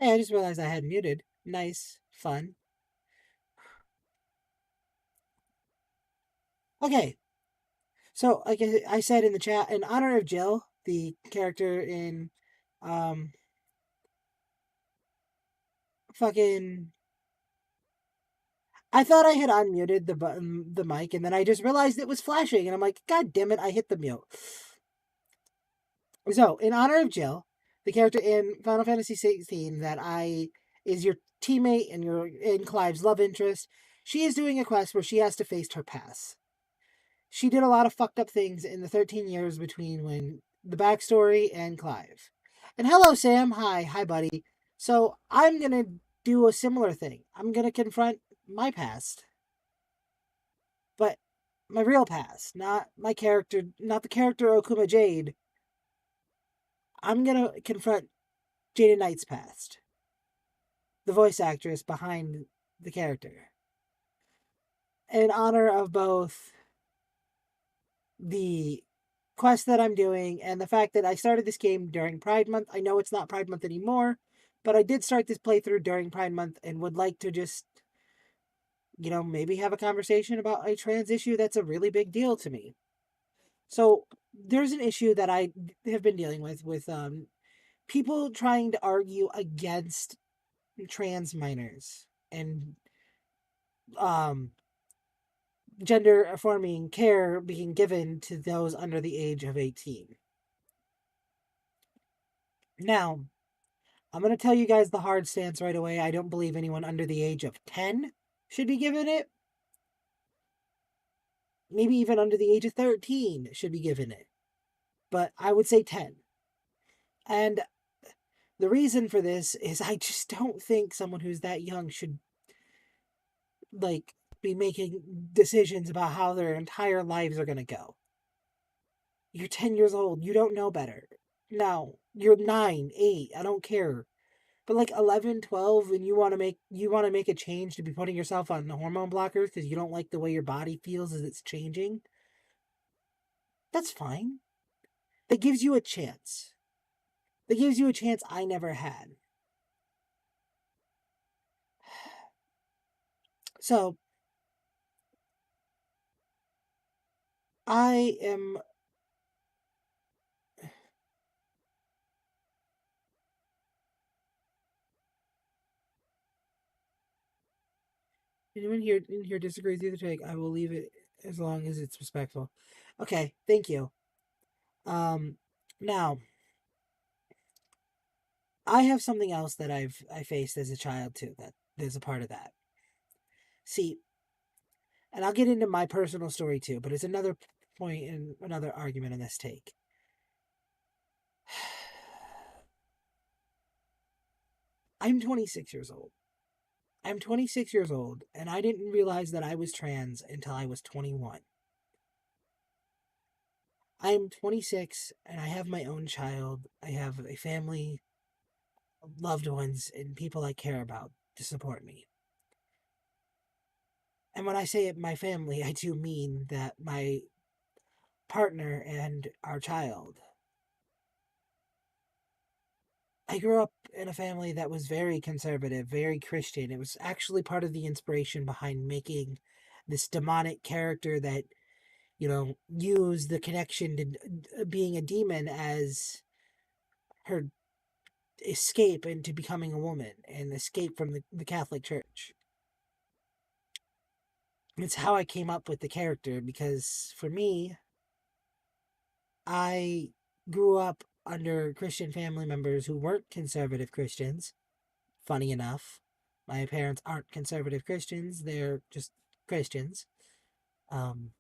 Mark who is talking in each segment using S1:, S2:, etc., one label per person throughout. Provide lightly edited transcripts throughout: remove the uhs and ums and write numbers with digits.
S1: Hey, I just realized I had muted. Nice. Fun. Okay. So, like I said in the chat, in honor of Jill, the character in, um, fucking. I thought I had unmuted the button, the mic, and then I just realized it was flashing, and I'm like, God damn it, I hit the mute. So, in honor of Jill, the character in Final Fantasy XVI that is your teammate and you're in Clive's love interest, she is doing a quest where she has to face her past. She did a lot of fucked up things in the 13 years between when the backstory and Clive. And hello, Sam. Hi, buddy. So I'm gonna do a similar thing. I'm gonna confront my past, but my real past, not my character, not the character Okuma Jade. I'm gonna confront Jada Knight's past, the voice actress behind the character, in honor of both the quest that I'm doing and the fact that I started this game during Pride Month. I know it's not Pride Month anymore, but I did start this playthrough during Pride Month and would like to just, maybe have a conversation about a trans issue that's a really big deal to me. So there's an issue that I have been dealing with people trying to argue against trans minors and um gender affirming care being given to those under the age of 18. Now, I'm going to tell you guys the hard stance right away. I don't believe anyone under the age of 10 should be given it. Maybe even under the age of 13 should be given it. But I would say 10. And the reason for this is I just don't think someone who's that young should, like, be making decisions about how their entire lives are going to go. You're 10 years old. You don't know better. No, you're 9, 8. I don't care. But like 11, 12, and you want to make a change to be putting yourself on the hormone blockers because you don't like the way your body feels as it's changing, that's fine. That gives you a chance. That gives you a chance I never had. So I am. Anyone here disagrees with the take? I will leave it as long as it's respectful. Okay, thank you. Now I have something else that I faced as a child too. That there's a part of that. See, and I'll get into my personal story too, but it's another point and another argument in this take. I'm 26 years old. I'm 26 years old, and I didn't realize that I was trans until I was 21. I'm 26, and I have my own child. I have a family, loved ones, and people I care about to support me. And when I say my family, I do mean that my partner and our child. I grew up in a family that was very conservative, very Christian. It was actually part of the inspiration behind making this demonic character that, used the connection to being a demon as her escape into becoming a woman and escape from the Catholic Church. It's how I came up with the character because for me, I grew up under Christian family members who weren't conservative Christians. Funny enough, my parents aren't conservative Christians, they're just Christians. Um,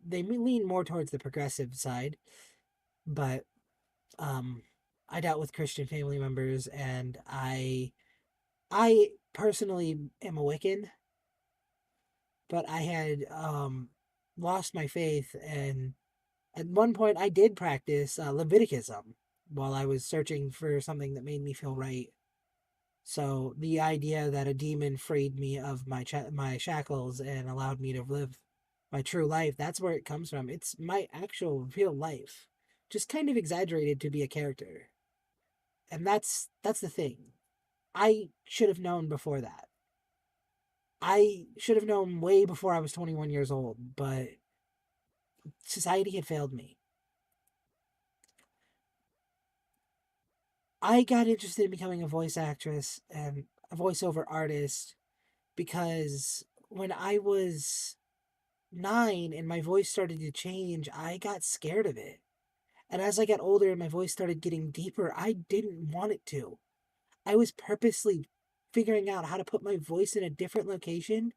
S1: they lean more towards the progressive side, but um, I dealt with Christian family members, and I personally am a Wiccan, but I had lost my faith, and at one point I did practice Leviticism while I was searching for something that made me feel right. So the idea that a demon freed me of my shackles and allowed me to live my true life, that's where it comes from. It's my actual real life, just kind of exaggerated to be a character. And that's the thing. I should have known before that. I should have known way before I was 21 years old, but society had failed me. I got interested in becoming a voice actress and a voiceover artist because when I was 9 and my voice started to change, I got scared of it. And as I got older and my voice started getting deeper, I didn't want it to. I was purposely figuring out how to put my voice in a different location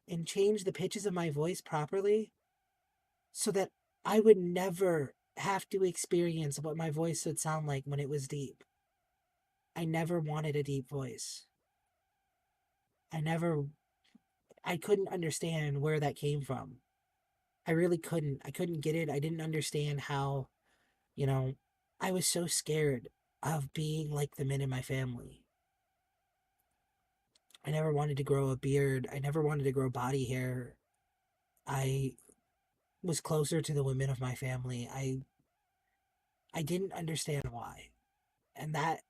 S1: and change the pitches of my voice properly so that I would never have to experience what my voice would sound like when it was deep. I never wanted a deep voice. I never, I couldn't understand where that came from. I really couldn't. I couldn't get it. I didn't understand how, you know, I was so scared of being like the men in my family. I never wanted to grow a beard. I never wanted to grow body hair. I was closer to the women of my family. I didn't understand why. And that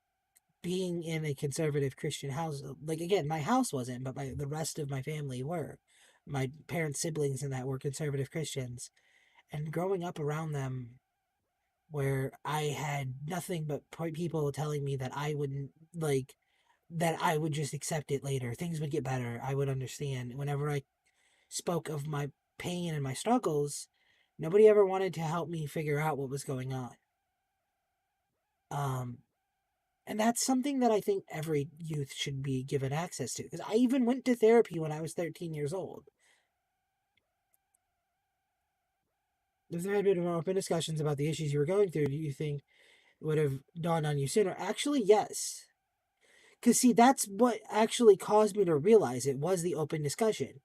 S1: being in a conservative Christian house, like again, my house wasn't, but the rest of my family were. My parents' siblings and that were conservative Christians. And growing up around them, where I had nothing but people telling me that I wouldn't like, that I would just accept it later. Things would get better. I would understand. Whenever I spoke of my pain and my struggles, nobody ever wanted to help me figure out what was going on. Um, and that's something that I think every youth should be given access to. Because I even went to therapy when I was 13 years old. If there had been more open discussions about the issues you were going through, do you think it would have dawned on you sooner? Actually, yes. Because, see, that's what actually caused me to realize it was the open discussion.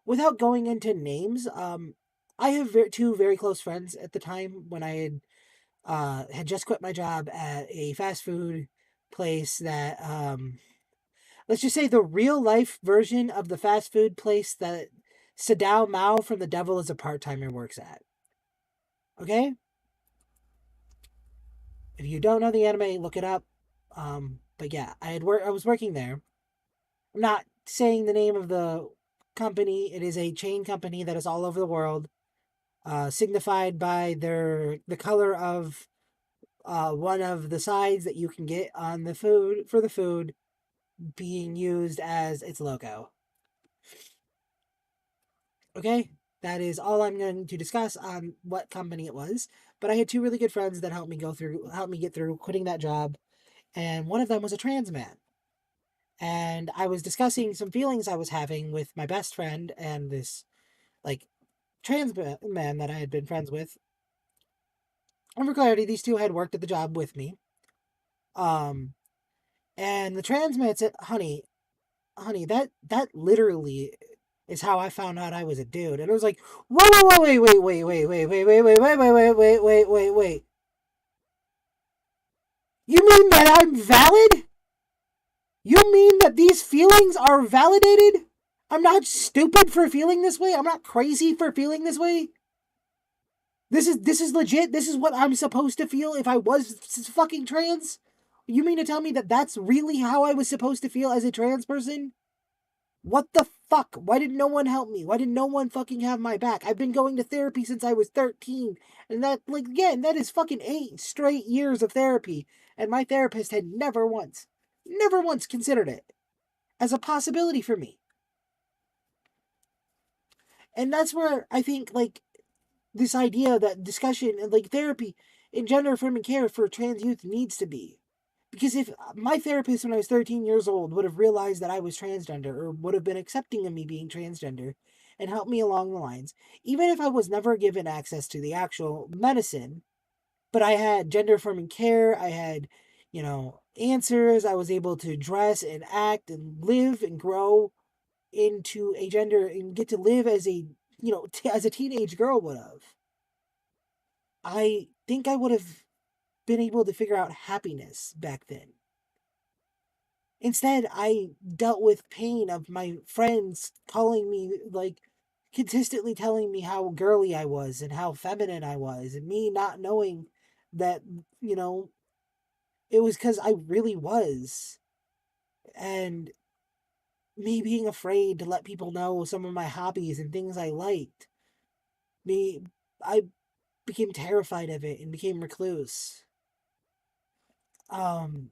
S1: Without going into names, I have two very close friends at the time when I had just quit my job at a fast food place that, let's just say the real life version of the fast food place that Sadao Mao from The Devil is a Part Timer works at. Okay? If you don't know the anime, look it up. But yeah, I was working there. I'm not saying the name of the company. It is a chain company that is all over the world, signified by the color of one of the sides that you can get on the food for the food being used as its logo. Okay, that is all I'm going to discuss on what company it was. But I had two really good friends that helped me get through quitting that job, and one of them was a trans man. And I was discussing some feelings I was having with my best friend and this like trans man that I had been friends with. And for clarity, these two had worked at the job with me. Um, and the trans man said, honey, that literally is how I found out I was a dude." And it was like, whoa, wait. You mean that I'm valid? You mean that these feelings are validated? I'm not stupid for feeling this way. I'm not crazy for feeling this way. This is legit. This is what I'm supposed to feel if I was fucking trans. You mean to tell me that that's really how I was supposed to feel as a trans person? What the fuck? Why did no one help me? Why did no one fucking have my back? I've been going to therapy since I was 13. And that, like, again, that is fucking 8 straight years of therapy. And my therapist had never once considered it as a possibility for me. And that's where I think, like, this idea that discussion and, like, therapy in gender affirming care for trans youth needs to be. Because if my therapist when I was 13 years old would have realized that I was transgender or would have been accepting of me being transgender and helped me along the lines, even if I was never given access to the actual medicine, but I had gender affirming care, I had, answers, I was able to dress and act and live and grow into a gender and get to live as as a teenage girl would have. I think I would have been able to figure out happiness back then. Instead, I dealt with pain of my friends calling me, like, consistently telling me how girly I was and how feminine I was, and me not knowing that, you know, It was because I really was. And me being afraid to let people know some of my hobbies and things I liked. Me, I became terrified of it and became recluse. Um,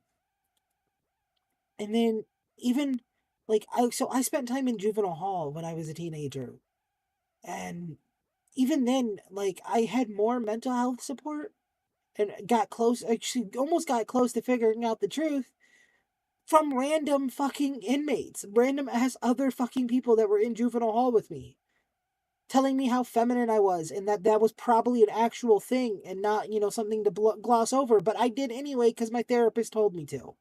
S1: and then even like I spent time in juvenile hall when I was a teenager, and even then, like I had more mental health support and got close. Actually, almost got close to figuring out the truth from random fucking inmates, random ass other fucking people that were in juvenile hall with me, telling me how feminine I was and that that was probably an actual thing and not, something to gloss over. But I did anyway because my therapist told me to.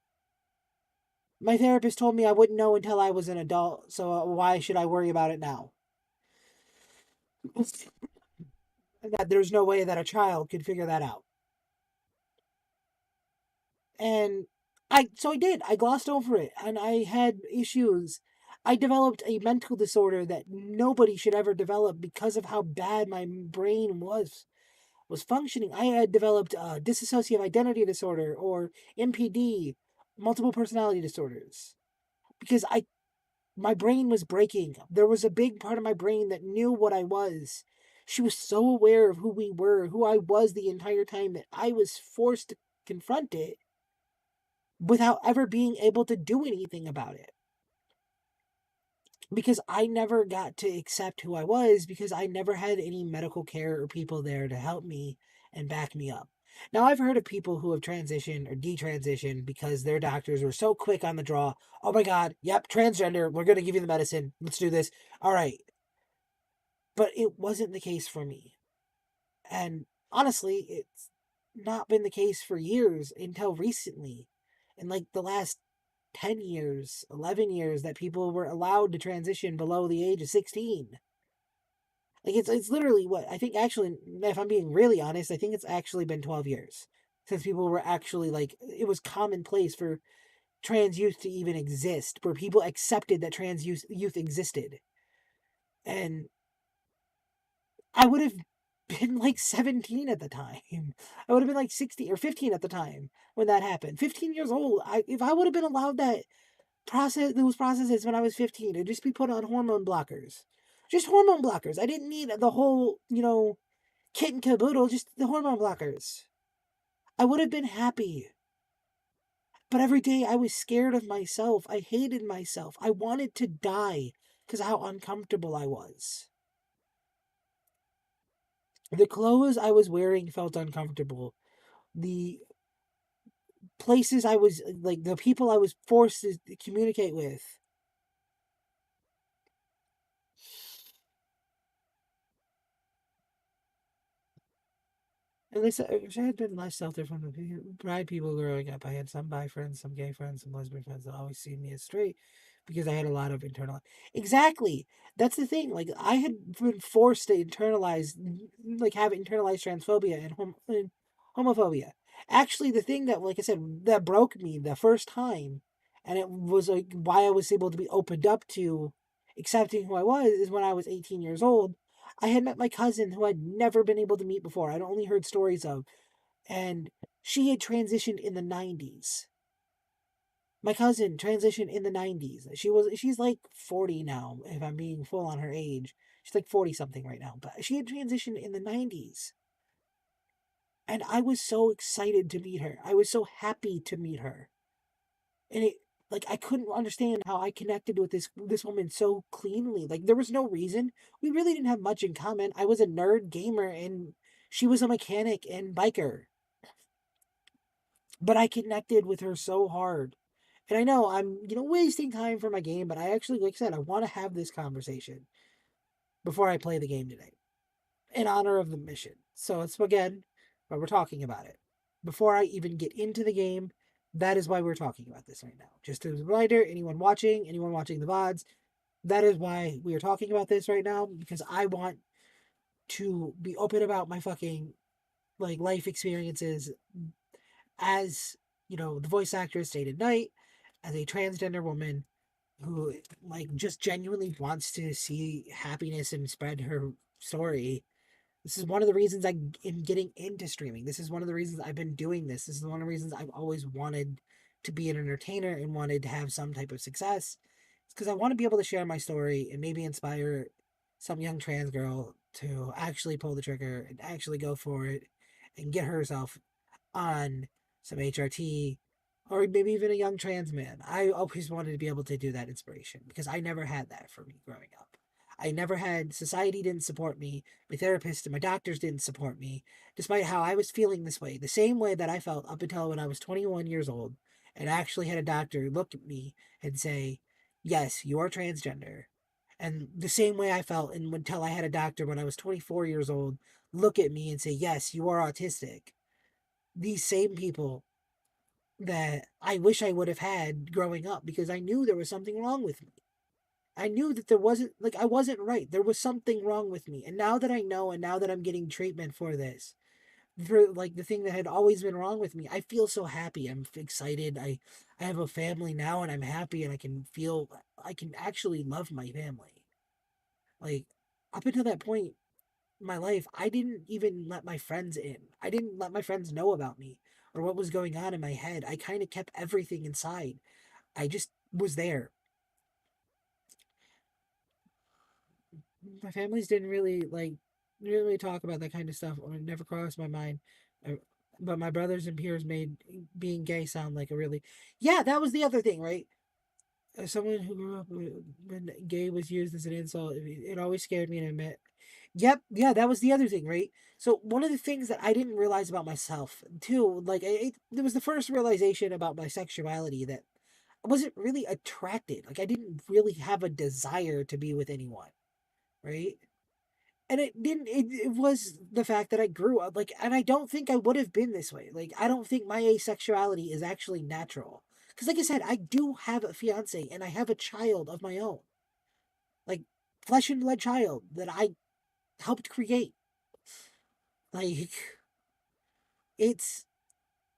S1: My therapist told me I wouldn't know until I was an adult, so why should I worry about it now? That there's no way that a child could figure that out. And I did. I glossed over it and I had issues. I developed a mental disorder that nobody should ever develop because of how bad my brain was functioning. I had developed dissociative identity disorder or MPD, multiple personality disorders, because I my brain was breaking. There was a big part of my brain that knew what I was. She was so aware of who we were, who I was the entire time that I was forced to confront it without ever being able to do anything about it. Because I never got to accept who I was because I never had any medical care or people there to help me and back me up. Now, I've heard of people who have transitioned or detransitioned because their doctors were so quick on the draw. Oh my God, yep, transgender, we're going to give you the medicine. Let's do this. All right. But it wasn't the case for me. And honestly, it's not been the case for years until recently. In like the last 10 years, 11 years, that people were allowed to transition below the age of 16. Like it's literally what I think actually, if I'm being really honest, I think it's actually been 12 years since people were actually like it was commonplace for trans youth to even exist, where people accepted that trans youth existed. And I would have been like 17 at the time. I would have been like 60 or 15 at the time when that happened. 15 years old. If I would have been allowed that those processes when I was 15 and just be put on hormone blockers. Just hormone blockers. I didn't need the whole, kit and caboodle, just the hormone blockers. I would have been happy. But every day I was scared of myself. I hated myself. I wanted to die because of how uncomfortable I was. The clothes I was wearing felt uncomfortable. The places I was, like, the people I was forced to communicate with. At least I had been less sheltered from the pride people growing up. I had some bi friends, some gay friends, some lesbian friends that always seen me as straight because I had a lot of internal. Exactly. That's the thing. Like I had been forced to internalize, like have internalized transphobia and homophobia. Actually, the thing that, like I said, that broke me the first time, and it was like why I was able to be opened up to accepting who I was is when I was 18 years old. I had met my cousin who I'd never been able to meet before. I'd only heard stories of, and she had transitioned in the 90s. My cousin transitioned in the 90s. She's like 40 now, if I'm being full on her age. She's like 40 something right now, but she had transitioned in the 90s. And I was so excited to meet her. I was so happy to meet her. And it like I couldn't understand how I connected with this woman so cleanly. Like there was no reason. We really didn't have much in common. I was a nerd gamer and she was a mechanic and biker. But I connected with her so hard. And I know I'm, wasting time for my game, but I actually, like I said, I want to have this conversation before I play the game today in honor of the mission. So it's again why we're talking about it. Before I even get into the game, that is why we're talking about this right now. Just as a reminder, anyone watching the VODs, that is why we are talking about this right now, because I want to be open about my fucking like life experiences as, the voice actress stated Knight, as a transgender woman who like just genuinely wants to see happiness and spread her story. This is one of the reasons I am getting into streaming. This is one of the reasons I've been doing this. This is one of the reasons I've always wanted to be an entertainer and wanted to have some type of success. It's because I want to be able to share my story and maybe inspire some young trans girl to actually pull the trigger and actually go for it and get herself on some HRT or maybe even a young trans man. I always wanted to be able to do that inspiration because I never had that for me growing up. I never had, society didn't support me, my therapist and my doctors didn't support me, despite how I was feeling this way, the same way that I felt up until when I was 21 years old and actually had a doctor look at me and say, yes, you are transgender. And the same way I felt until I had a doctor when I was 24 years old look at me and say, yes, you are autistic. These same people that I wish I would have had growing up because I knew there was something wrong with me. I knew that there wasn't, like, I wasn't right. There was something wrong with me. And now that I know, and now that I'm getting treatment for this, for like the thing that had always been wrong with me, I feel so happy. I'm excited. I have a family now and I'm happy and I can feel, I can actually love my family. Like, up until that point in my life, I didn't even let my friends in. I didn't let my friends know about me or what was going on in my head. I kind of kept everything inside. I just was there. My families didn't really like didn't really talk about that kind of stuff or it never crossed my mind. I, but my brothers and peers made being gay sound like a really yeah, that was the other thing, right? As someone who grew up when gay was used as an insult, it always scared me to admit. Yep, yeah, that was the other thing, right? So one of the things that I didn't realize about myself too, like it was the first realization about my sexuality that I wasn't really attracted. Like I didn't really have a desire to be with anyone, right? And it didn't it was the fact that I grew up like and I don't think I would have been this way. Like I don't think my asexuality is actually natural. Because like I said, I do have a fiance and I have a child of my own. Like flesh and blood child that I helped create. Like it's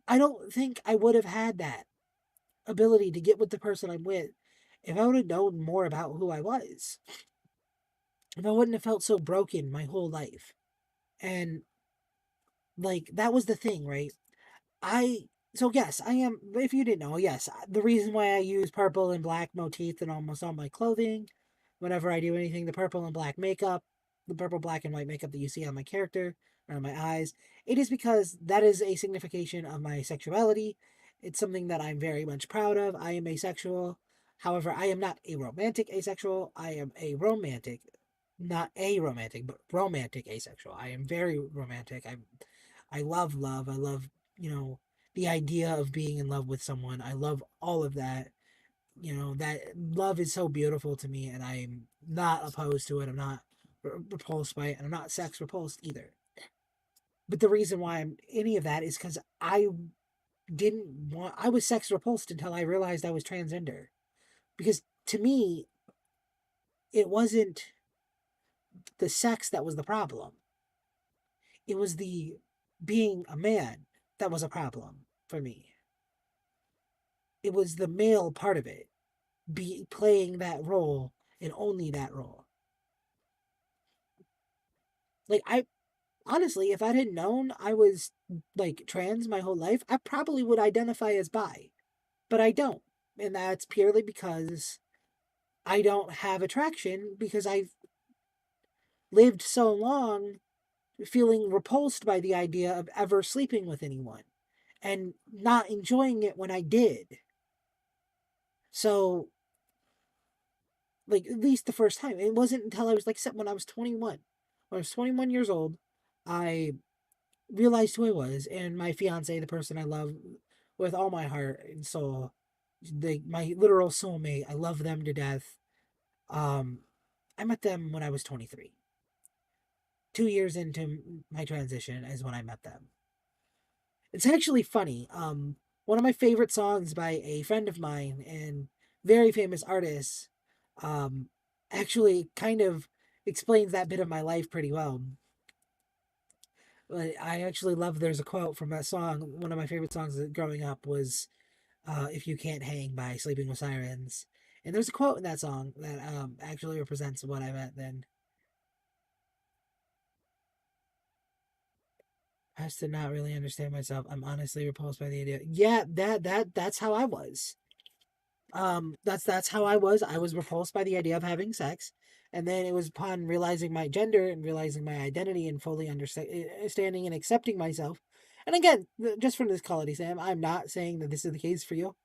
S1: I don't think I would have had that ability to get with the person I'm with if I would have known more about who I was. If I wouldn't have felt so broken my whole life. And like that was the thing, right? I so yes, I am. If you didn't know, yes, the reason why I use purple and black motif in almost all my clothing, whenever I do anything, the purple and black makeup, the purple, black, and white makeup that you see on my character or on my eyes, it is because that is a signification of my sexuality. It's something that I'm very much proud of. I am asexual. However, I am not a romantic asexual. I am a romantic, not a romantic, but romantic asexual. I am very romantic. I love love. I love the idea of being in love with someone. I love all of that. That love is so beautiful to me, and I'm not opposed to it. I'm not repulsed by it, and I'm not sex repulsed either. But the reason why I'm any of that is because I was sex repulsed until I realized I was transgender. Because to me, it wasn't the sex that was the problem, it was the being a man that was a problem for me. It was the male part of it be playing that role and only that role. Like I honestly, if I had known I was like trans my whole life, I probably would identify as bi, but I don't, and that's purely because I don't have attraction because I've lived so long feeling repulsed by the idea of ever sleeping with anyone and not enjoying it when I did. So like at least the first time. It wasn't until I was like when I was 21. When I was 21 years old, I realized who I was, and my fiance, the person I love with all my heart and soul, my literal soulmate. I love them to death. Um, I met them when I was 23. 2 years into my transition is when I met them. It's actually funny. One of my favorite songs by a friend of mine and very famous artist, um, actually kind of explains that bit of my life pretty well. I actually love. There's a quote from that song. One of my favorite songs growing up was "If You Can't Hang" by Sleeping with Sirens, and there's a quote in that song that actually represents what I meant then. Pressed to not really understand myself. I'm honestly repulsed by the idea. Yeah, that's how I was. That's how I was. I was repulsed by the idea of having sex, and then it was upon realizing my gender and realizing my identity and fully understanding and accepting myself. And again, just from this quality, Sam, I'm not saying that this is the case for you,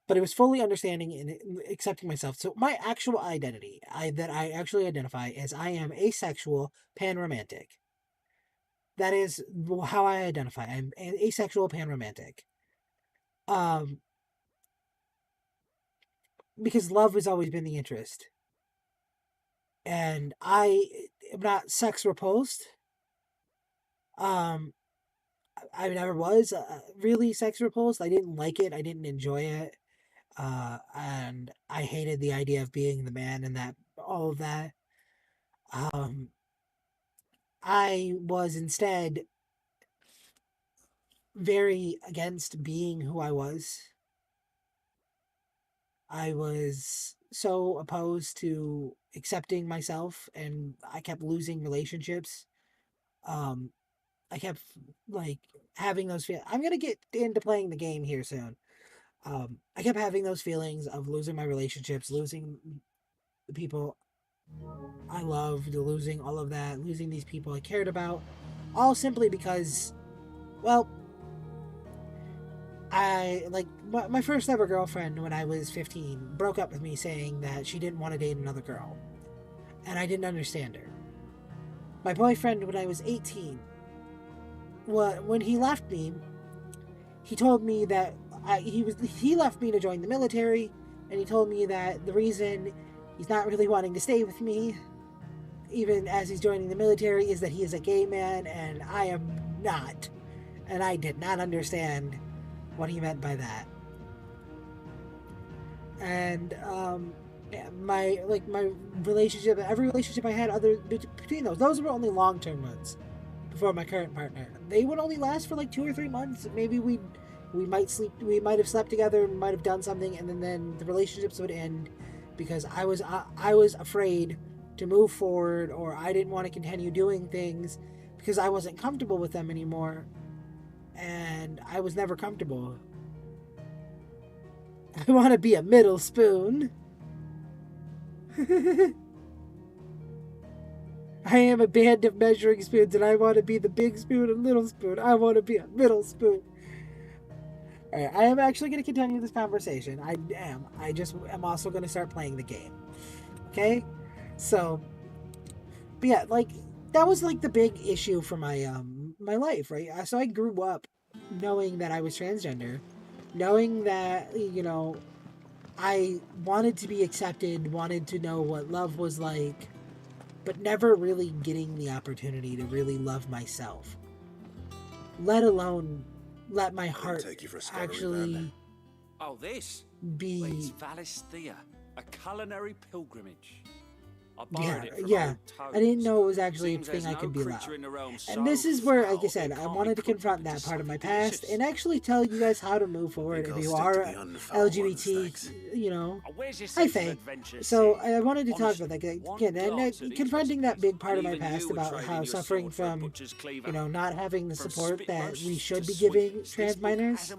S1: but it was fully understanding and accepting myself. So my actual identity, that I actually identify as, I am asexual, panromantic. That is how I identify. I'm asexual, panromantic. Um, because love has always been the interest, and I am not sex repulsed. Um, I never was really sex repulsed. I didn't like it. I didn't enjoy it. And I hated the idea of being the man and that all of that. Um, I was instead very against being who I was. I was so opposed to accepting myself, and I kept losing relationships. Um, I kept like having those feelings. I'm gonna get into playing the game here soon. I kept having those feelings of losing my relationships, losing the people I loved, losing all of that, losing these people I cared about, all simply because, well, I like my first ever girlfriend when I was 15 broke up with me saying that she didn't want to date another girl, and I didn't understand her. My boyfriend when I was 18, when he left me, he told me that he left me to join the military, and he told me that the reason he's not really wanting to stay with me, even as he's joining the military, is that he is a gay man, and I am not. And I did not understand what he meant by that. And my relationship, every relationship I had other between those were only long-term ones before my current partner. They would only last for like 2 or 3 months. Maybe we might have slept together, we might have done something, and then the relationships would end because I was afraid to move forward, or I didn't want to continue doing things because I wasn't comfortable with them anymore, and I was never comfortable. I want to be a middle spoon. I am a band of measuring spoons, and I want to be the big spoon and little spoon. I want to be a middle spoon. Alright, I am actually going to continue this conversation. I am. I just am also going to start playing the game. Okay? So, but yeah, like, that was like the big issue for my my life, right? So I grew up knowing that I was transgender, knowing that, you know, I wanted to be accepted, wanted to know what love was like, but never really getting the opportunity to really love myself, let alone let my heart actually be.
S2: It's Valisthea, a culinary pilgrimage.
S1: Yeah. I didn't know it was actually a thing I could be allowed. And this is where, like I said, I wanted to confront that part of my past and actually tell you guys how to move forward if you are LGBT, you know. Hi, Faye. So I wanted to talk about that again, and confronting that big part of my past about how suffering from, you know, not having the support that we should be giving trans minors,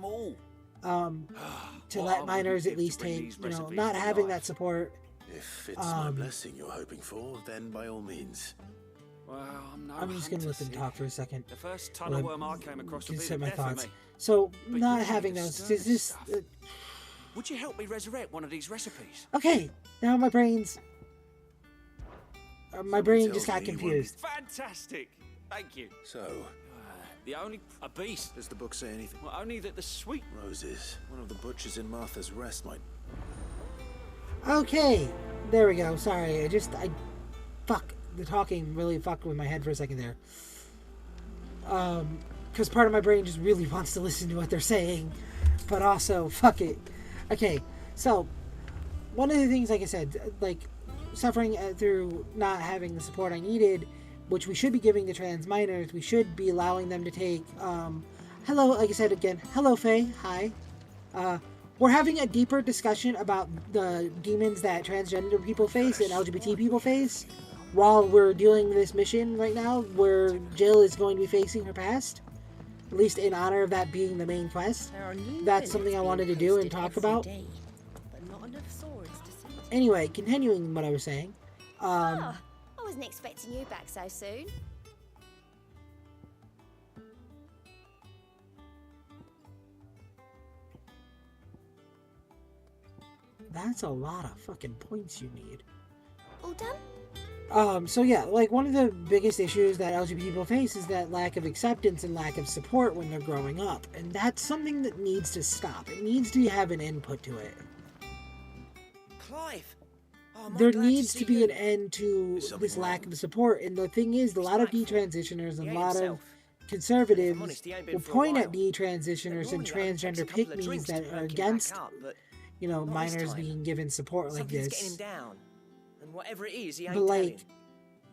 S1: to let minors at least take, you know, not having that support.
S3: If it's my blessing you're hoping for, then by all means.
S2: Well,
S1: I'm just gonna let them talk for a second.
S2: The first tunnel worm I came across
S1: to
S2: would
S1: set
S2: be
S1: my
S2: the death of
S1: thoughts.
S2: me.
S1: So
S2: But
S1: not
S2: you
S1: having
S2: need
S1: those.
S2: sterner
S1: Is this?
S2: stuff. Would you help me resurrect one of these recipes?
S1: Okay. Now my brain's. My brain just got confused.
S2: Fantastic. Thank you.
S3: So,
S2: The only a beast.
S3: does the book say anything?
S2: Well, only that the sweet
S3: Roses. One of the butchers in Martha's Rest might.
S1: Okay. There we go. Sorry. Fuck. The talking really fucked with my head for a second there. Because part of my brain just really wants to listen to what they're saying, but also fuck it. Okay. So, one of the things, like I said, like suffering through not having the support I needed, which we should be giving to trans minors, we should be allowing them to take. Hello, like I said again. Hello, Faye. Hi. We're having a deeper discussion about the demons that transgender people face and LGBT people face while we're doing this mission right now, where Jill is going to be facing her past. at least in honor of that being the main quest.
S4: There are new
S1: That's
S4: villains
S1: something I
S4: being
S1: wanted to do and
S4: posted
S1: talk
S4: every
S1: about.
S4: day, but not enough swords to see.
S1: Anyway, continuing what I was saying.
S5: I wasn't expecting you back so soon.
S1: That's a lot of fucking points you need.
S5: All done?
S1: So yeah, like one of the biggest issues that LGBT people face is that lack of acceptance and lack of support when they're growing up. And that's something that needs to stop. It needs to have an input to it.
S6: Clive! Oh, am I
S1: There
S6: glad
S1: needs
S6: see
S1: to be
S6: you.
S1: an end to this lack of support. And the thing is, a lot of detransitioners and a
S6: He ain't
S1: lot of
S6: himself.
S1: conservatives
S6: If I'm honest, he ain't been
S1: will
S6: for a
S1: point at
S6: while.
S1: detransitioners and
S6: Normally, it only takes
S1: transgender
S6: a couple of
S1: pygmies
S6: drinks to
S1: that are
S6: perk him back
S1: against,
S6: up, but
S1: you know,
S6: not this
S1: minors
S6: time.
S1: being given support like
S6: Something's getting him
S1: this.
S6: down. And whatever it is, he
S1: But
S6: ain't
S1: like,
S6: telling.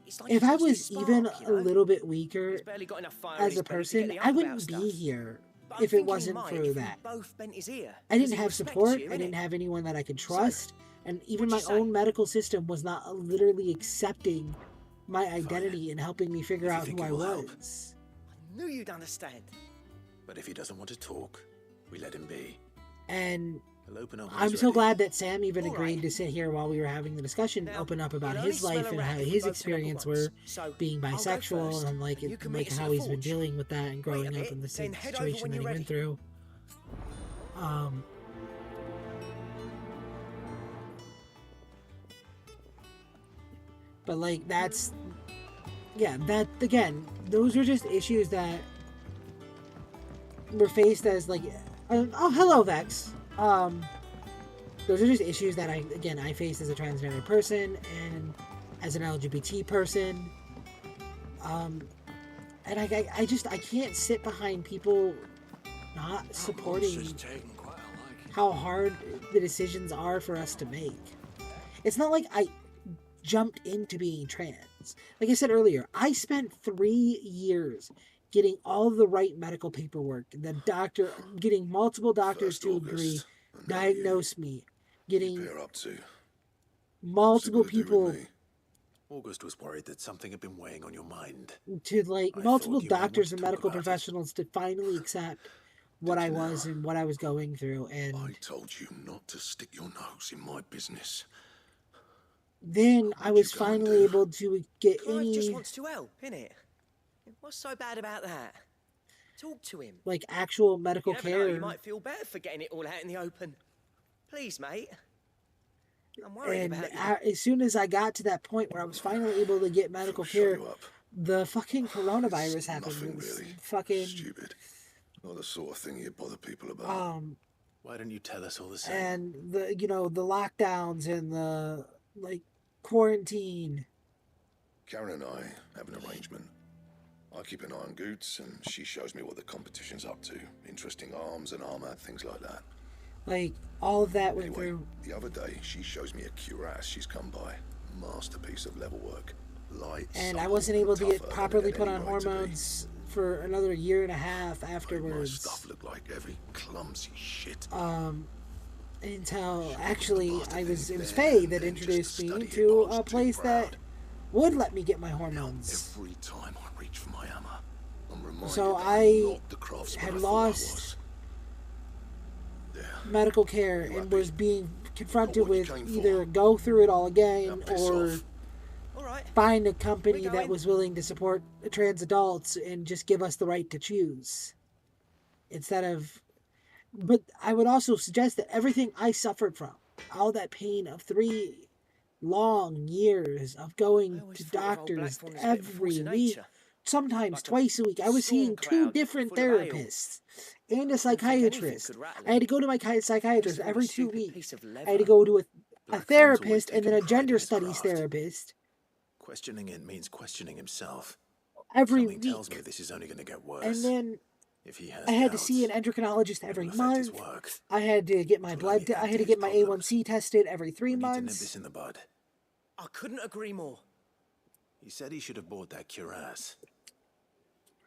S6: It's like
S1: if
S6: he's
S1: I
S6: lost his
S1: was
S6: spark,
S1: even
S6: you
S1: a
S6: know?
S1: little bit weaker
S6: He's barely got enough fire in
S1: as
S6: his
S1: a
S6: belly to
S1: person,
S6: get the
S1: I
S6: up
S1: wouldn't
S6: about
S1: be
S6: stuff.
S1: here
S6: But I'm
S1: if it
S6: thinking he
S1: wasn't
S6: might
S1: for
S6: if we
S1: that.
S6: both bent his ear,
S1: I
S6: 'cause
S1: didn't
S6: he
S1: have
S6: respects
S1: support.
S6: you,
S1: I didn't
S6: innit?
S1: have anyone that I could
S6: So,
S1: trust. And even my
S6: what'd you say?
S1: own medical system was not literally accepting my identity and helping me figure
S3: If you
S1: out
S3: think
S1: who I
S3: it will help.
S1: was.
S6: I knew you'd understand.
S3: But if he doesn't want to talk, we let him be.
S1: And
S3: He'll open up when
S1: I'm
S3: he's
S1: so
S3: ready.
S1: glad that Sam even
S6: All
S1: agreed
S6: right.
S1: to sit here while we were having the discussion,
S6: Now,
S1: open up about
S6: you'll only
S1: his
S6: smell
S1: life
S6: a
S1: and
S6: rat
S1: how
S6: if we
S1: his
S6: both turn up at
S1: experience
S6: once.
S1: were
S6: So,
S1: being
S6: I'll go
S1: bisexual
S6: first,
S1: and like
S6: and you can meet
S1: like
S6: us at
S1: how
S6: the
S1: he's been
S6: forge.
S1: dealing with that and
S6: Wait
S1: growing
S6: a
S1: up
S6: bit,
S1: in the
S6: then head over
S1: situation
S6: when
S1: that he
S6: you're
S1: went through. But like that's that again, those are just issues that were faced as like oh hello Vex. Those are just issues that I face as a transgender person and as an LGBT person. And I can't sit behind people not supporting how hard the decisions are for us to make. It's not like I jumped into being trans. Like I said earlier, I spent 3 years getting all the right medical paperwork, getting multiple doctors
S3: First
S1: to agree,
S3: August, and now
S1: diagnose me, getting
S3: Pair up to.
S1: multiple
S3: What's it
S1: people
S3: gonna do with me? August was worried that something had been weighing on your mind.
S1: to like
S3: I
S1: multiple
S3: thought you might want
S1: doctors
S3: to
S1: and
S3: talk
S1: medical
S3: about it.
S1: professionals to finally accept what
S3: Did
S1: I
S3: you now?
S1: was and what I was going through. And
S3: I told you not to stick your nose in my business.
S1: then I
S3: What'd
S1: was
S3: you go and
S1: finally
S3: do?
S1: able to get
S6: Clive just
S1: any
S6: wants to help, innit? What's so bad about that? Talk to him.
S1: like actual medical
S6: You never know,
S1: care.
S6: you might feel better for getting it all out in the open. Please, mate. I'm worried
S1: And
S6: about you.
S1: as soon as I got to that point where I was finally able to get medical
S3: Shut
S1: care,
S3: you up.
S1: the fucking coronavirus
S3: It's
S1: happened.
S3: nothing
S1: It was
S3: really.
S1: fucking
S3: Stupid. Not the sort of thing you bother people about. Why don't you tell us all the same?
S1: and the the lockdowns and the like quarantine.
S3: Karen and I have an arrangement. I keep an eye on Goots, and she shows me what the competition's up to. Interesting arms and armor, things like that.
S1: Like all of that went
S3: Anyway,
S1: through.
S3: the other day, she shows me a cuirass she's come by. Masterpiece of level work. Light,
S1: And I
S3: supple,
S1: wasn't able to get
S3: tougher than
S1: properly
S3: it
S1: put
S3: had
S1: on
S3: any right to be.
S1: hormones for another year and a half
S3: Made my
S1: afterwards.
S3: stuff look like every clumsy shit.
S1: Until actually it was
S3: there
S1: Faye that
S3: and then
S1: introduced
S3: just to
S1: me
S3: study it,
S1: to
S3: I was
S1: a
S3: too
S1: place that
S3: proud.
S1: would let me get my
S3: Now,
S1: hormones.
S3: every time I reach for my hammer, I'm reminded
S1: So
S3: that
S1: I
S3: I'm not the craftsman
S1: had
S3: I thought I
S1: lost
S3: was. There.
S1: medical care
S3: You
S1: and
S3: happy?
S1: was being confronted
S3: Got what you
S1: with
S3: came for.
S1: either go through it all again
S3: Now piss
S1: or
S3: off.
S6: All right.
S1: find a company
S6: We
S1: that
S6: going?
S1: was willing to support trans adults and just give us the right to choose instead of. But I would also suggest that everything I suffered from, all that pain of 3 long years of
S6: I
S1: going
S6: always
S1: to
S6: thought of old
S1: doctors
S6: Blackthorn as a bit of a force
S1: every
S6: of
S1: week,
S6: nature.
S1: sometimes
S6: Like a
S1: twice a week. I was
S6: storm
S1: seeing 2
S6: cloud
S1: different
S6: full of ale.
S1: therapists and a
S6: Didn't think anything
S1: psychiatrist.
S6: could rattle
S1: I had to
S6: it.
S1: go to my psychiatrist
S6: Least of all
S1: every
S6: a
S1: 2
S6: stupid piece
S1: weeks.
S6: of
S1: I had to
S6: leather.
S1: go to a
S3: Blackthorn's
S1: therapist
S3: always
S1: and then a
S3: taken pride in
S1: gender
S3: his
S1: studies
S3: craft.
S1: therapist
S3: Questioning it means questioning himself.
S1: every
S3: Something tells me
S1: week.
S3: this is only going to get worse.
S1: And then
S3: if he has
S1: I had to
S3: doubts,
S1: see an endocrinologist every
S3: it'll affect his
S1: month.
S3: work.
S1: I had to get my
S3: It'll
S1: blood.
S3: only
S1: I
S3: add
S1: had to
S3: to
S1: get
S3: his
S1: my
S3: problems.
S1: A1C tested every 3
S3: We need to nip
S1: months.
S3: this in the bud.
S6: I couldn't agree more.
S3: He said he should have bought that cuirass.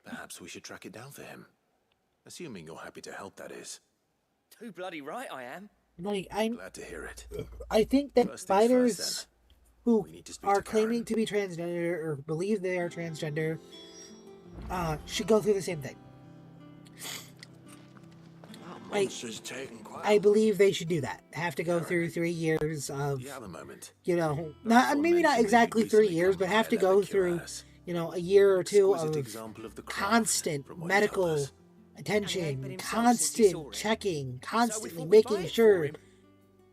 S3: Perhaps we should track it down for him. Assuming you're happy to help, that is.
S6: Too bloody right I am.
S1: Like
S3: Glad to hear it.
S1: I think that
S3: First things first,
S1: fighters who
S3: We need to speak
S1: are
S3: to Karen.
S1: claiming to be transgender or believe they are transgender should go through the same thing.
S7: That monster's taken quite.
S1: I believe they should do that. Have to go through 3 years of,
S7: You have a moment.
S1: you know, not maybe not exactly 3 years, but have to go through, you know, a year or two
S7: Exquisite
S1: of
S7: example of the craft,
S1: constant
S7: from what you told
S1: medical
S7: us.
S1: attention,
S6: been himself since he saw
S1: constant
S6: it.
S1: checking,
S6: So we
S1: constantly
S6: thought we'd
S1: making
S6: buy it
S1: sure
S6: for him.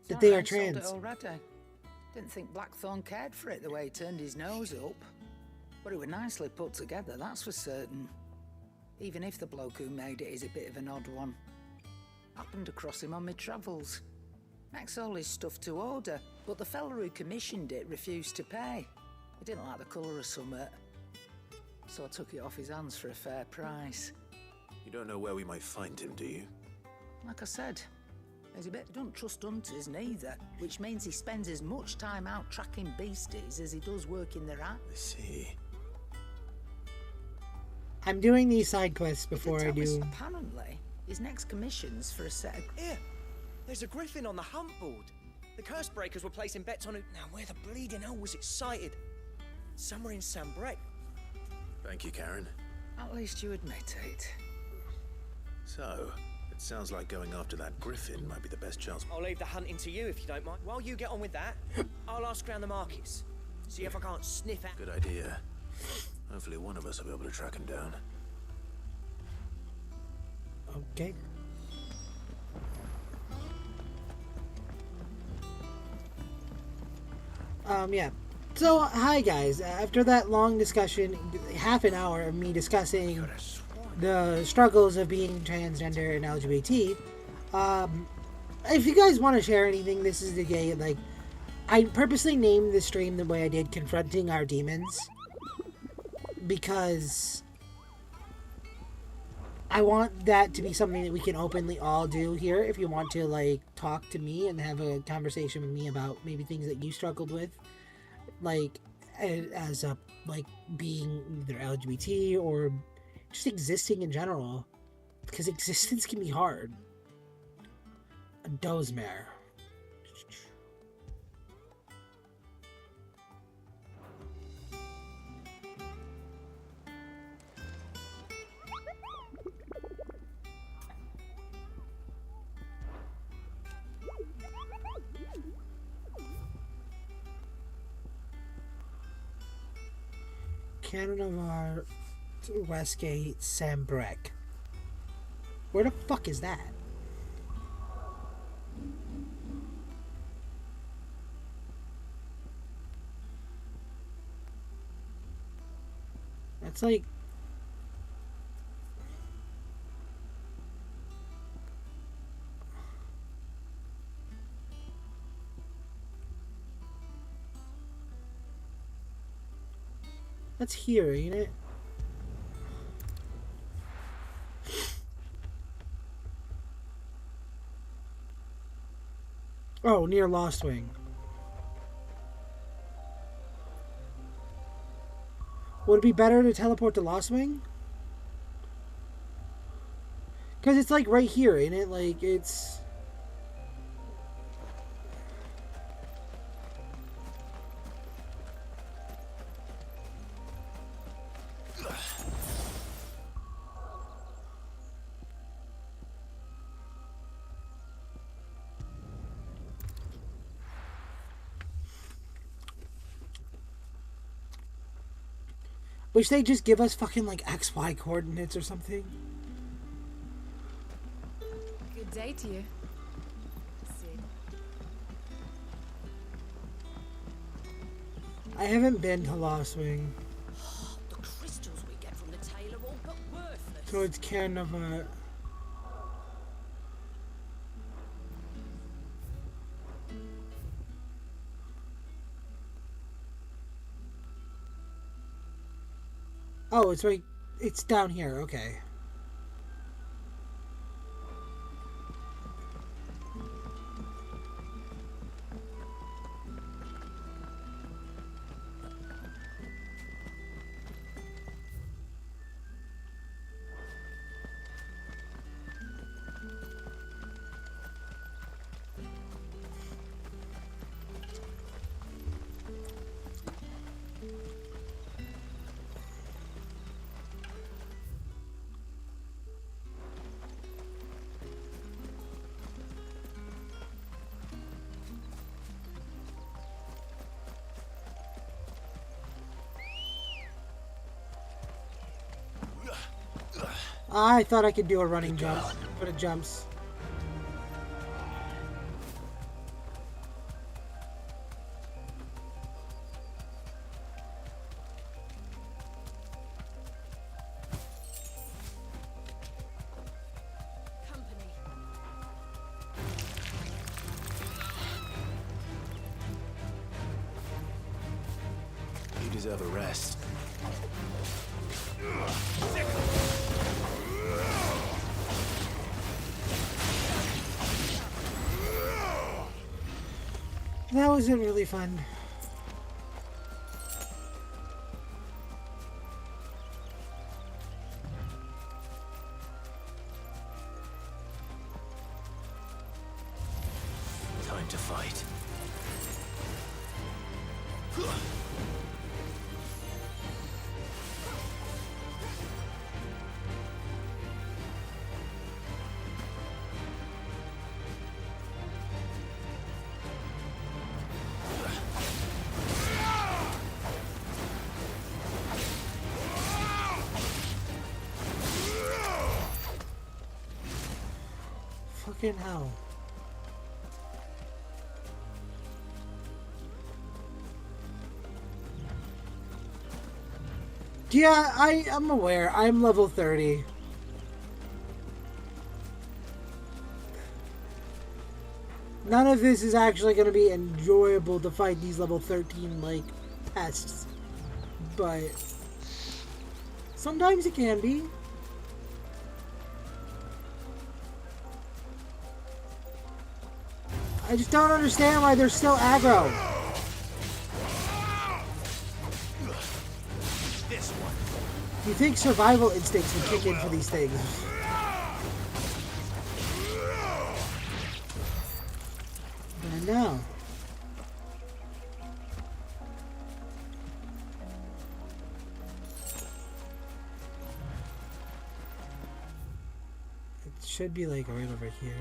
S1: that they are
S8: Alright, sold it
S1: trans.
S8: already. Didn't think Blackthorn cared for it the way he turned his nose up. But it was nicely put together, that's for certain. Even if the bloke who made it is a bit of an odd one. Happened across him on my travels. Makes all his stuff to order, but the fella who commissioned it refused to pay. He didn't like the colour of summit. So I took it off his hands for a fair price.
S7: You don't know where we might find him, do you?
S8: Like I said, he's a bit don't trust hunters neither, which means he spends as much time out tracking beasties as he does working the rat.
S7: I see.
S1: I'm doing these side quests before I do.
S8: Apparently, his next commission's for a set of...
S6: Here, there's a griffin on the hunt board. The curse breakers were placing bets on who. Now, where the bleeding hell was it sighted? Somewhere in Sambrec.
S7: Thank you, Karen.
S8: At least you admit it.
S7: So, it sounds like going after that griffin might be the best chance.
S6: I'll leave the hunting to you if you don't mind. While you get on with that, I'll ask around the markets. See if I can't sniff out.
S7: Good idea. Hopefully one of us will be able to track him down.
S1: Okay. Yeah. So, hi guys. After that long discussion, half an hour of me discussing the struggles of being transgender and LGBT, if you guys want to share anything, this is the day. Like, I purposely named the stream the way I did, Confronting Our Demons, because I want that to be something that we can openly all do here. If you want to, like, talk to me and have a conversation with me about maybe things that you struggled with, like, as a, like, being either LGBT or just existing in general, because existence can be hard. A dozemare. Canada Westgate Sambrec. Where the fuck is that? That's like... That's here, ain't it? Oh, near Lost Wing. Would it be better to teleport to Lost Wing? Because it's like right here, ain't it? Like, it's... Wish they'd just give us fucking, like, XY coordinates or something.
S9: Good day to you.
S1: I haven't been to Lost Wing.
S9: The crystals we get from the tailor all but worthless.
S1: So it's Canada. Oh, it's right. It's down here. Okay. I thought I could do a running jump, but it jumps.
S7: You deserve a rest.
S1: That wasn't really fun.
S7: Time to fight.
S1: Fucking hell. Yeah, I'm aware. I'm level 30. None of this is actually going to be enjoyable to fight these level 13, like, pests. But sometimes it can be. I just don't understand why they're still aggro. You think survival instincts would kick in for these things? But no. It should be like right over here.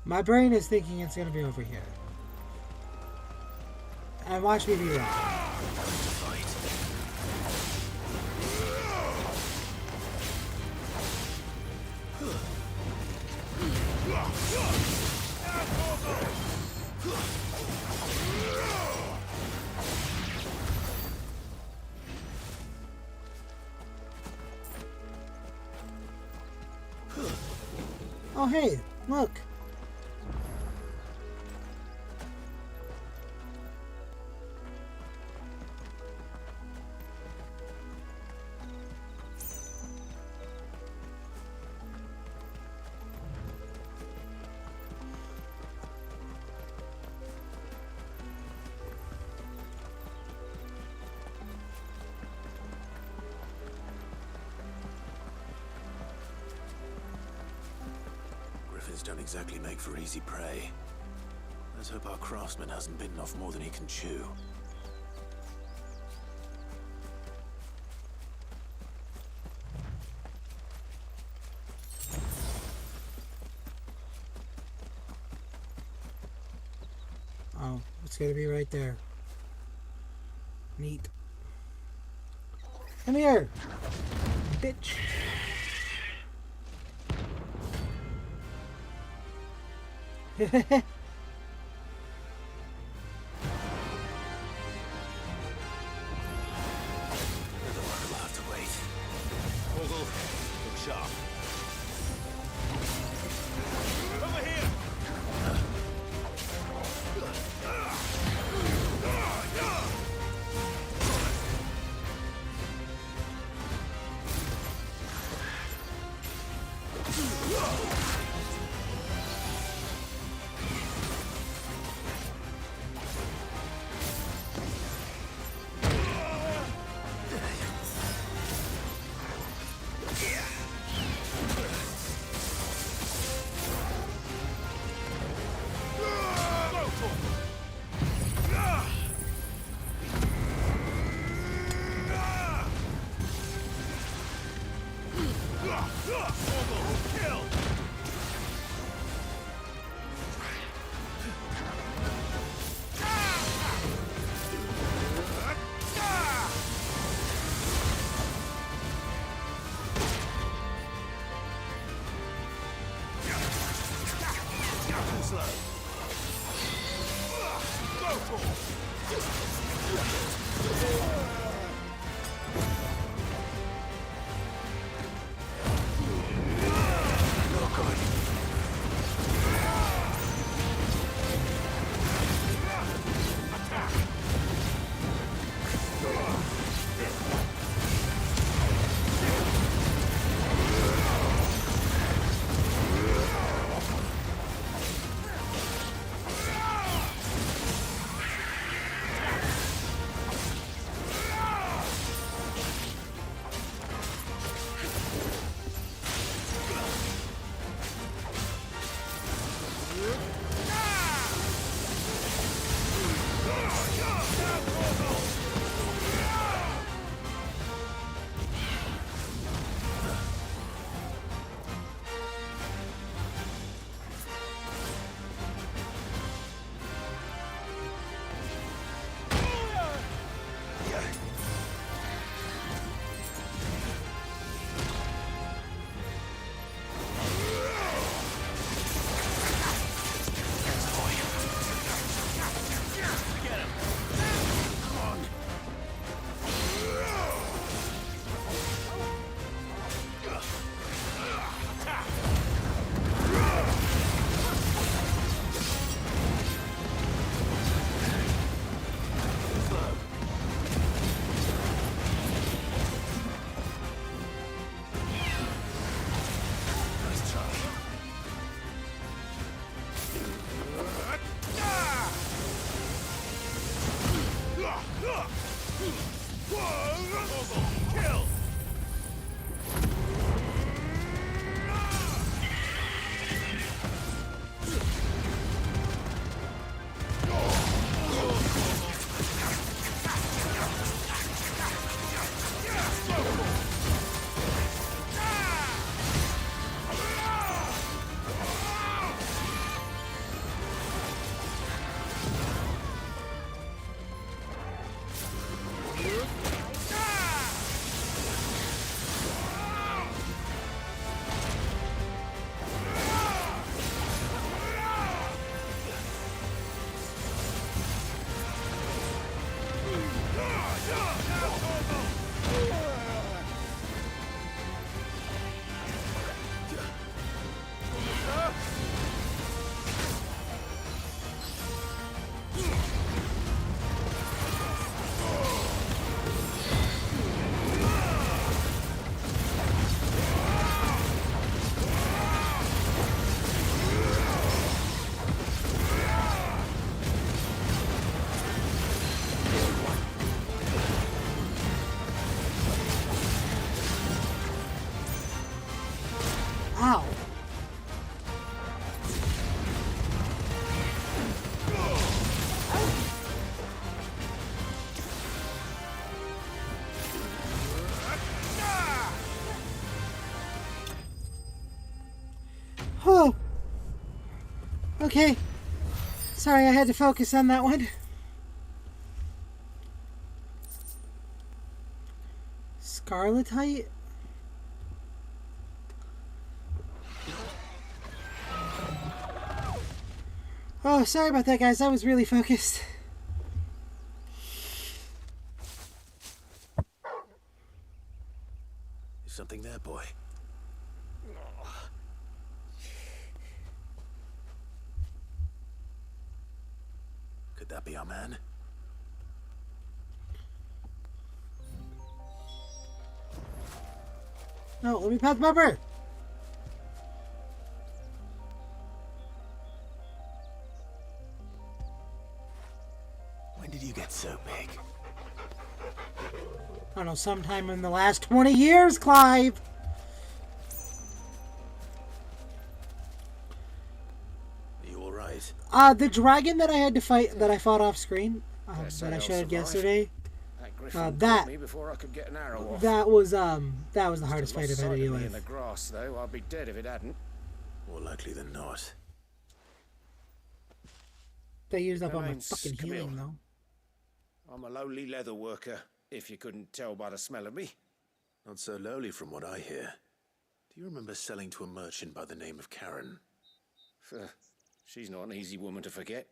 S1: My brain is thinking it's gonna be over here. And watch me be wrong. Oh hey, look.
S7: Griffins don't exactly make for easy prey. Let's hope our craftsman hasn't bitten off more than he can chew.
S1: Oh, it's gonna be right there. Neat. Come here, bitch.
S7: We'll have to wait. Ogle, look sharp. Over here!
S1: Ow. Oh. Okay. Sorry, I had to focus on that one. Scarletite? Oh, sorry about that, guys. I was really focused.
S7: Is something there, boy? Could that be our man?
S1: No, let me pet the bumper.
S7: When did you get so big?
S1: I don't know, sometime in the last 20 years, Clive.
S7: Are you alright?
S1: The dragon that I had to fight, that I fought off screen, that I showed yesterday,
S2: Griffin
S1: that-
S2: caught me before I could get an arrow off.
S1: That was the hardest fight
S2: Lost
S1: I've had to
S2: sight
S1: deal
S2: of me in the
S1: with.
S2: grass, though. I'd be dead if it hadn't.
S7: More likely than not.
S1: They used up
S2: My
S1: all my
S2: name's
S1: fucking healing,
S2: Camille.
S1: though.
S2: I'm a lowly leather worker, if you couldn't tell by the smell of me.
S7: Not so lowly from what I hear. Do you remember selling to a merchant by the name of Karen?
S2: She's not an easy woman to forget.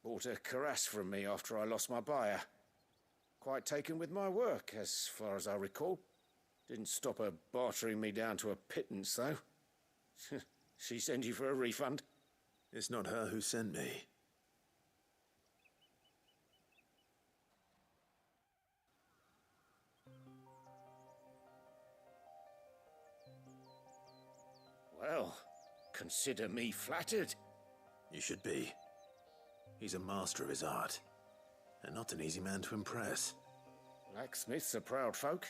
S2: Bought a cuirass from me after I lost my buyer. Quite taken with my work, as far as I recall. Didn't stop her bartering me down to a pittance, though. She send you for a refund?
S7: It's not her who sent me.
S2: Well, consider me flattered.
S7: You should be. He's a master of his art, and not an easy man to impress.
S2: Blacksmiths are proud folk.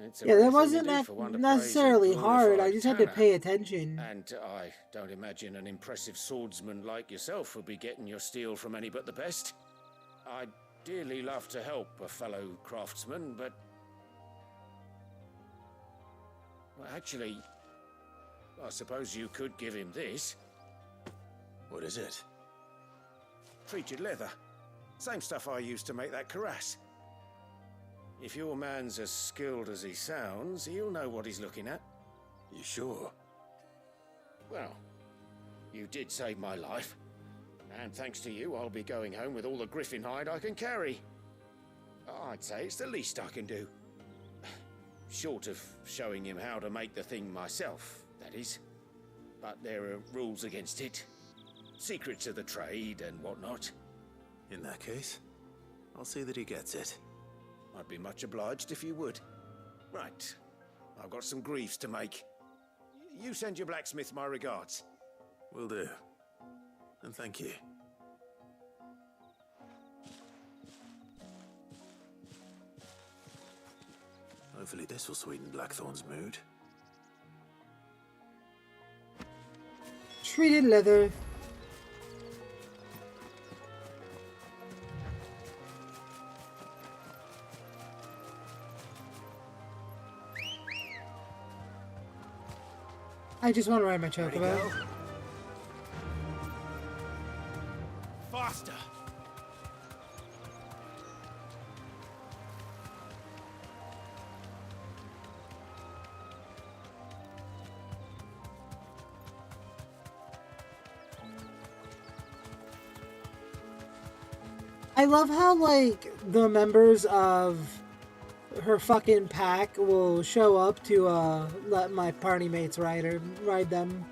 S2: It's a
S1: Yeah,
S2: rare
S1: that
S2: thing
S1: wasn't
S2: to do for one to
S1: necessarily
S2: praise a
S1: hard. I
S2: glorified
S1: just had to
S2: tanner.
S1: pay attention.
S2: And I don't imagine an impressive swordsman like yourself would be getting your steel from any but the best. I'd dearly love to help a fellow craftsman, but... Well, actually, I suppose you could give him this.
S7: What is it?
S2: Treated leather. Same stuff I used to make that cuirass. If your man's as skilled as he sounds, he'll know what he's looking at.
S7: You sure?
S2: Well, you did save my life. And thanks to you, I'll be going home with all the griffin hide I can carry. I'd say it's the least I can do. Short of showing him how to make the thing myself, that is. But there are rules against it. Secrets of the trade and whatnot.
S7: In that case, I'll see that he gets it.
S2: I'd be much obliged if you would. Right. I've got some greaves to make. You send your blacksmith my regards.
S7: Will do. And thank you. Hopefully this will sweeten Blackthorn's mood.
S1: Treated leather. I just want to ride my chocobo.
S2: Faster!
S1: I love how, like, the members of her fucking pack will show up to let my party mates ride them.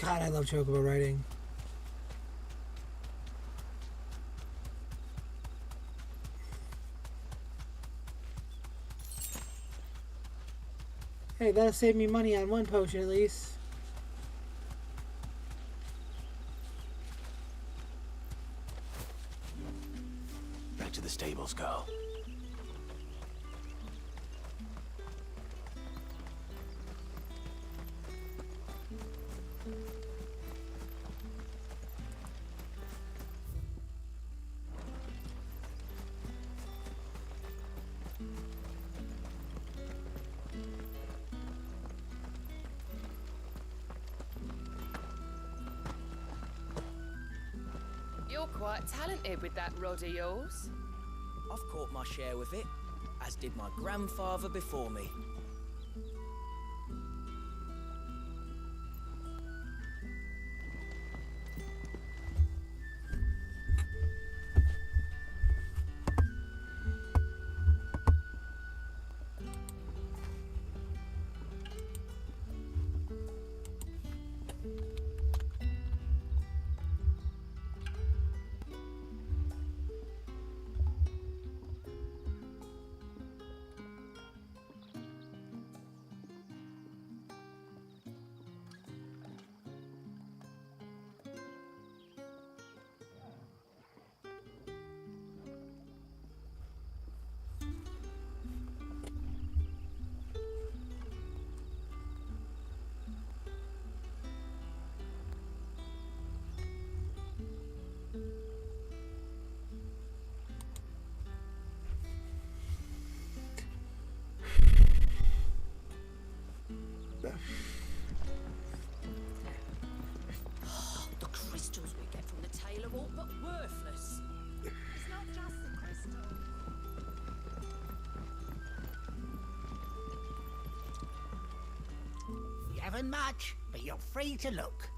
S1: God, I love chocobo riding. Hey, that'll save me money on one potion at least.
S7: Back to the stables, girl.
S9: You're quite talented with that rod of yours.
S6: I've caught my share with it, as did my grandfather before me.
S10: nothing much, but you're free to look.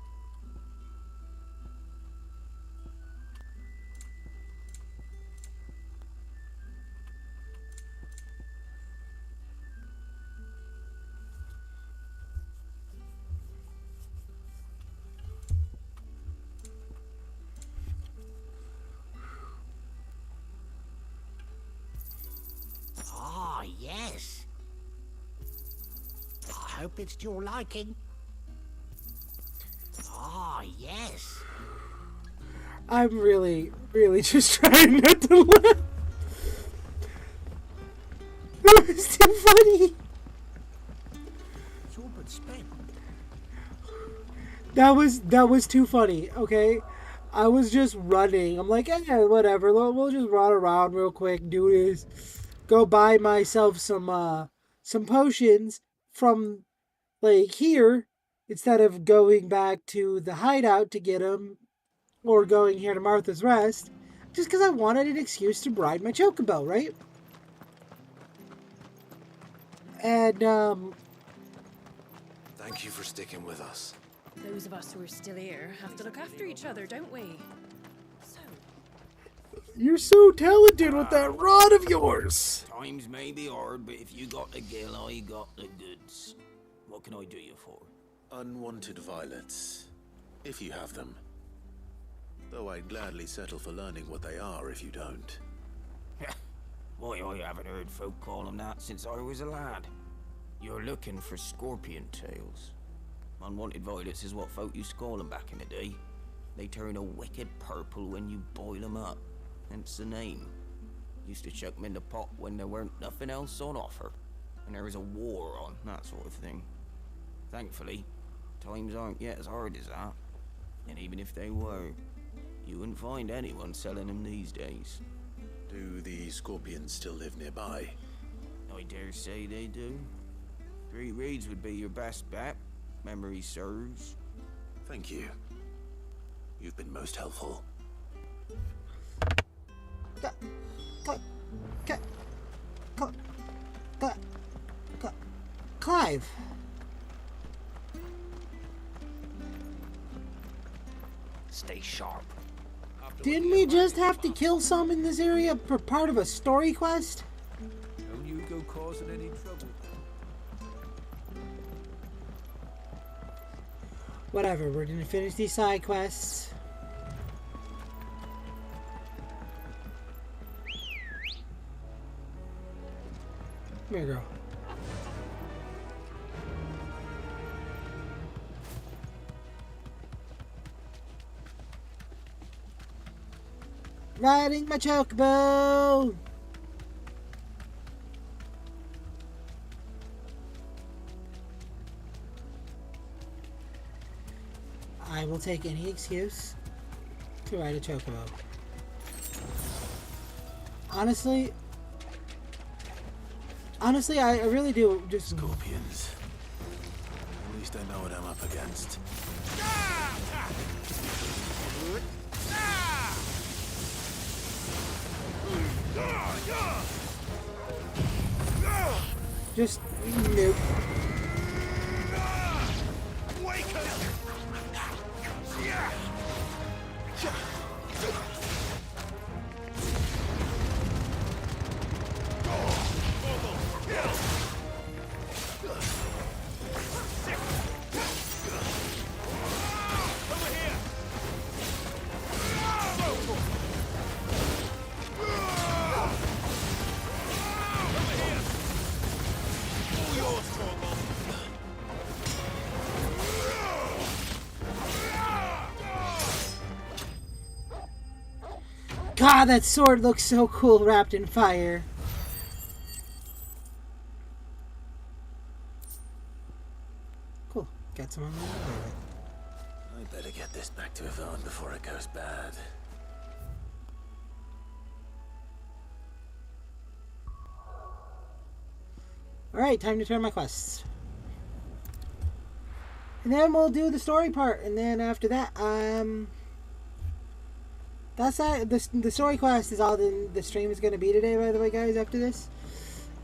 S10: Ah, yes. I hope it's to your liking. Ah, yes.
S1: I'm really, really just trying not to laugh. That was too funny.
S10: It's all but spent.
S1: That was too funny, okay? I was just running. I'm like, whatever. We'll just run around real quick, do this. Go buy myself some potions from, like, here, instead of going back to the hideout to get them, or going here to Martha's Rest, just because I wanted an excuse to ride my chocobo, right? And,
S7: Thank you for sticking with us.
S9: Those of us who are still here have to look after each other, don't we? So,
S1: you're so talented with that rod of yours!
S11: Times may be hard, but if you got the gill, I got the goods. What can I do you for?
S7: Unwanted violets, if you have them. Though I'd gladly settle for learning what they are if you don't.
S11: Why, I haven't heard folk call them that since I was a lad. You're looking for scorpion tails. Unwanted violets is what folk used to call them back in the day. They turn a wicked purple when you boil them up, hence the name. Used to chuck them in the pot when there weren't nothing else on offer, and there was a war on, that sort of thing. Thankfully, times aren't yet as hard as that, and even if they were, you wouldn't find anyone selling them these days.
S7: Do the scorpions still live nearby?
S11: I dare say they do. Three Reeds would be your best bet, memory serves.
S7: Thank you. You've been most helpful.
S1: Clive.
S10: Stay sharp.
S1: Didn't we just have to kill some in this area for part of a story quest?
S12: Don't you go causing any trouble.
S1: Whatever, we're gonna finish these side quests. Come here, girl. Riding my chocobo! I will take any excuse to ride a chocobo. Honestly, I really do just...
S7: Scorpions. At least I know what I'm up against.
S1: Just nope. God, that sword looks so cool wrapped in fire. Cool. Got some on there.
S7: I better get this back to Yvonne before it goes bad.
S1: Alright, time to turn my quests. And then we'll do the story part, and then after that, that's that. The story quest is all the stream is going to be today, by the way, guys, after this.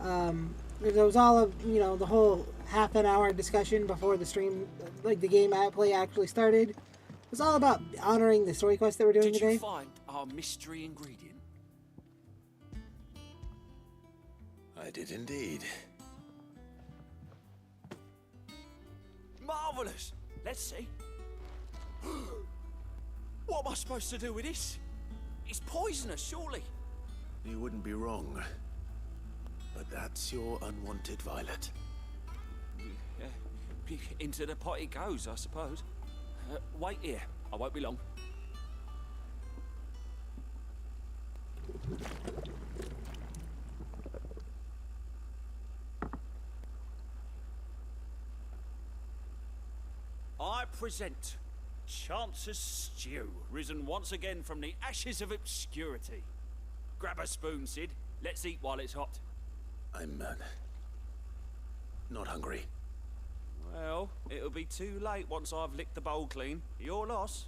S1: It was all of, the whole half an hour discussion before the stream, like the game I play actually started. It was all about honoring the story quest that we're doing today.
S13: Did you find our mystery ingredient?
S7: I did indeed.
S13: Marvelous! Let's see. What am I supposed to do with this? It's poisonous, surely.
S7: You wouldn't be wrong. But that's your unwanted violet.
S13: Into the pot it goes, I suppose. Wait here. I won't be long. I present Chance's Stew, risen once again from the ashes of obscurity. Grab a spoon, Sid. Let's eat while it's hot.
S7: I'm not hungry.
S13: Well, it'll be too late once I've licked the bowl clean. Your loss.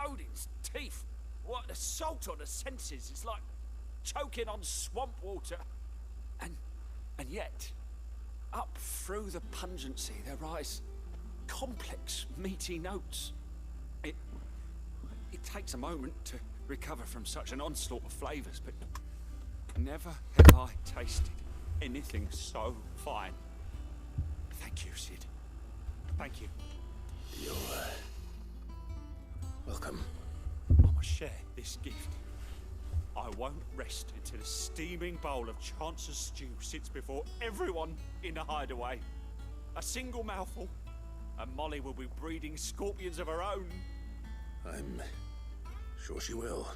S13: Odin's teeth. What assault on the senses. It's like choking on swamp water. And yet, up through the pungency there rise complex, meaty notes. It takes a moment to recover from such an onslaught of flavors, but never have I tasted anything so fine. Thank you, Sid. Thank you.
S7: You're welcome.
S13: I must share this gift. I won't rest until a steaming bowl of Chance's Stew sits before everyone in the hideaway. A single mouthful, and Molly will be breeding scorpions of her own.
S7: I'm sure she will.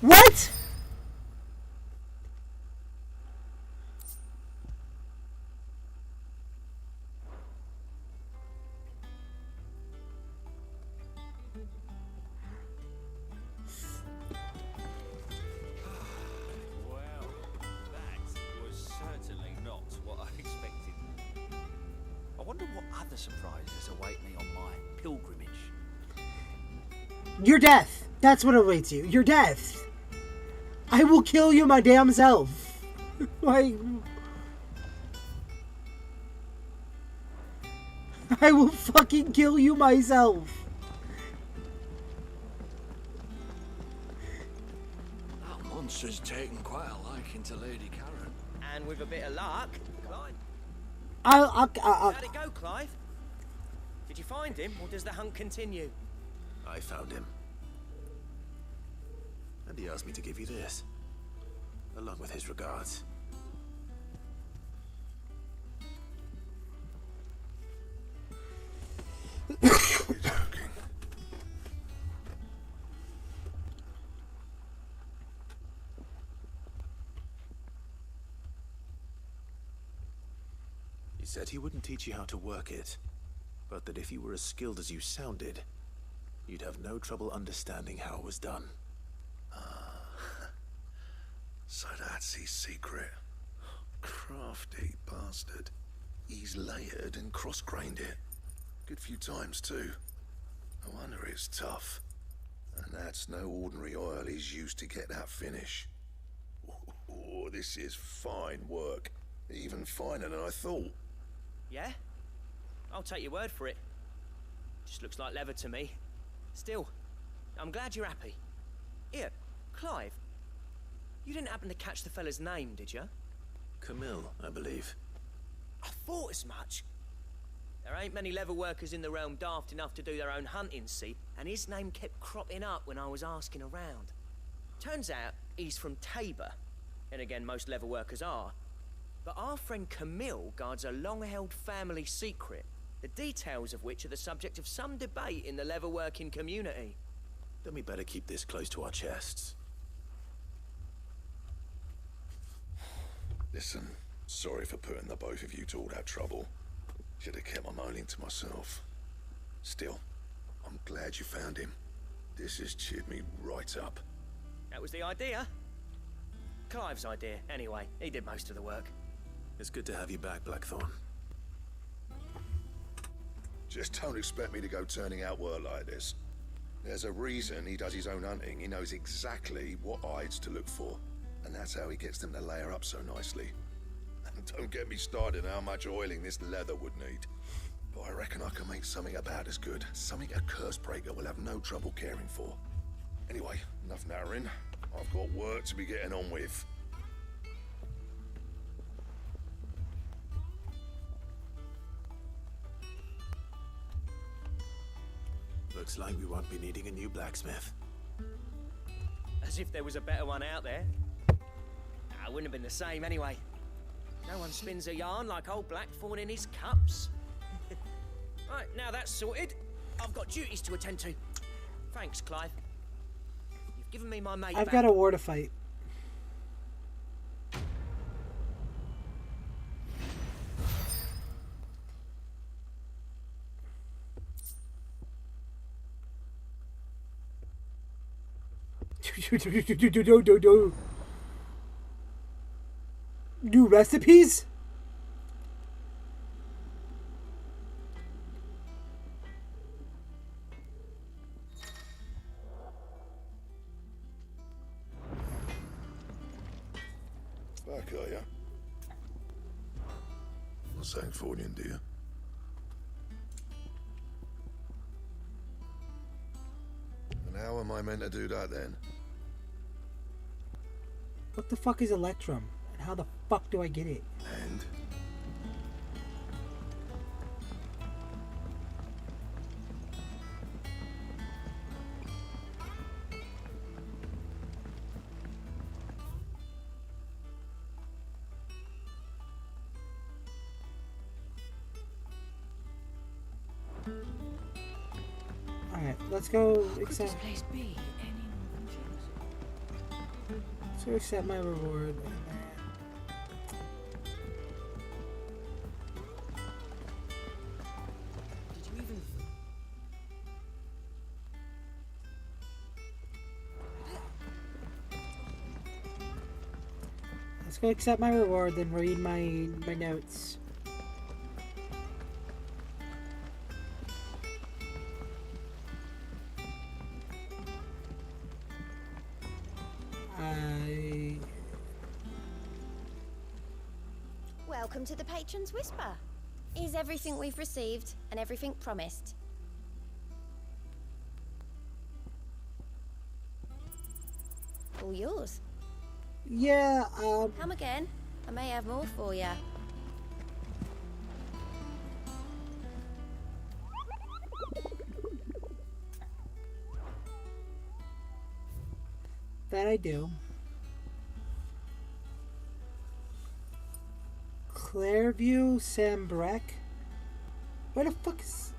S1: What?
S13: Surprises await me on my pilgrimage.
S1: Your death. That's what awaits you. Your death. I will kill you my damn self. Like, I will fucking kill you myself.
S10: That monster's taken quite a liking to Lady Karen.
S6: And with a bit of luck, Clive.
S1: How'd
S6: it go, Clive? Did you find him, or does the hunt continue?
S7: I found him. And he asked me to give you this, along with his regards. He said he wouldn't teach you how to work it, but that if you were as skilled as you sounded, you'd have no trouble understanding how it was done.
S3: So that's his secret. Crafty bastard. He's layered and cross-grained it. Good few times, too. No wonder it's tough. And that's no ordinary oil he's used to get that finish. Oh, this is fine work. Even finer than I thought.
S6: Yeah? I'll take your word for it. Just looks like leather to me. Still, I'm glad you're happy. Here, Clive. You didn't happen to catch the fella's name, did you?
S7: Camille, I believe.
S6: I thought as much. There ain't many leather workers in the realm daft enough to do their own hunting, see? And his name kept cropping up when I was asking around. Turns out he's from Tabor. And again, most leather workers are. But our friend Camille guards a long-held family secret, the details of which are the subject of some debate in the leather-working community.
S7: Then we better keep this close to our chests.
S3: Listen, sorry for putting the both of you to all that trouble. Should have kept my moaning to myself. Still, I'm glad you found him. This has cheered me right up.
S6: That was the idea. Clive's idea, anyway. He did most of the work.
S7: It's good to have you back, Blackthorn.
S3: Just don't expect me to go turning out work like this. There's a reason he does his own hunting. He knows exactly what hides to look for. And that's how he gets them to layer up so nicely. And don't get me started on how much oiling this leather would need. But I reckon I can make something about as good. Something a curse breaker will have no trouble caring for. Anyway, enough nattering. I've got work to be getting on with.
S7: Looks like we won't be needing a new blacksmith.
S6: As if there was a better one out there. I wouldn't have been the same anyway. No one spins a yarn like old Blackthorn in his cups. Right, now that's sorted. I've got duties to attend to. Thanks, Clive. You've given me my mate
S1: I've
S6: back.
S1: got a war to fight. New recipes?
S3: Back, are ya? Not saying fortune, do you? And how am I meant to do that then?
S1: What the fuck is Electrum? And how the fuck do I get it?
S3: And?
S1: Alright, let's go
S9: Could this
S1: accept.
S9: place be any
S1: So accept my reward.
S6: Did you even...
S1: Let's go accept my reward, then read my notes.
S5: Welcome to the Patron's Whisper. Is everything we've received and everything promised? All yours.
S1: Yeah,
S5: Come again. I may have more for you.
S1: that I do. Clairview, Sambrec. Where the fuck is...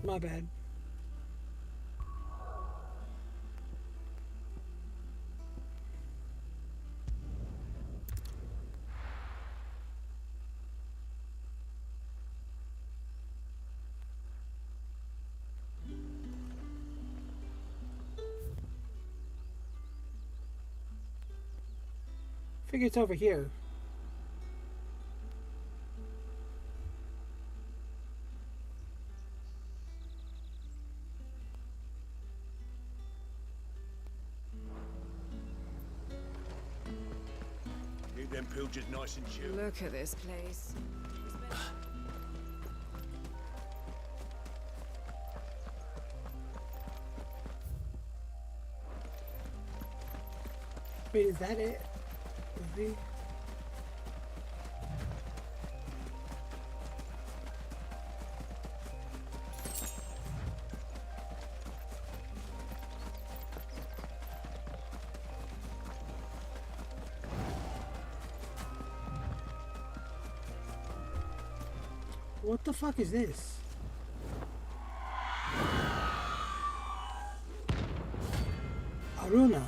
S1: My bad. Figure it's over here.
S10: Keep them pilgers nice and chill.
S9: Look at this place.
S1: Wait, is that it? Movie? What the fuck is this? Aruna.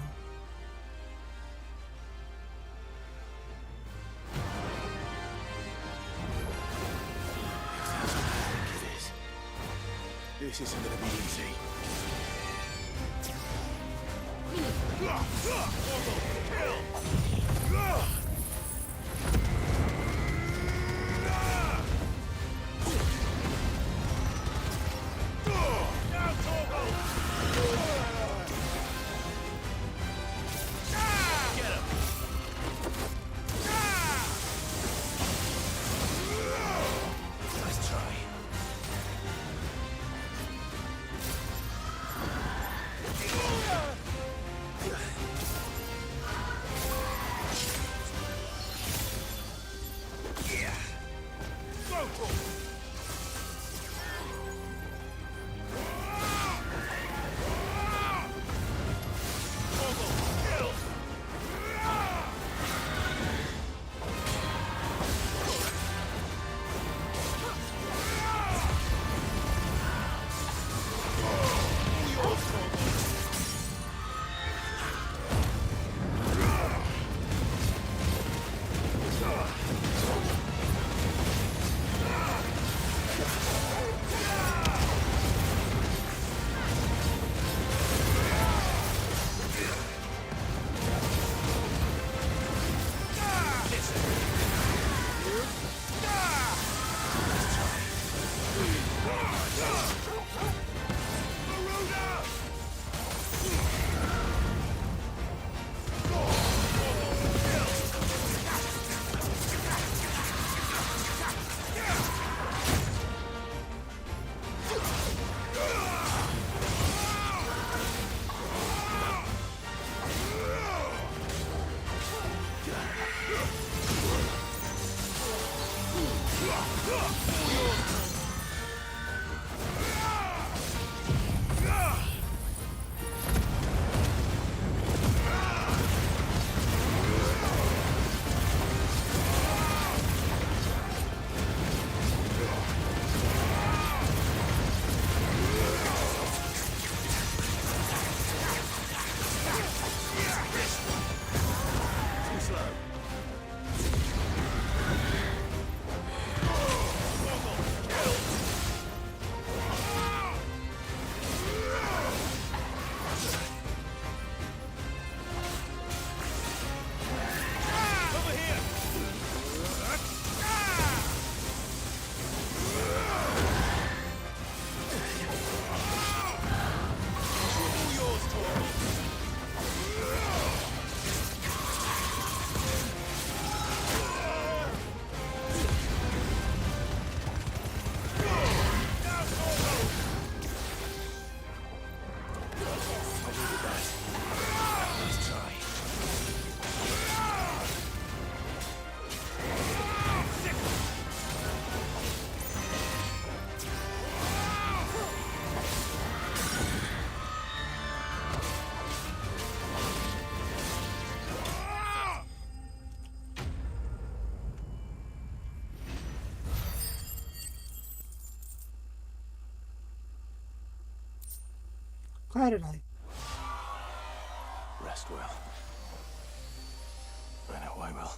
S7: This isn't gonna be easy.
S1: Glad tonight.
S7: Rest well. I know I will.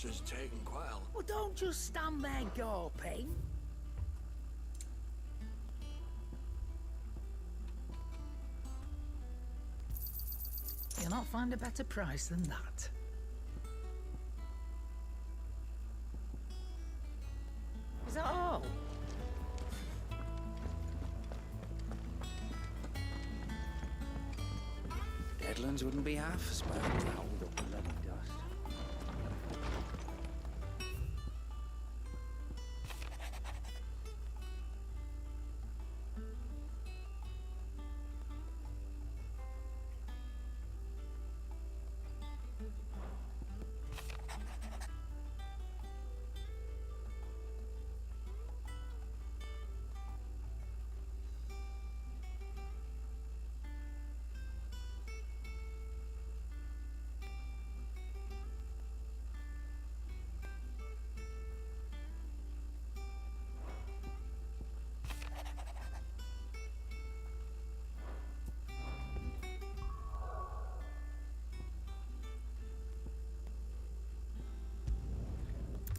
S10: Monster's taken quite a...
S8: Well, don't just stand there gawping. You're not Can't find a better price than that. Is that all?
S13: Deadlands wouldn't be half as bad without all the bloody dust.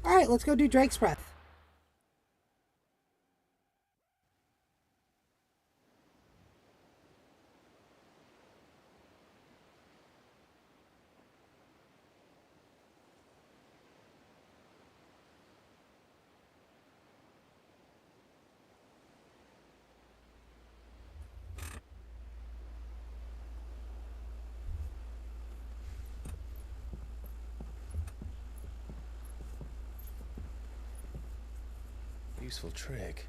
S1: Alright, let's go do Drake's Breath.
S3: Useful trick.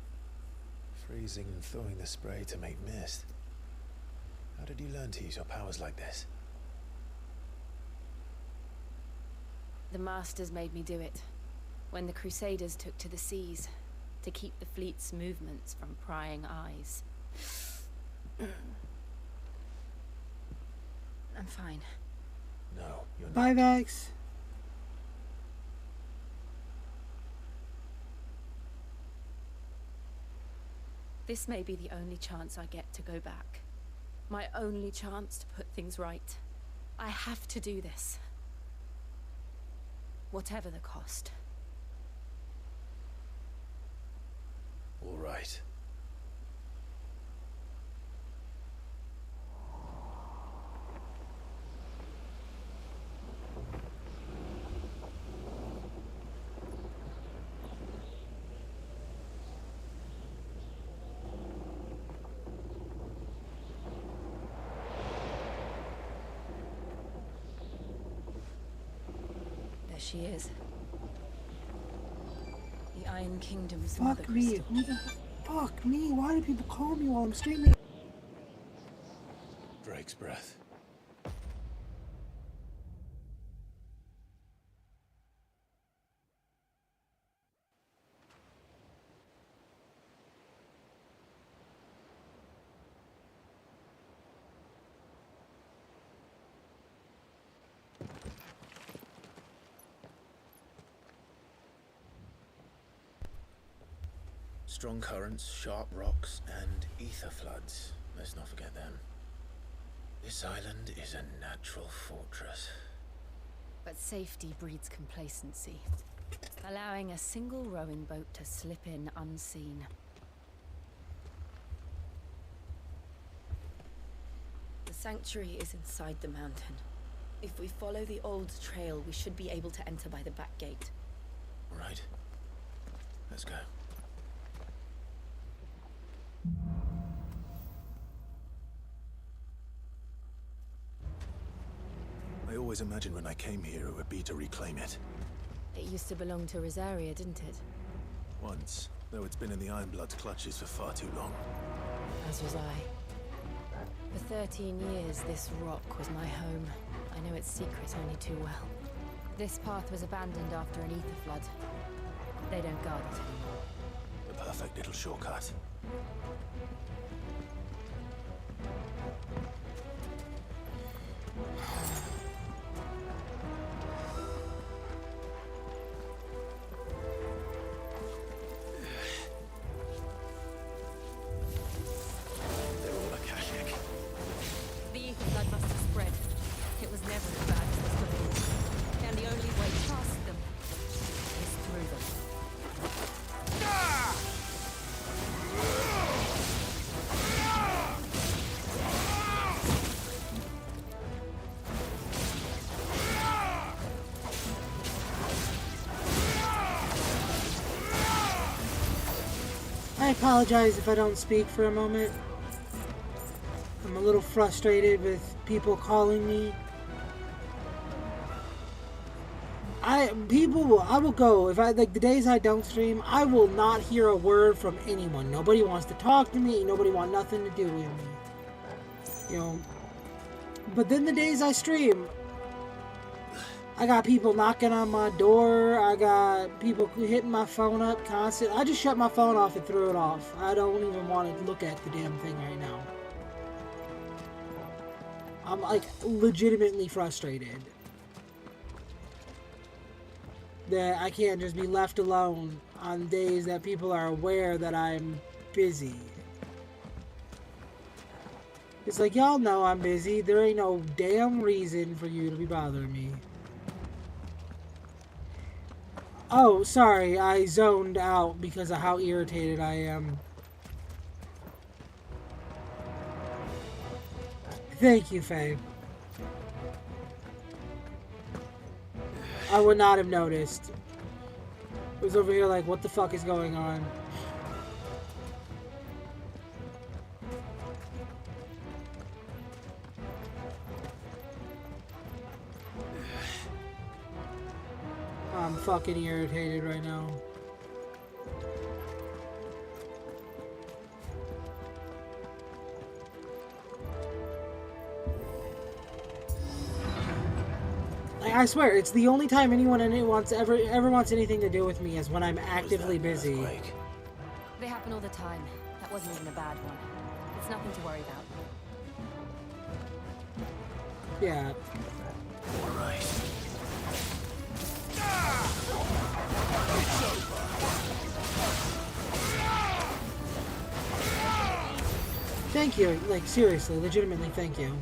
S3: Freezing and thawing the spray to make mist. How did you learn to use your powers like this?
S9: The Masters made me do it. When the Crusaders took to the seas, to keep the fleet's movements from prying eyes. I'm fine.
S3: No, you're not.
S1: Bye, Vex.
S9: This may be the only chance I get to go back. My only chance to put things right. I have to do this. Whatever the cost.
S3: All right.
S9: There she is. The Iron Kingdom's
S1: Fuck
S9: mother
S1: me.
S9: crystal.
S1: Who the fuck me? Why do people call me while I'm streaming?
S3: Drake's Breath. Strong currents, sharp rocks, and ether floods. Let's not forget them. This island is a natural fortress.
S9: But safety breeds complacency, allowing a single rowing boat to slip in unseen. The sanctuary is inside the mountain. If we follow the old trail, we should be able to enter by the back gate.
S3: All right. Let's go. I always imagined when I came here it would be to reclaim it.
S9: It used to belong to Rosaria, didn't it?
S3: Once, though it's been in the Ironblood's clutches for far too long.
S9: As was I. For 13 years, this rock was my home. I know its secret only too well. This path was abandoned after an ether flood. They don't guard it anymore.
S3: The perfect little shortcut.
S9: The ether flood must have spread. It was never as bad as this before. And the only way past them is through them.
S1: I apologize if I don't speak for a moment. I'm a little frustrated with people calling me. I will go if I like the days I don't stream. I will not hear a word from anyone. Nobody wants to talk to me. Nobody want nothing to do with me. You know. But then the days I stream, I got people knocking on my door. I got people hitting my phone up constantly. I just shut my phone off and threw it off. I don't even want to look at the damn thing right now. I'm like legitimately frustrated that I can't just be left alone on days that people are aware that I'm busy. It's like, y'all know I'm busy. There ain't no damn reason for you to be bothering me. Oh, sorry, I zoned out because of how irritated I am. Thank you, Faye. I would not have noticed. I was over here like, what the fuck is going on? I'm fucking irritated right now. I swear, it's the only time anyone ever wants anything to do with me is when I'm actively busy.
S9: They happen all the time. That wasn't even a bad one. It's nothing to worry about.
S1: Yeah.
S3: All right.
S1: Thank you. Like, seriously, legitimately, thank you.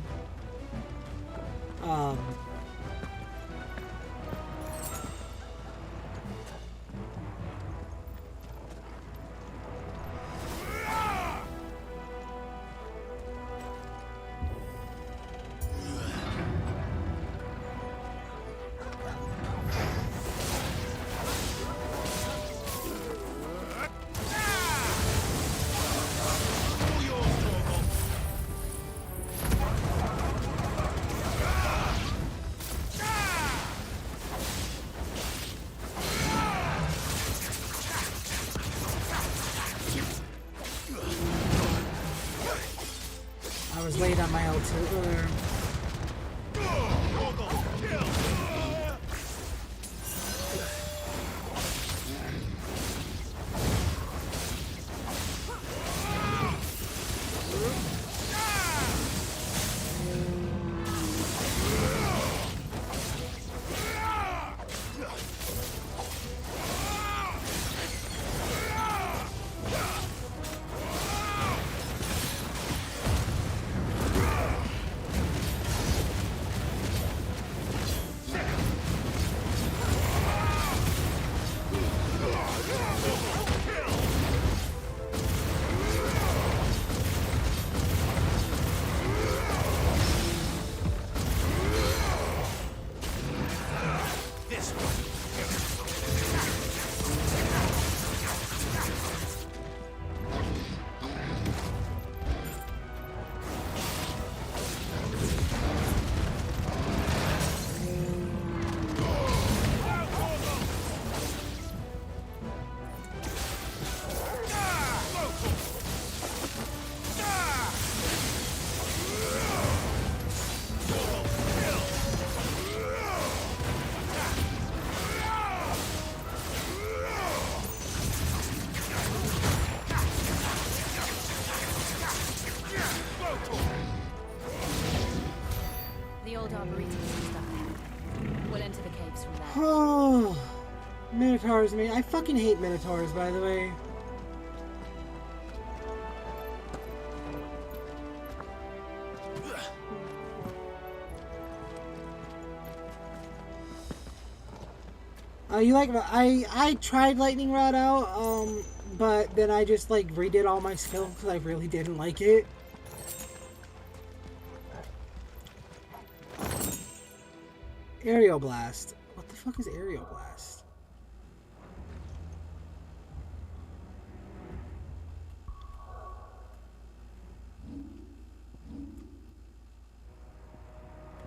S1: I was late on my L2. Oh, Minotaurs, man. I fucking hate Minotaurs, by the way. I tried Lightning Rod out, but then I just like redid all my skills because I really didn't like it. Aerial Blast. What the fuck is Aerial Blast?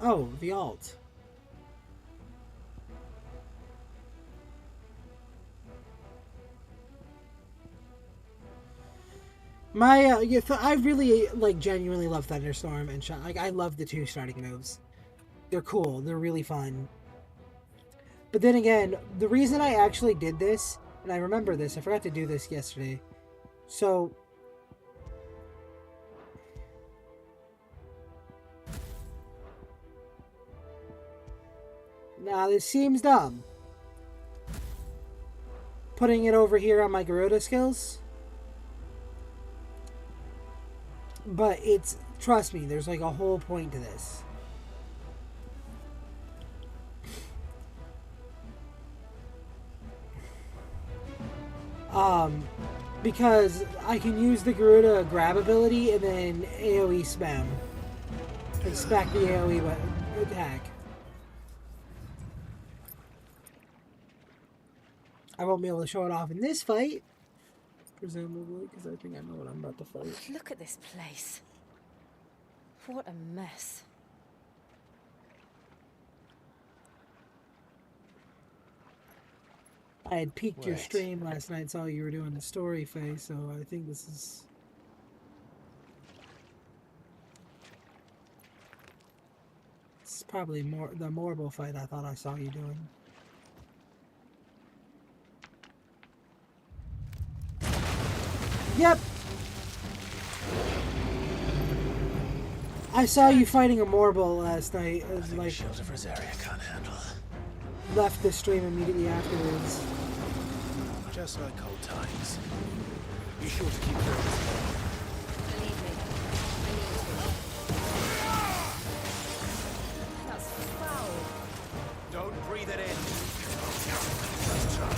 S1: Oh, the alt. My, I really, like, genuinely love Thunderstorm and Shot. Like, I love the 2 starting moves. They're cool. They're really fun. But then again, the reason I actually did this, and I remember this, I forgot to do this yesterday. So, now this seems dumb. Putting it over here on my Garuda skills. But it's, trust me, there's like a whole point to this. Because I can use the Garuda grab ability and then AoE spam. And spec the AoE attack. I won't be able to show it off in this fight. Presumably, because I think I know what I'm about to fight.
S9: Look at this place. What a mess.
S1: I had peeked your stream last night, saw you were doing the story phase, so I think this is... It's probably more the Morbo fight I thought I saw you doing. Yep! I saw you fighting a Morbo last night. It was like...
S7: Shield of Rosaria can't handle.
S1: Left the stream immediately afterwards.
S7: Just like old times. Be sure to keep your eyes open.
S9: Believe me, I need to. That's foul.
S7: Don't breathe it in. Let's try.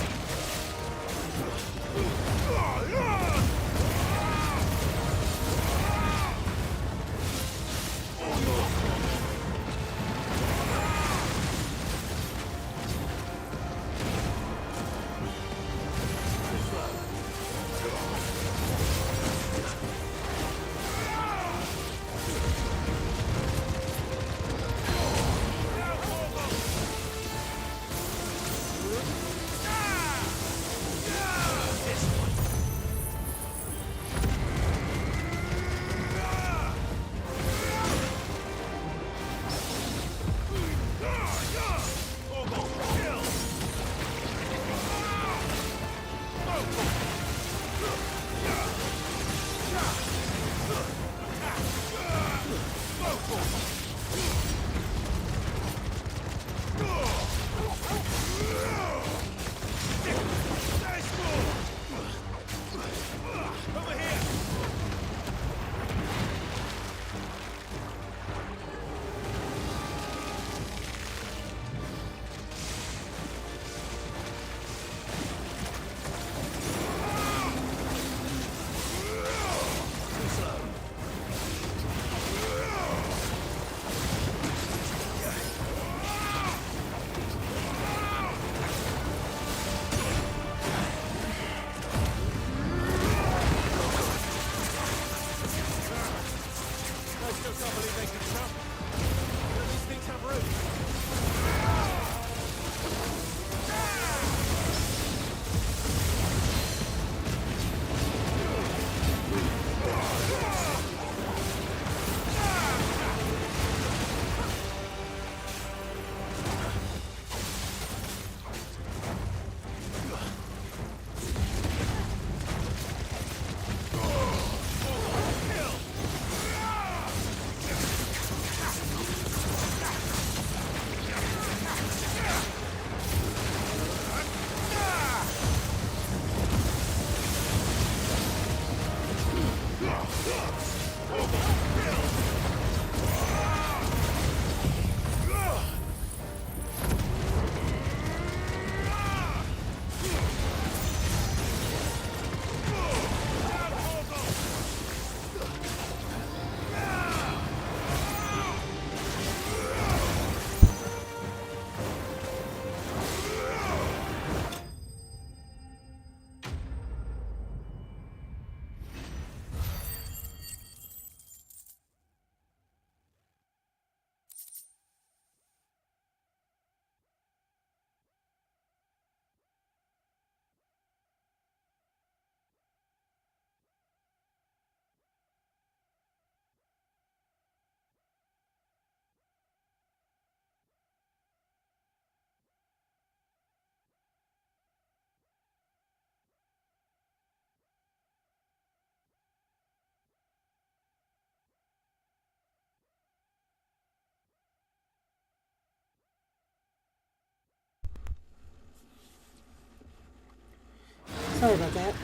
S1: Sorry about that.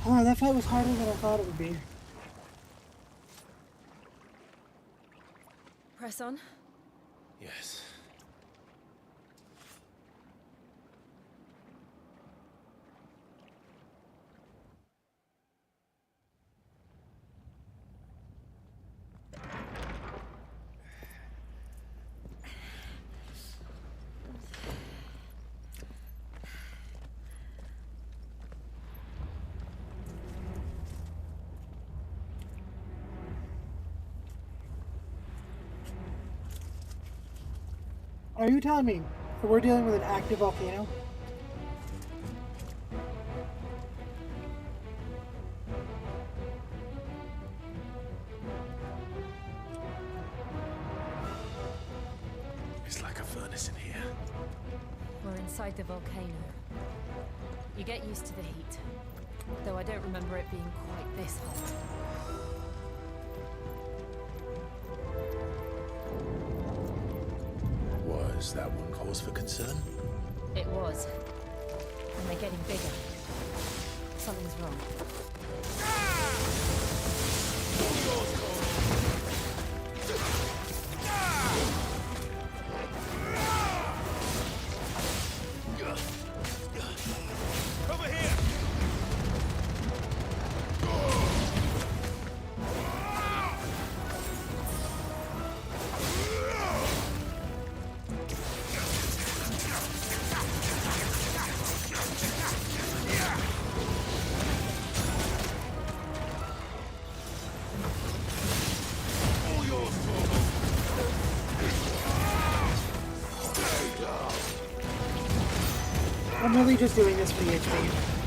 S1: Oh, that fight was harder than I thought it would be.
S9: Press on.
S7: Yes.
S1: Are you telling me that we're dealing with an active volcano?
S3: It's like a furnace in here.
S9: We're inside the volcano. You get used to the heat, though I don't remember it being quite this hot.
S7: Was that one cause for concern?
S9: It was. And they're getting bigger. Something's wrong.
S3: Over here!
S1: I'm really just doing this for the HP.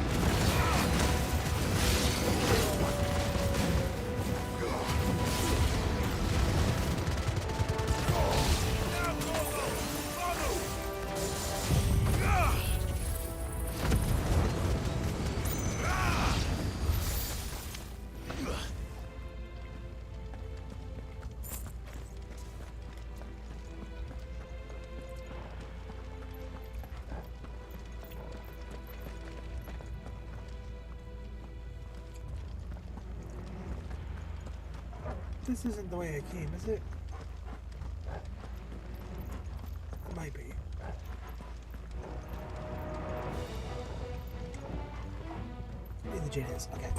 S1: This isn't the way I came, is it? It might be. It legit is. Okay.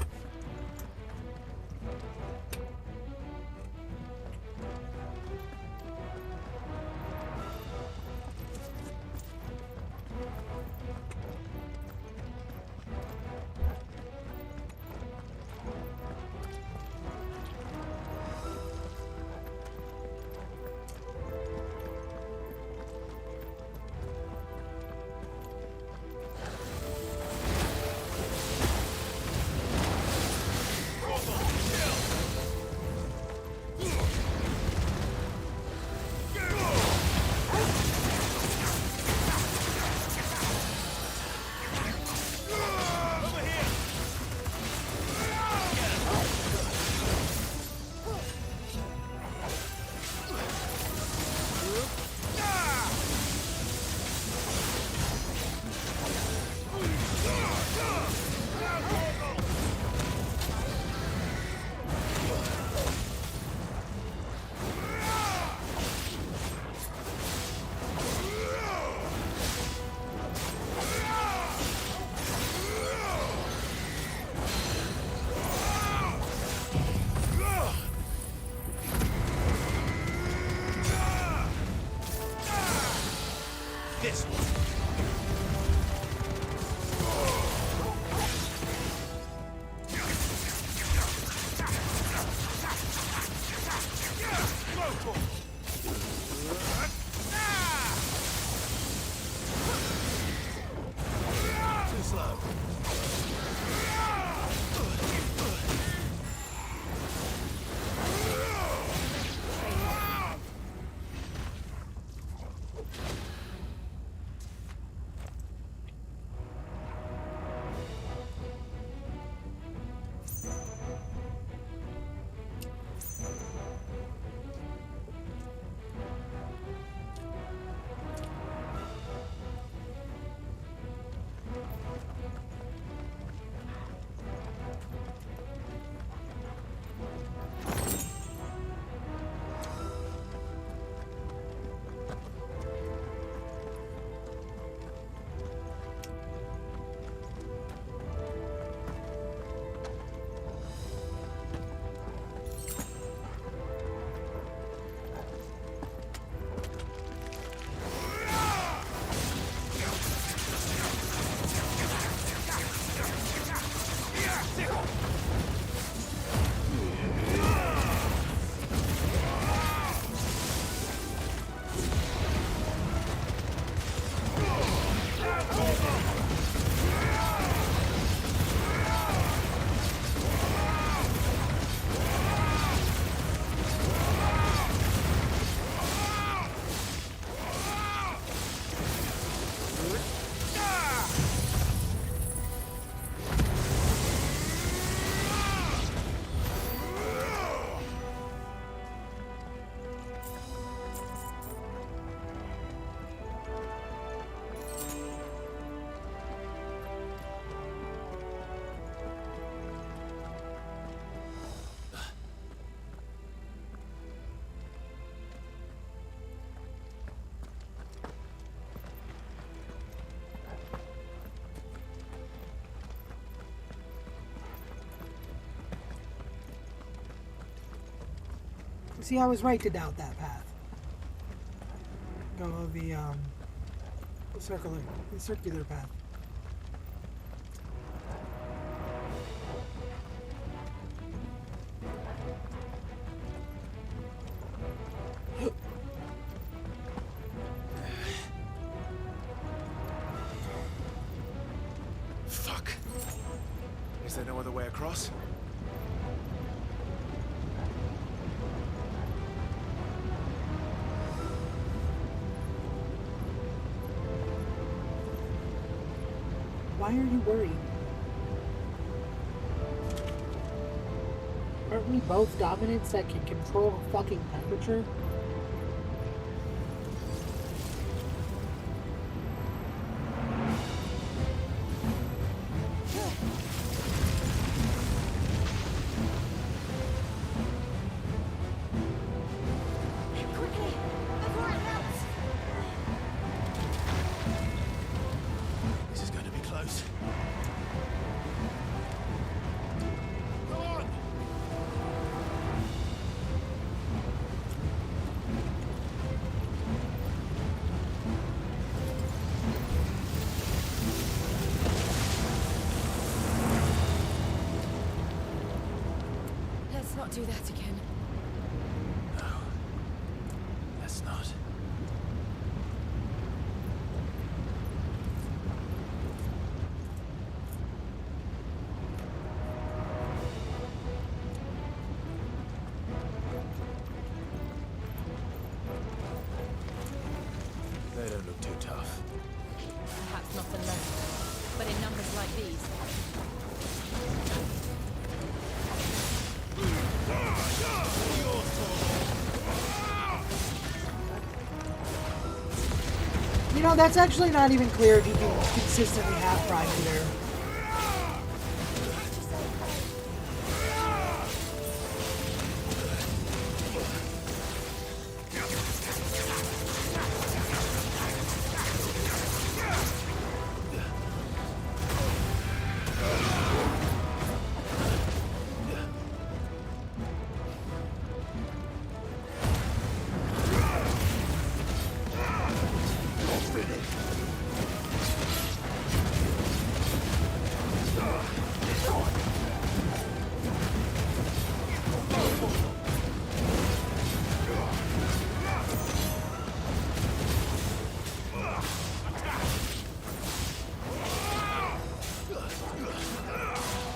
S1: See, I was right to doubt that path. Go the circular path.
S3: Fuck. Is there no other way across?
S1: Why are you worried? Aren't we both dominants that can control fucking temperature?
S5: Quickly, before it melts.
S3: This is going to be close. Come on!
S9: Let's not do that again.
S3: No. Let's not. They don't look too tough.
S9: Perhaps not alone, but in numbers like these.
S1: You know, that's actually not even clear if you can consistently have Prime Eater.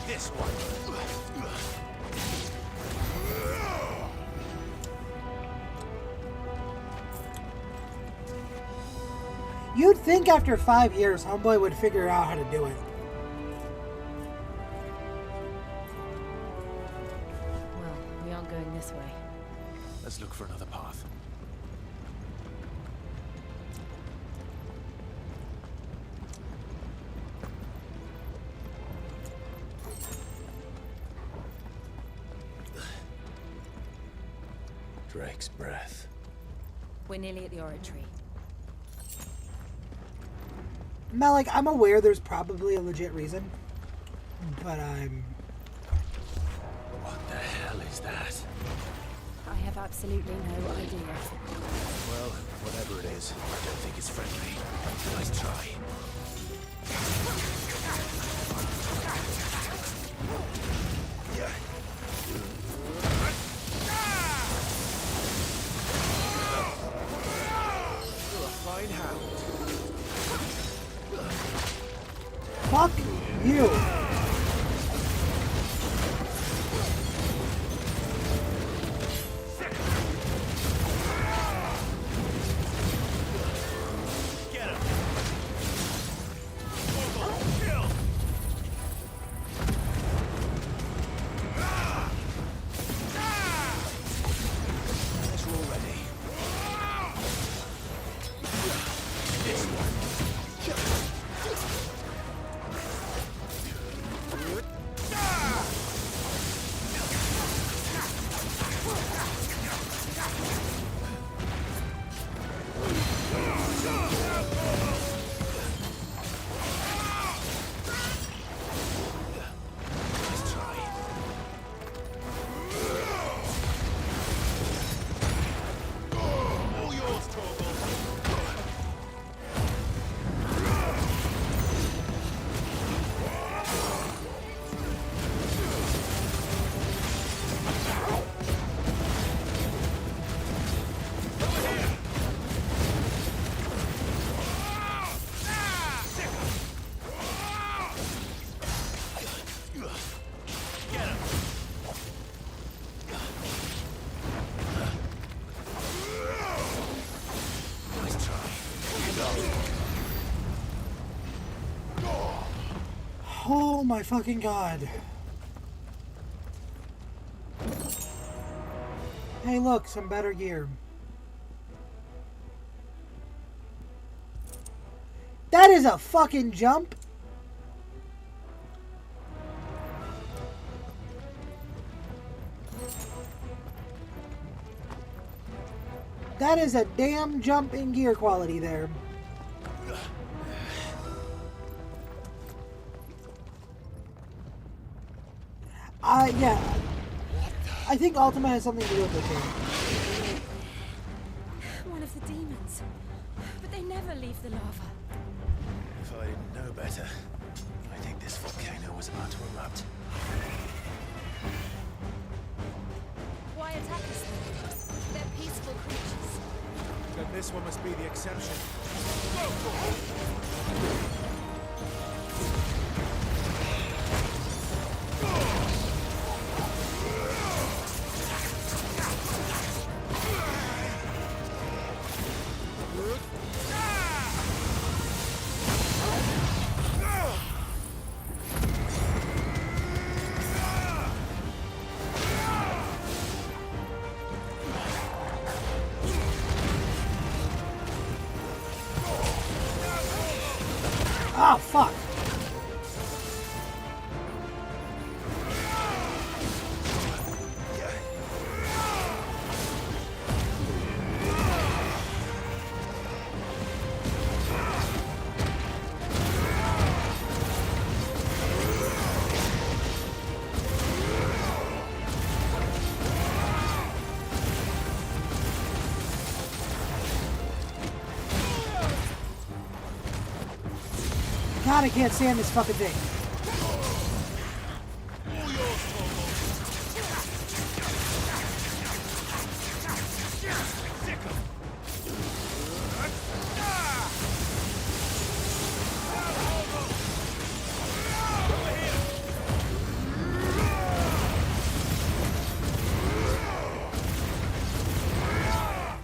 S3: This one.
S1: You'd think after 5 years, Homeboy would figure out how to do it.
S9: Well, we aren't going this way.
S3: Let's look for another path. Drake's breath.
S9: We're nearly at the oratory.
S1: Malik, I'm aware there's probably a legit reason, but I'm...
S3: What the hell is that?
S9: I have absolutely no idea.
S3: Well, whatever it is, I don't think it's friendly. Nice try. You're a fine hound.
S1: Fuck you!
S3: Get him! Kill! Guess we're all ready. This one.
S1: Oh my fucking god. Hey look, some better gear. That is a fucking jump. That is a damn jump in gear quality there. Yeah. I think Ultima has something to do with it here.
S4: One of the demons. But they never leave the lava.
S7: If I didn't know better, I think this volcano was about to erupt.
S4: Why attack us then? They're peaceful creatures.
S12: Then this one must be the exception.
S1: Ah, fuck. God, I can't stand this fucking thing.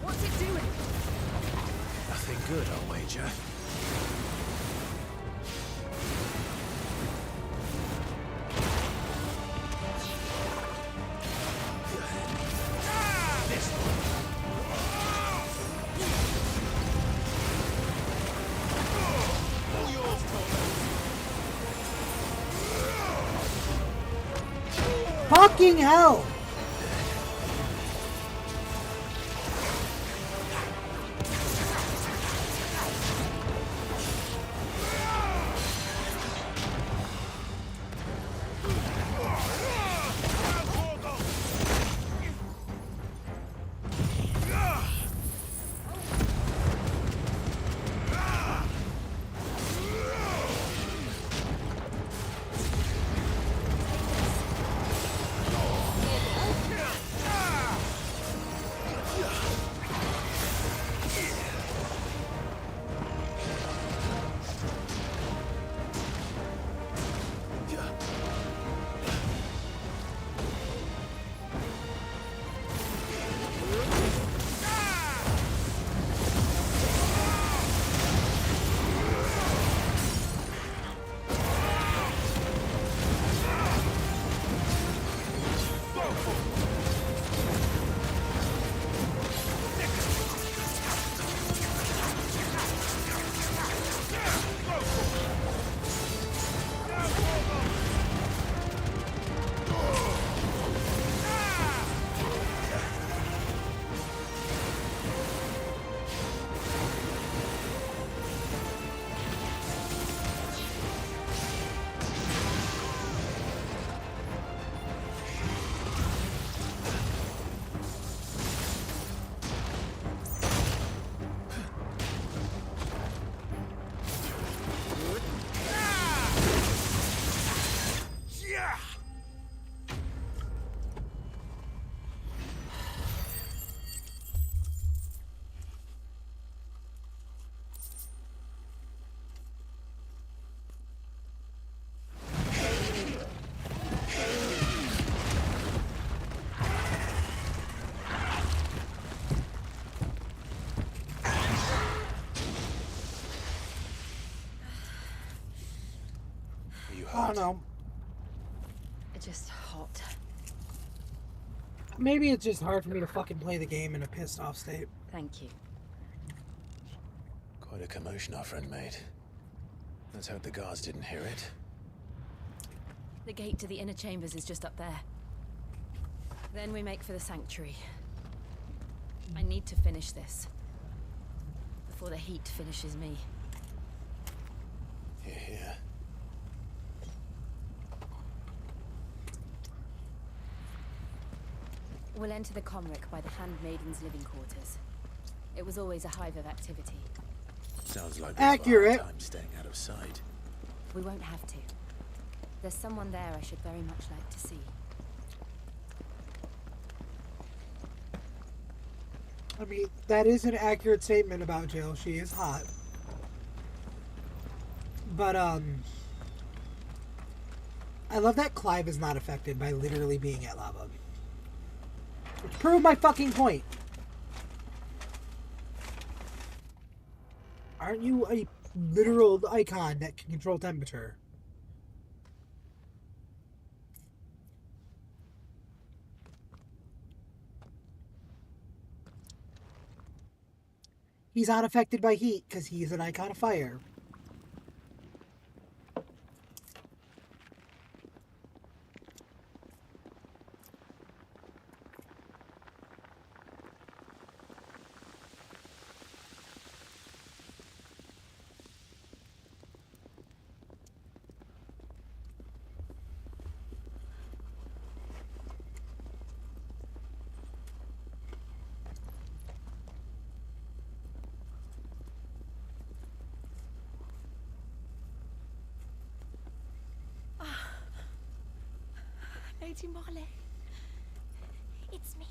S4: What's it doing?
S7: Nothing good, I'll wager.
S1: Fucking hell!
S3: Are you
S1: I
S3: hurt?
S1: don't know.
S9: It's just hot.
S1: Maybe it's just hard for me to fucking play the game in a pissed off state.
S9: Thank you.
S7: Quite a commotion our friend made. Let's hope the guards didn't hear it.
S9: The gate to the inner chambers is just up there. Then we make for the sanctuary. I need to finish this. Before the heat finishes me.
S7: Here, here.
S9: We'll enter the Comric by the Handmaiden's living quarters. It was always a hive of activity.
S7: Sounds like
S1: accurate.
S7: Time staying out of sight.
S9: We won't have to. There's someone there I should very much like to see.
S1: I mean, that is an accurate statement about Jill. She is hot. But, I love that Clive is not affected by literally being at lava. Which proved my fucking point. Aren't you a literal icon that can control temperature? He's unaffected by heat because he's an icon of fire.
S14: Lady Marley. It's me.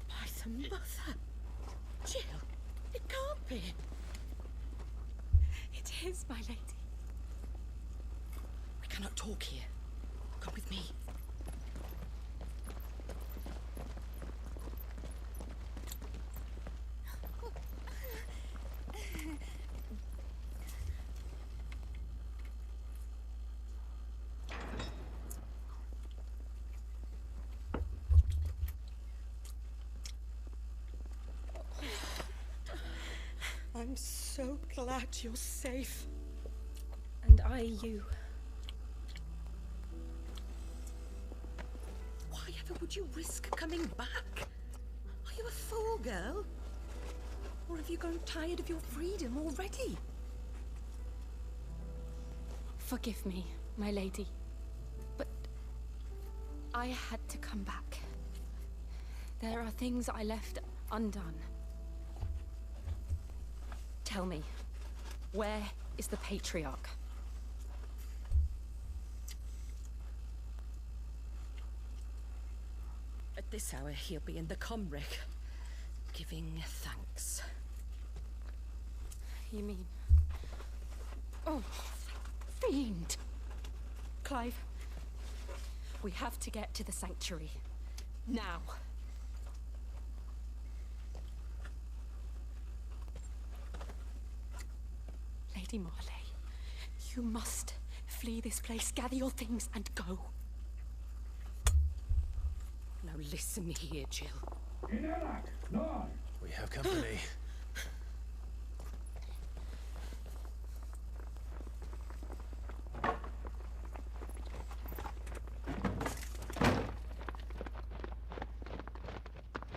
S14: By the mother. Jill, it can't be. It is, my lady. We cannot talk here. Come with me. I'm so glad you're safe.
S9: And I you.
S14: Why ever would you risk coming back? Are you a fool, girl? Or have you grown tired of your freedom already?
S9: Forgive me, my lady. But I had to come back. There are things I left undone. Tell me, where is the Patriarch?
S14: At this hour, he'll be in the Comric, giving thanks.
S9: You mean... Oh, fiend! Clive, we have to get to the sanctuary. Now. Lady Marley, you must flee this place, gather your things, and go.
S14: Now listen here, Jill.
S7: We have company.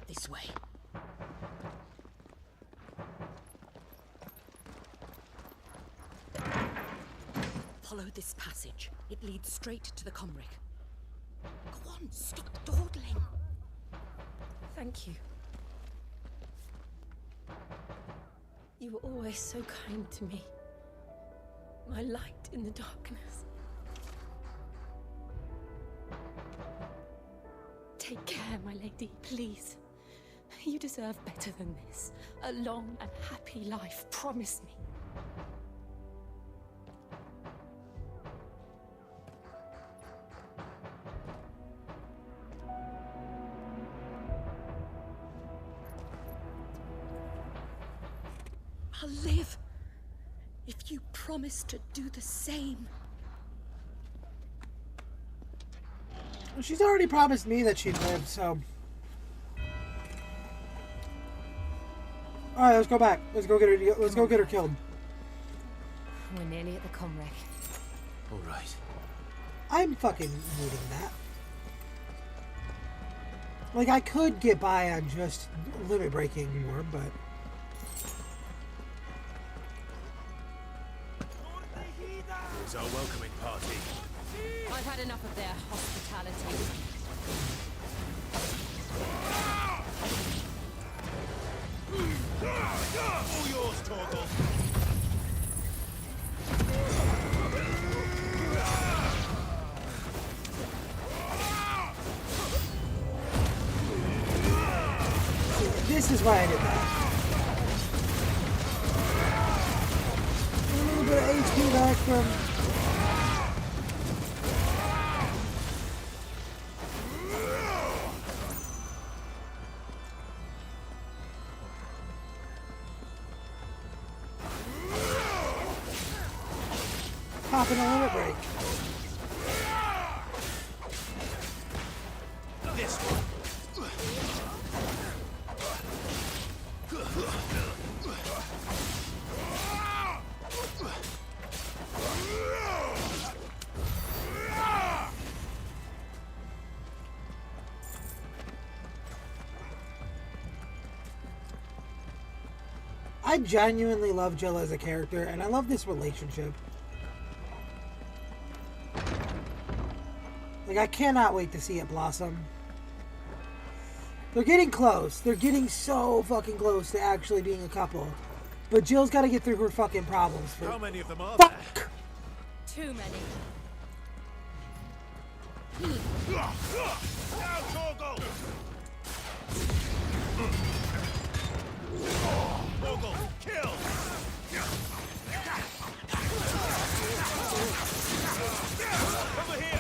S14: This way. Follow this passage. It leads straight to the Comric. Go on, stop dawdling.
S9: Thank you. You were always so kind to me. My light in the darkness. Take care, my lady, please. You deserve better than this. A long and happy life, promise me.
S14: I'll live if you promise to do the same.
S1: She's already promised me that she'd live, so. Alright, let's go back. Let's go get her. Let's go get her killed.
S9: We're nearly at the comwreck.
S7: All right.
S1: I'm fucking needing that. Like, I could get by on just limit breaking more, but.
S12: It's our welcoming party.
S9: I've had enough of their hospitality.
S12: All yours, Torgal.
S1: This is why I did that. A little bit of HP back from. Popping a limit break.
S12: This one.
S1: I genuinely love Jill as a character, and I love this relationship. Like, I cannot wait to see it blossom. They're getting close. They're getting so fucking close to actually being a couple. But Jill's got to get through her fucking problems first.
S12: How many of them are
S1: there?
S9: Too many.
S12: Now, Torgal! Torgal, kill! Over here!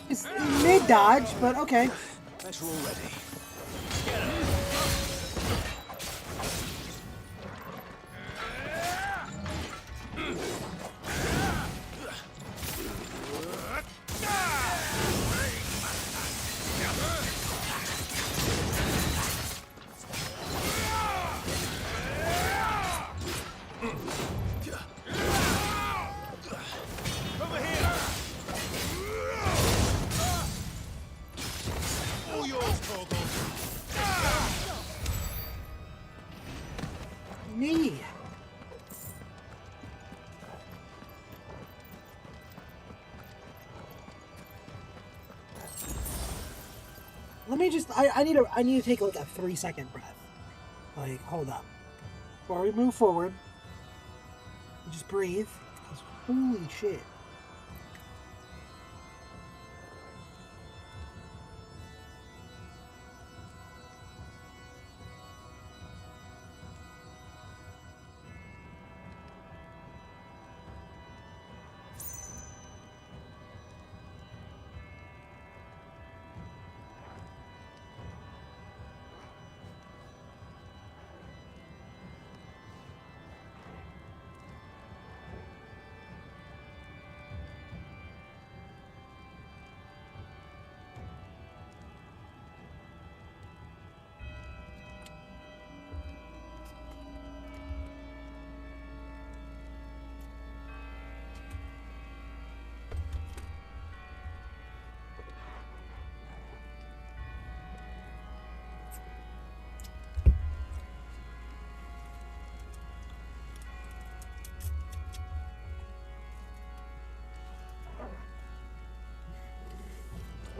S1: It's mid-dodge, but okay.
S12: Guess we're all ready.
S1: Me. Let me just. I need to take like a 3-second breath. Like, hold up. Before we move forward, just breathe. 'Cause holy shit.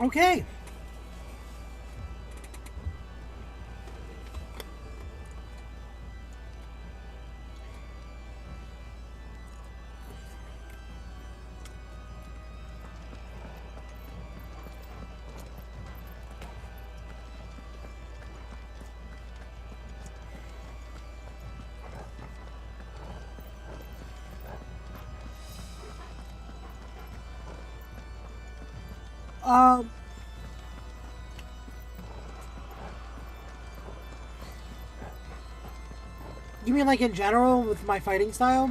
S1: Okay. You mean like in general with my fighting style?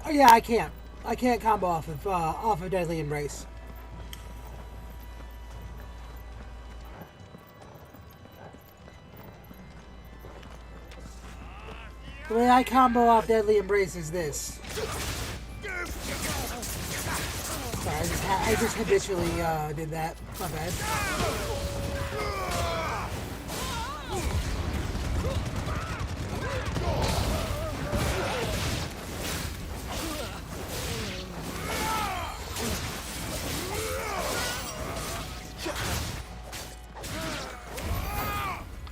S1: Oh yeah, I can't. I can't combo off of Deadly Embrace. The way I combo off Deadly Embrace is this. Sorry, I just habitually did that. My bad.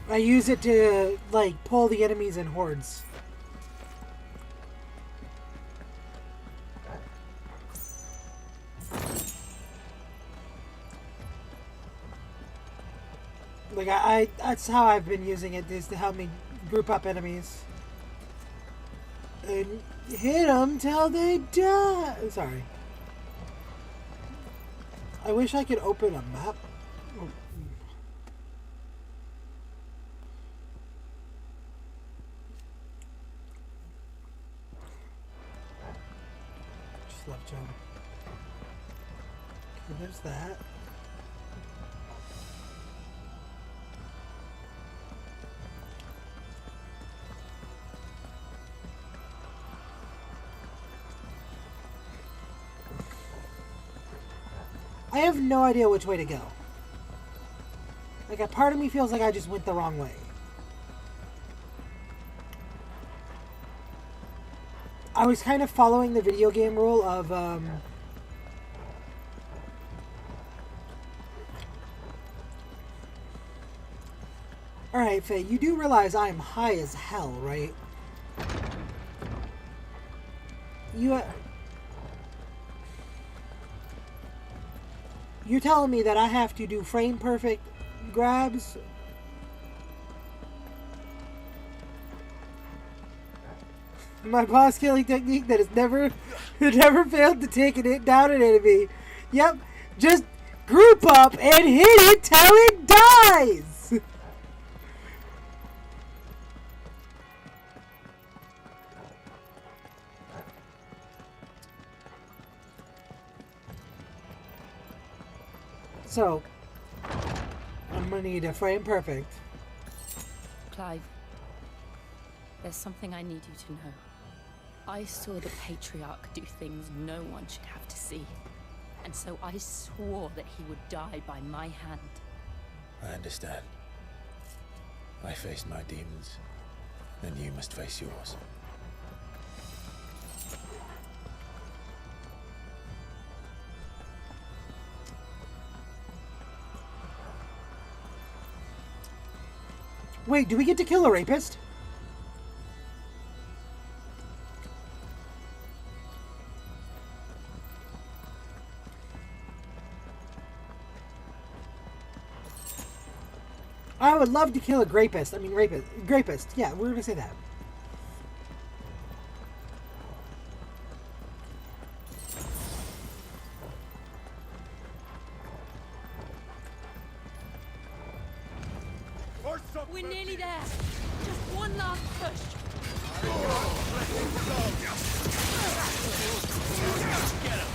S1: I use it to, like, pull the enemies in hordes. Like, that's how I've been using it, is to help me group up enemies. And hit them till they die! Sorry. I wish I could open a map. Oh. Just left jump. Okay, there's that. I have no idea which way to go. Like, a part of me feels like I just went the wrong way. I was kind of following the video game rule of, Alright, Faye, you do realize I am high as hell, right? You're telling me that I have to do frame perfect grabs? My boss killing technique that has never failed to take it down an enemy. Yep, just group up and hit it till it dies! So, I'm gonna need a frame perfect.
S9: Clive, there's something I need you to know. I saw the Patriarch do things no one should have to see. And so I swore that he would die by my hand.
S7: I understand. I faced my demons, then you must face yours.
S1: Wait, do we get to kill a rapist? I would love to kill a rapist. I mean, rapist. Yeah, we're gonna say that.
S4: We're nearly there. Just one last push.
S12: Get him.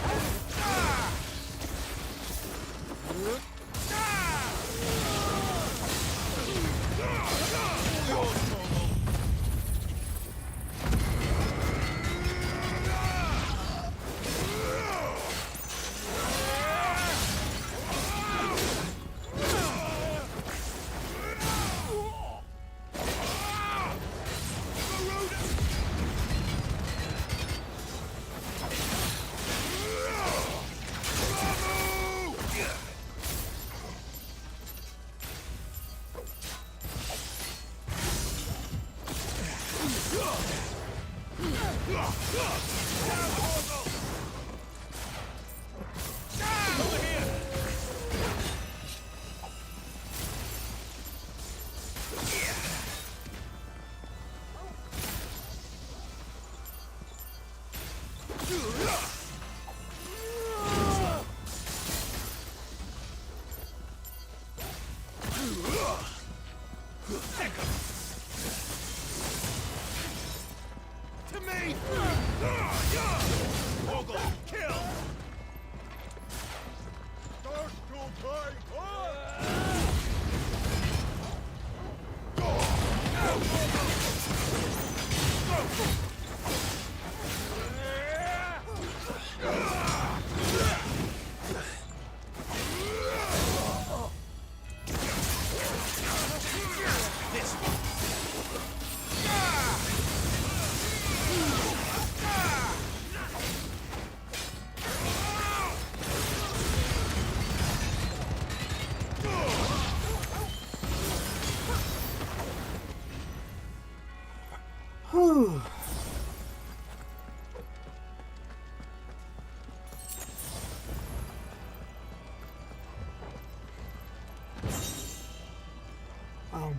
S1: Whew. Um.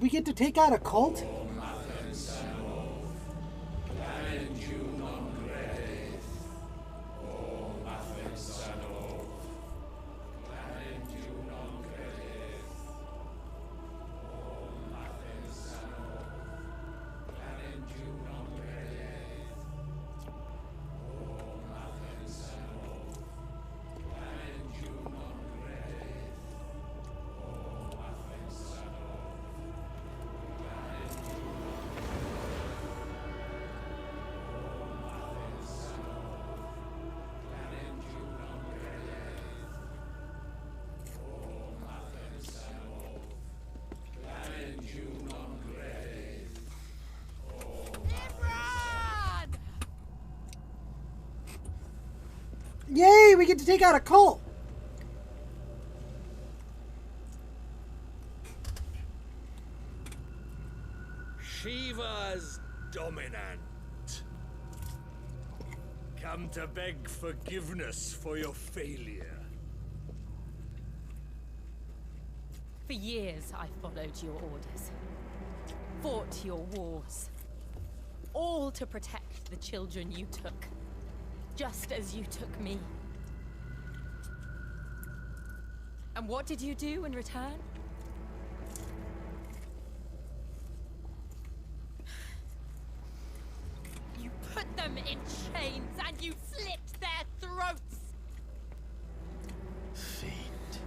S1: We get to take out a cult? Yay, we get to take out a cult!
S12: Shiva's dominant. Come to beg forgiveness for your failure.
S15: For years, I followed your orders. Fought your wars. All to protect the children you took. Just as you took me. And what did you do in return? You put them in chains and you slit their throats!
S12: Fiend.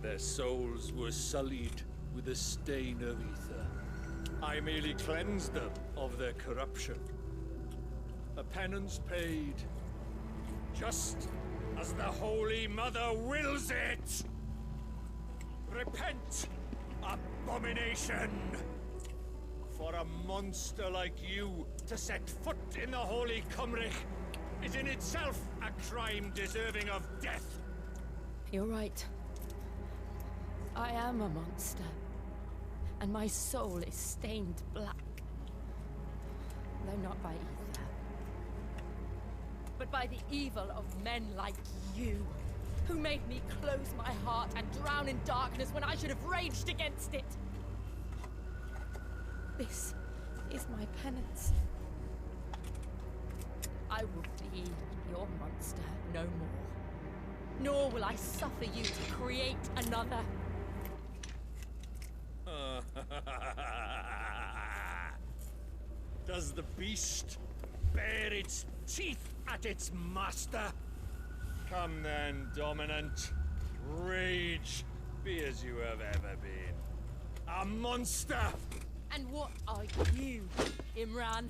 S12: Their souls were sullied with the stain of ether. I merely cleansed them of their corruption. A penance paid, just as the Holy Mother wills it! Repent, abomination! For a monster like you to set foot in the Holy Cymric is in itself a crime deserving of death.
S15: You're right. I am a monster. And my soul is stained black. Though not by ether. But by the evil of men like you, who made me close my heart and drown in darkness when I should have raged against it. This is my penance. I will be your monster no more. Nor will I suffer you to create another.
S12: Does the beast bare its teeth at its master? Come then, dominant. Rage, be as you have ever been. A monster!
S15: And what are you, Imran?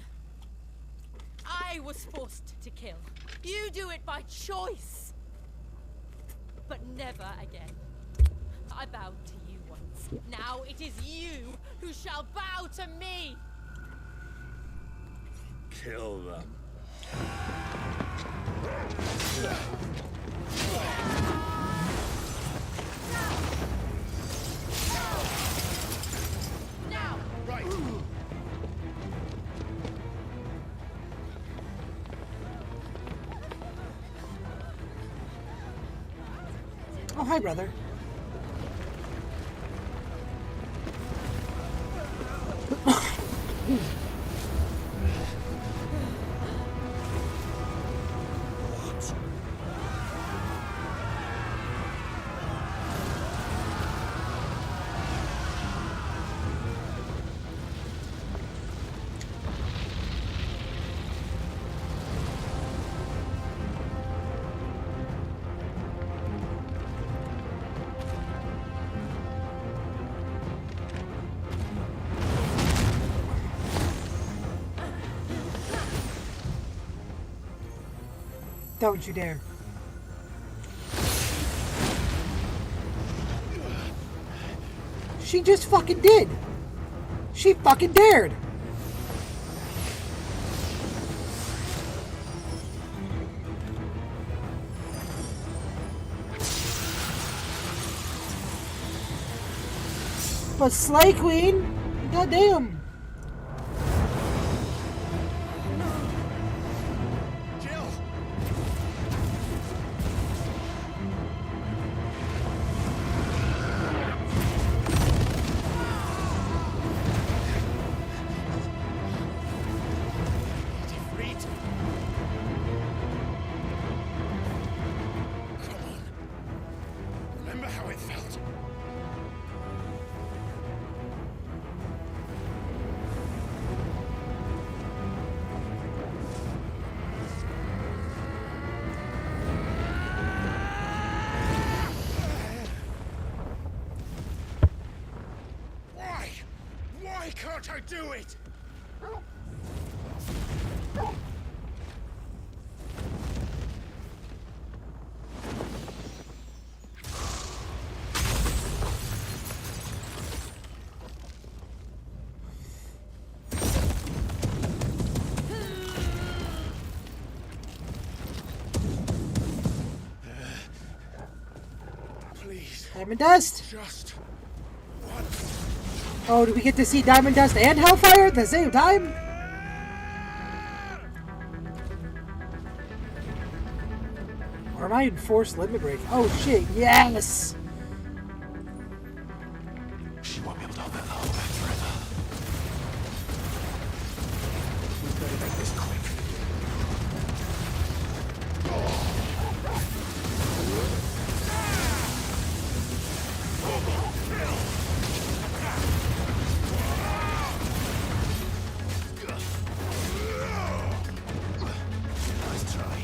S15: I was forced to kill. You do it by choice. But never again. I bowed to you once. Now it is you who shall bow to me!
S12: Kill them.
S15: Now!
S12: Right.
S1: Oh, hi, brother. Don't you dare. She just fucking did. She fucking dared. But Slay Queen, goddamn.
S2: Remember how it felt? Why? Why can't I do it?
S1: Diamond Dust?
S2: Just
S1: Oh, do we get to see Diamond Dust and Hellfire at the same time? Or am I in forced limit break? Oh shit, yes!
S3: She won't be able to hold that hole back forever. We better make this quick. Nice try.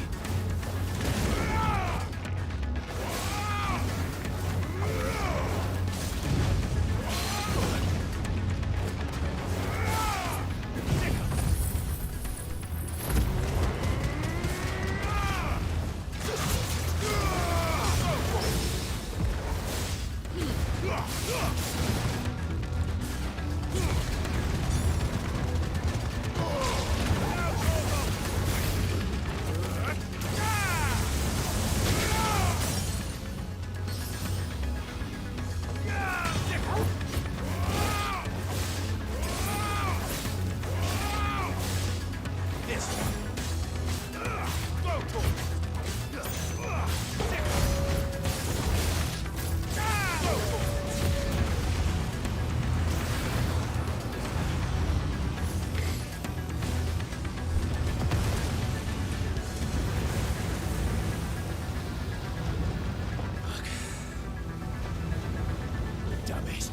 S3: Damn it.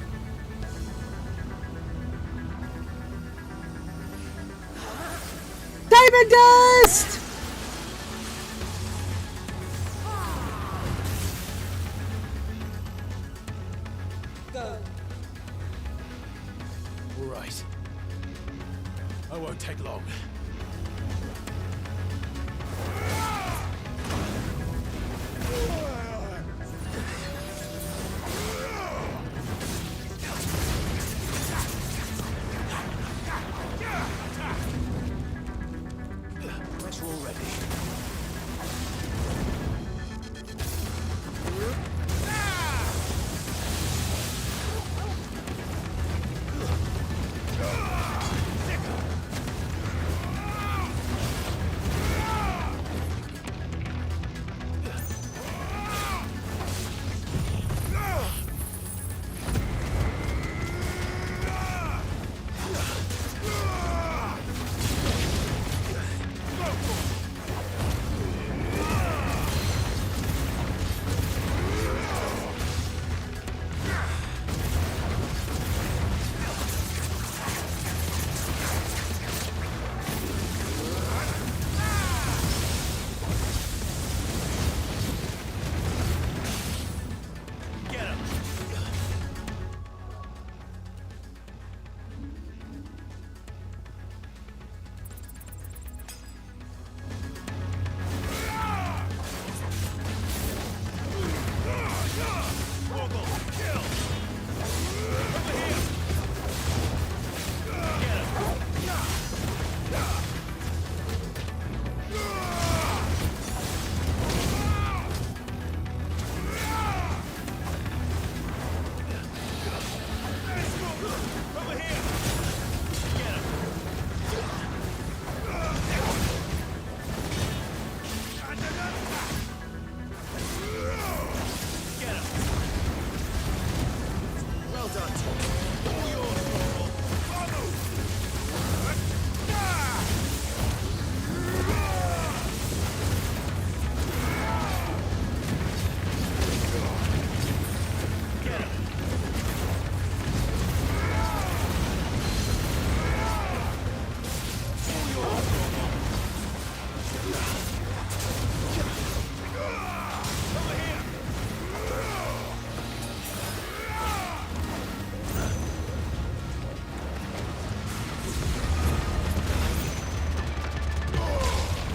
S1: Diamond Dust!
S3: All right. I won't take long. Once we're all ready.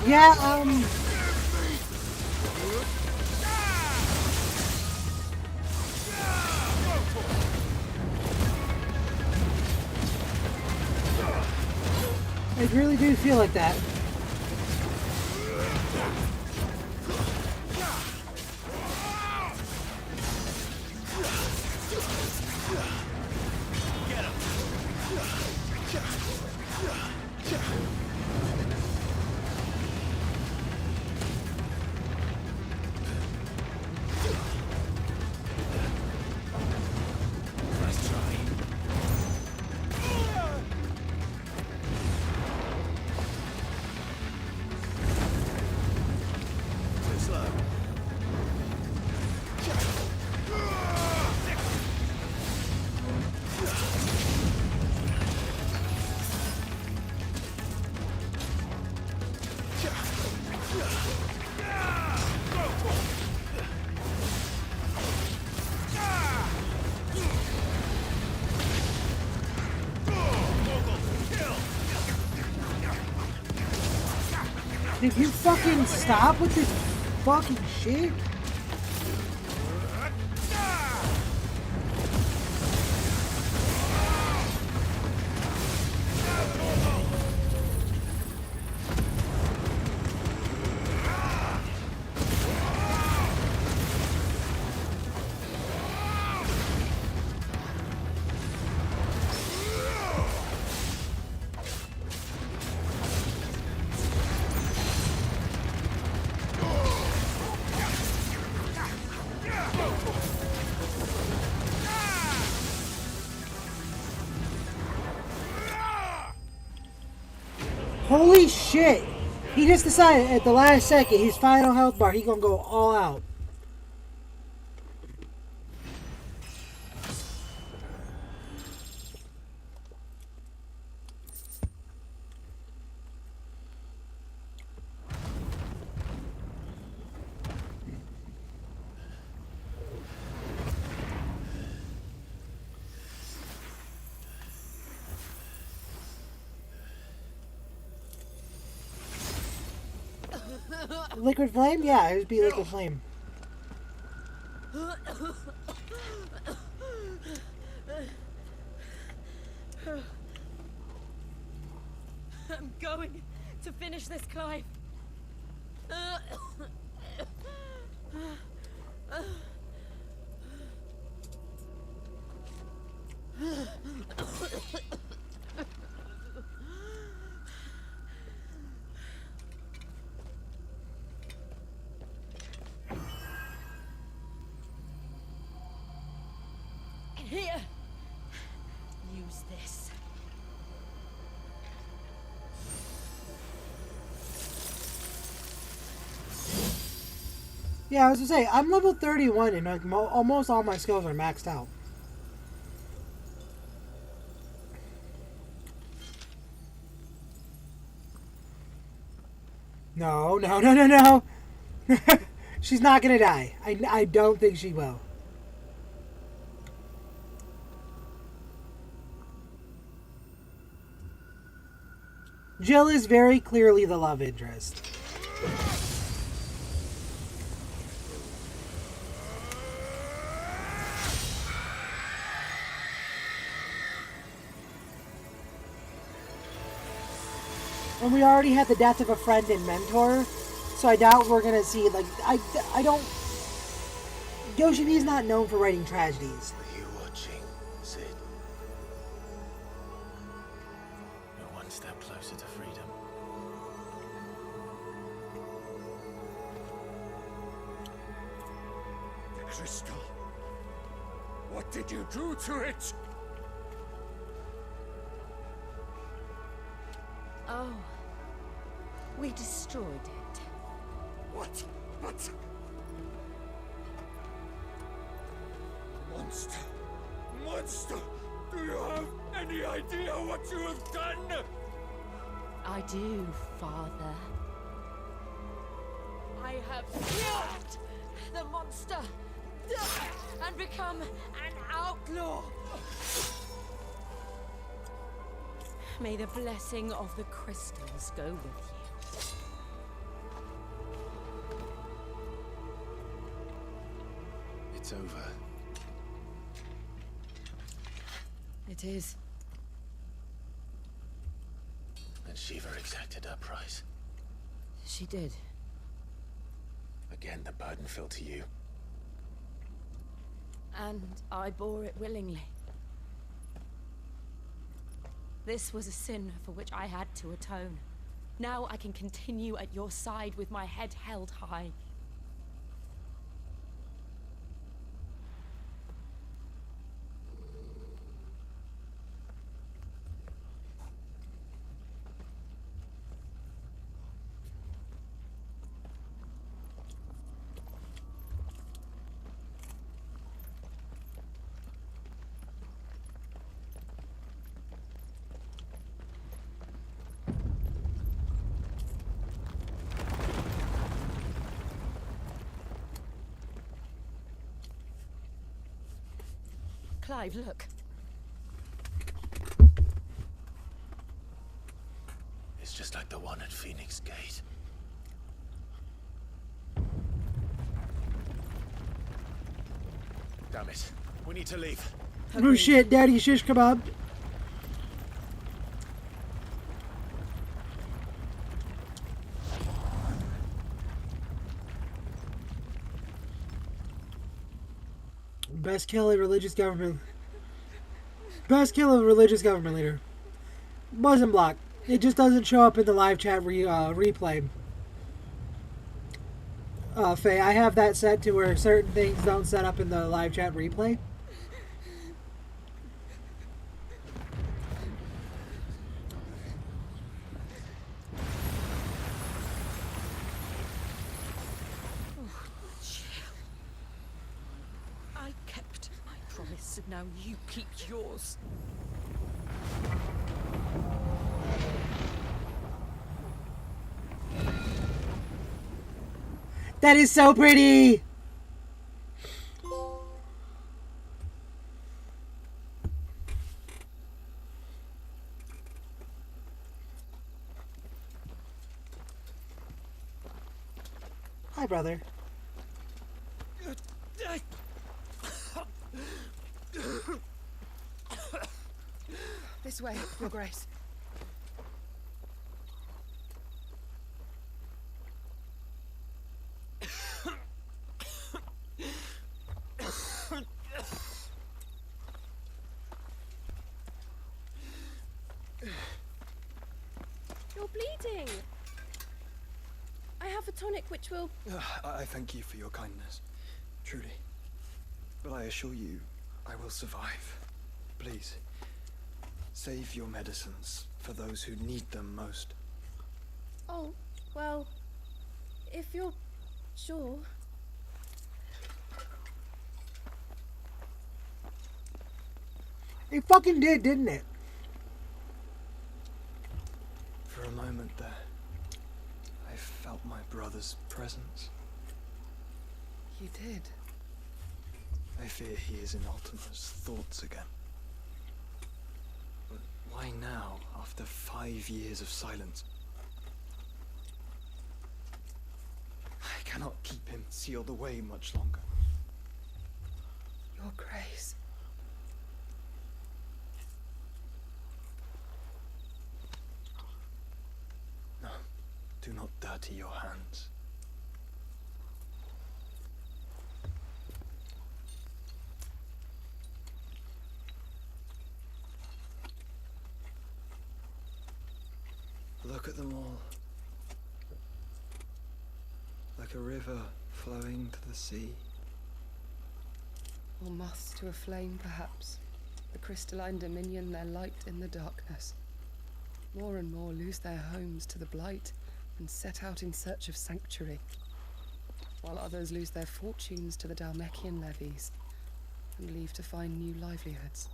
S1: Yeah, I really do feel like that. Did you fucking stop with this fucking shit? Holy shit! He just decided at the last second, his final health bar, he gonna go all out. Liquid Flame? Yeah, it would be Liquid Flame.
S15: I'm going to finish this, Clive. Here. Use this.
S1: Yeah, I was gonna say, I'm level 31 and like almost all my skills are maxed out. No, no, no, no, no. She's not gonna die. I don't think she will. Jill is very clearly the love interest. And we already had the death of a friend and mentor, so I doubt we're gonna see, like, I don't... Yoshimi's not known for writing tragedies.
S7: Are you watching, Sid? You're one step closer to freedom.
S12: The crystal. What did you do to it?
S15: Oh. We destroyed it.
S12: What? But... Monster! Monster! Do you have any idea what you have done?
S15: I do, Father. I have killed the monster and become an outlaw. May the blessing of the crystals go with you.
S7: It's over.
S9: It is.
S7: And Shiva exacted her price.
S9: She did.
S7: Again, the burden fell to you.
S9: And I bore it willingly. This was a sin for which I had to atone. Now I can continue at your side with my head held high. Clive, look.
S7: It's just like the one at Phoenix Gate. Damn it. We need to leave.
S1: Oh shit, daddy shish kebab. Best kill a religious government. Best kill a religious government leader. Wasn't blocked. It just doesn't show up in the live chat replay. Faye, I have that set to where certain things don't set up in the live chat replay.
S14: And now you keep yours.
S1: That is so pretty! Hi, brother.
S14: This way, Your Grace.
S4: You're bleeding. I have a tonic which will...
S16: I thank you for your kindness, truly. But I assure you, I will survive. Please, save your medicines for those who need them most.
S4: Oh, well, if you're sure.
S1: It fucking did, didn't it?
S16: For a moment there, I felt my brother's presence.
S14: You did?
S16: I fear he is in Ultima's thoughts again. But why now, after 5 years of silence? I cannot keep him sealed away much longer.
S14: Your Grace.
S16: No, do not dirty your hands. Look at them all. Like a river flowing to the sea.
S14: Or moths to a flame, perhaps. The crystalline dominion their light in the darkness. More and more lose their homes to the blight and set out in search of sanctuary, while others lose their fortunes to the Dalmekian levies and leave to find new livelihoods.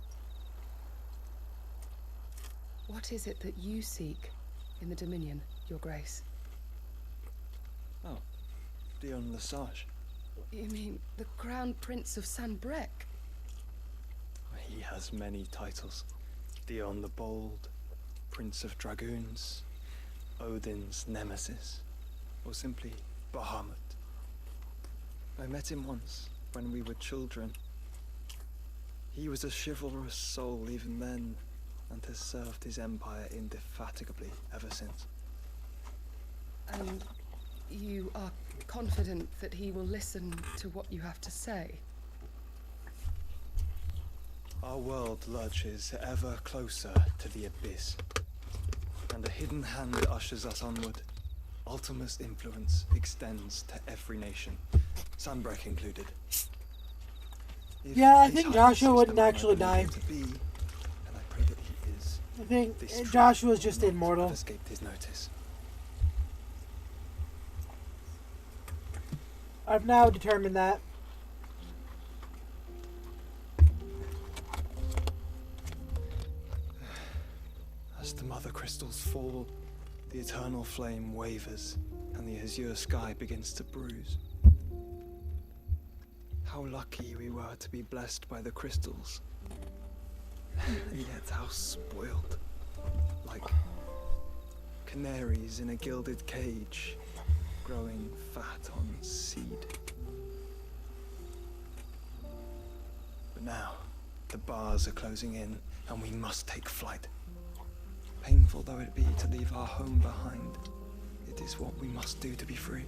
S14: What is it that you seek in the Dominion, Your Grace?
S16: Oh, Dion Lesage.
S14: You mean the Crown Prince of Sanbrec?
S16: He has many titles. Dion the Bold, Prince of Dragoons, Odin's Nemesis, or simply Bahamut. I met him once when we were children. He was a chivalrous soul even then, and has served his empire indefatigably ever since.
S14: And you are confident that he will listen to what you have to say?
S16: Our world lurches ever closer to the abyss, and a hidden hand ushers us onward. Ultima's influence extends to every nation, Sunbreak included. If
S1: Yeah, I
S16: His
S1: think
S16: Highness
S1: Joshua
S16: is
S1: wouldn't
S16: the man
S1: actually
S16: I
S1: die.
S16: believe him to be, and I pray that he is,
S1: I think
S16: this truth
S1: Joshua's just
S16: will not
S1: immortal.
S16: have escaped his notice.
S1: I've now determined that.
S16: As the mother crystals fall, the eternal flame wavers, and the azure sky begins to bruise. How lucky we were to be blessed by the crystals. And yet how spoiled. Like canaries in a gilded cage, growing fat on seed. But now, the bars are closing in, and we must take flight. Painful though it be to leave our home behind, it is what we must do to be free.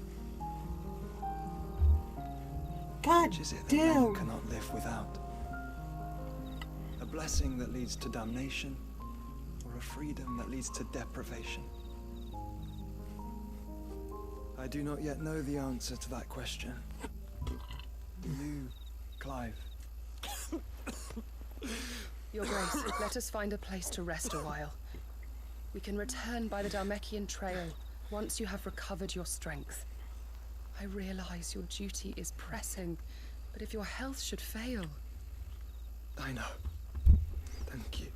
S1: God
S16: Which is it that man cannot live without? A blessing that leads to damnation, or a freedom that leads to deprivation? I do not yet know the answer to that question. Do you, Clive?
S14: Your Grace, let us find a place to rest a while. We can return by the Dalmekian Trail once you have recovered your strength. I realize your duty is pressing, but if your health should fail...
S16: I know. Thank you,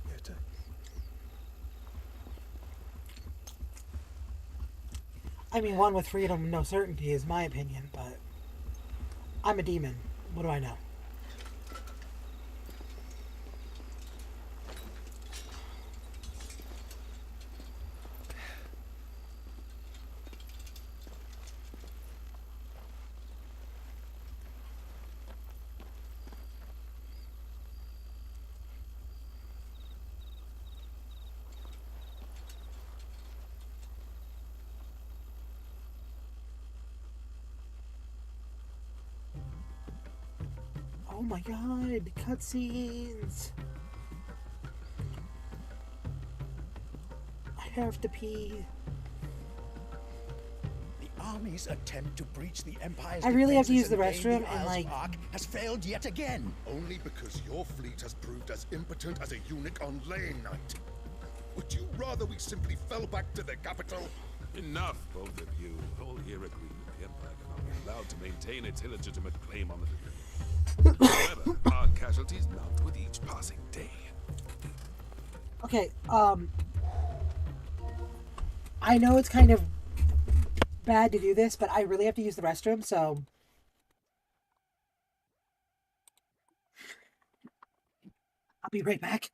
S16: Yote.
S1: I mean, one with freedom, no certainty is my opinion, but I'm a demon. What do I know? Oh my god, cutscenes! I have to pee.
S17: The army's attempt to breach the Empire's
S1: I really have to use
S17: defenses
S1: the
S17: and gain
S1: restroom and,
S17: Isles
S1: like...
S17: of Ark has failed yet again.
S3: Only because your fleet has proved as impotent as a eunuch on laying night. Would you rather we simply fell back to the capital?
S18: Enough, both of you. All here agree that the Empire cannot be allowed to maintain its illegitimate claim on the... However, our casualties mount with each passing day.
S1: Okay, I know it's kind of bad to do this, but I really have to use the restroom, so... I'll be right back.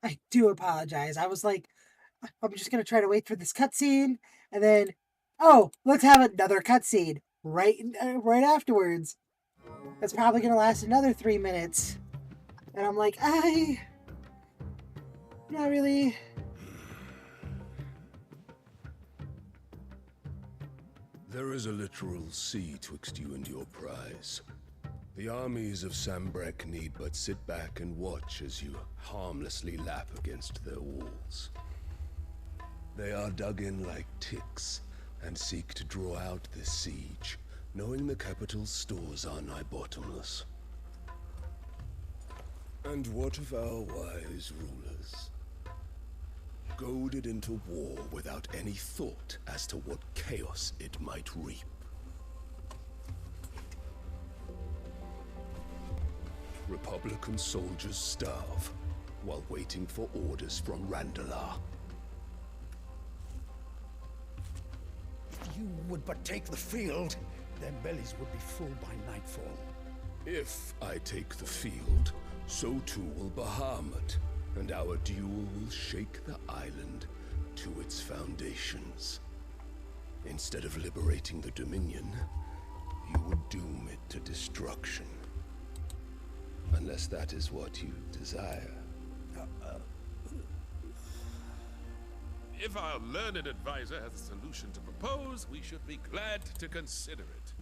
S1: I do apologize. I was like, I'm just gonna try to wait for this cutscene, and then, oh, let's have another cutscene right afterwards. That's probably gonna last another 3 minutes, and I'm like, not really.
S18: There is a literal sea twixt you and your prize. The armies of Sambrek need but sit back and watch as you harmlessly lap against their walls. They are dug in like ticks and seek to draw out this siege, knowing the capital's stores are nigh bottomless. And what of our wise rulers? Goaded into war without any thought as to what chaos it might reap. Republican soldiers starve while waiting for orders from Randalar.
S17: If you would but take the field, their bellies would be full by nightfall.
S18: If I take the field, so too will Bahamut, and our duel will shake the island to its foundations. Instead of liberating the Dominion, you would doom it to destruction. Unless that is what you desire. If our learned advisor has a solution to propose, we should be glad to consider it.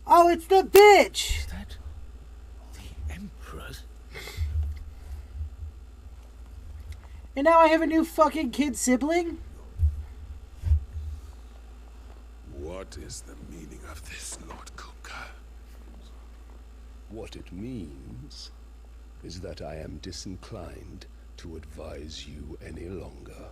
S1: Oh, it's the bitch!
S17: Is that the Empress?
S1: And now I have a new fucking kid sibling?
S18: What is the meaning of this, Lord Kupka? What it means is that I am disinclined to advise you any longer.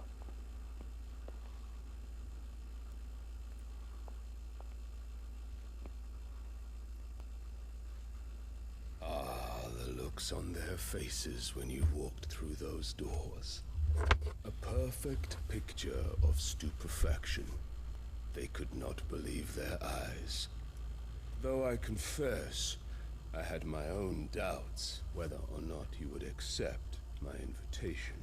S18: The looks on their faces when you walked through those doors. A perfect picture of stupefaction. They could not believe their eyes. Though I confess, I had my own doubts whether or not you would accept my invitation.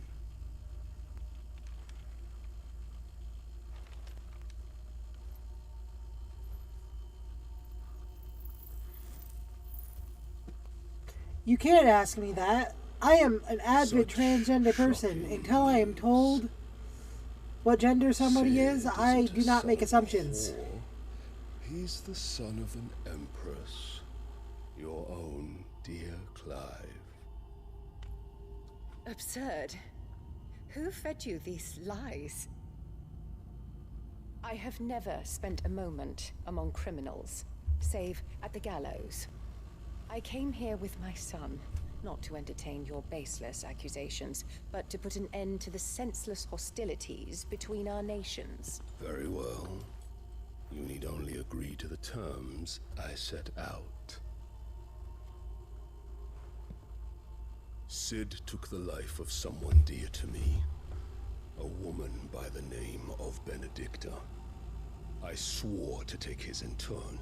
S1: You can't ask me that. I am an avid transgender person. Until I am told what gender somebody is, I do not make assumptions.
S18: He's the son of an empress. Your own dear Clive.
S19: Absurd. Who fed you these lies? I have never spent a moment among criminals, save at the gallows. I came here with my son, not to entertain your baseless accusations, but to put an end to the senseless hostilities between our nations.
S18: Very well. You need only agree to the terms I set out. Sid took the life of someone dear to me, a woman by the name of Benedicta. I swore to take his in turn.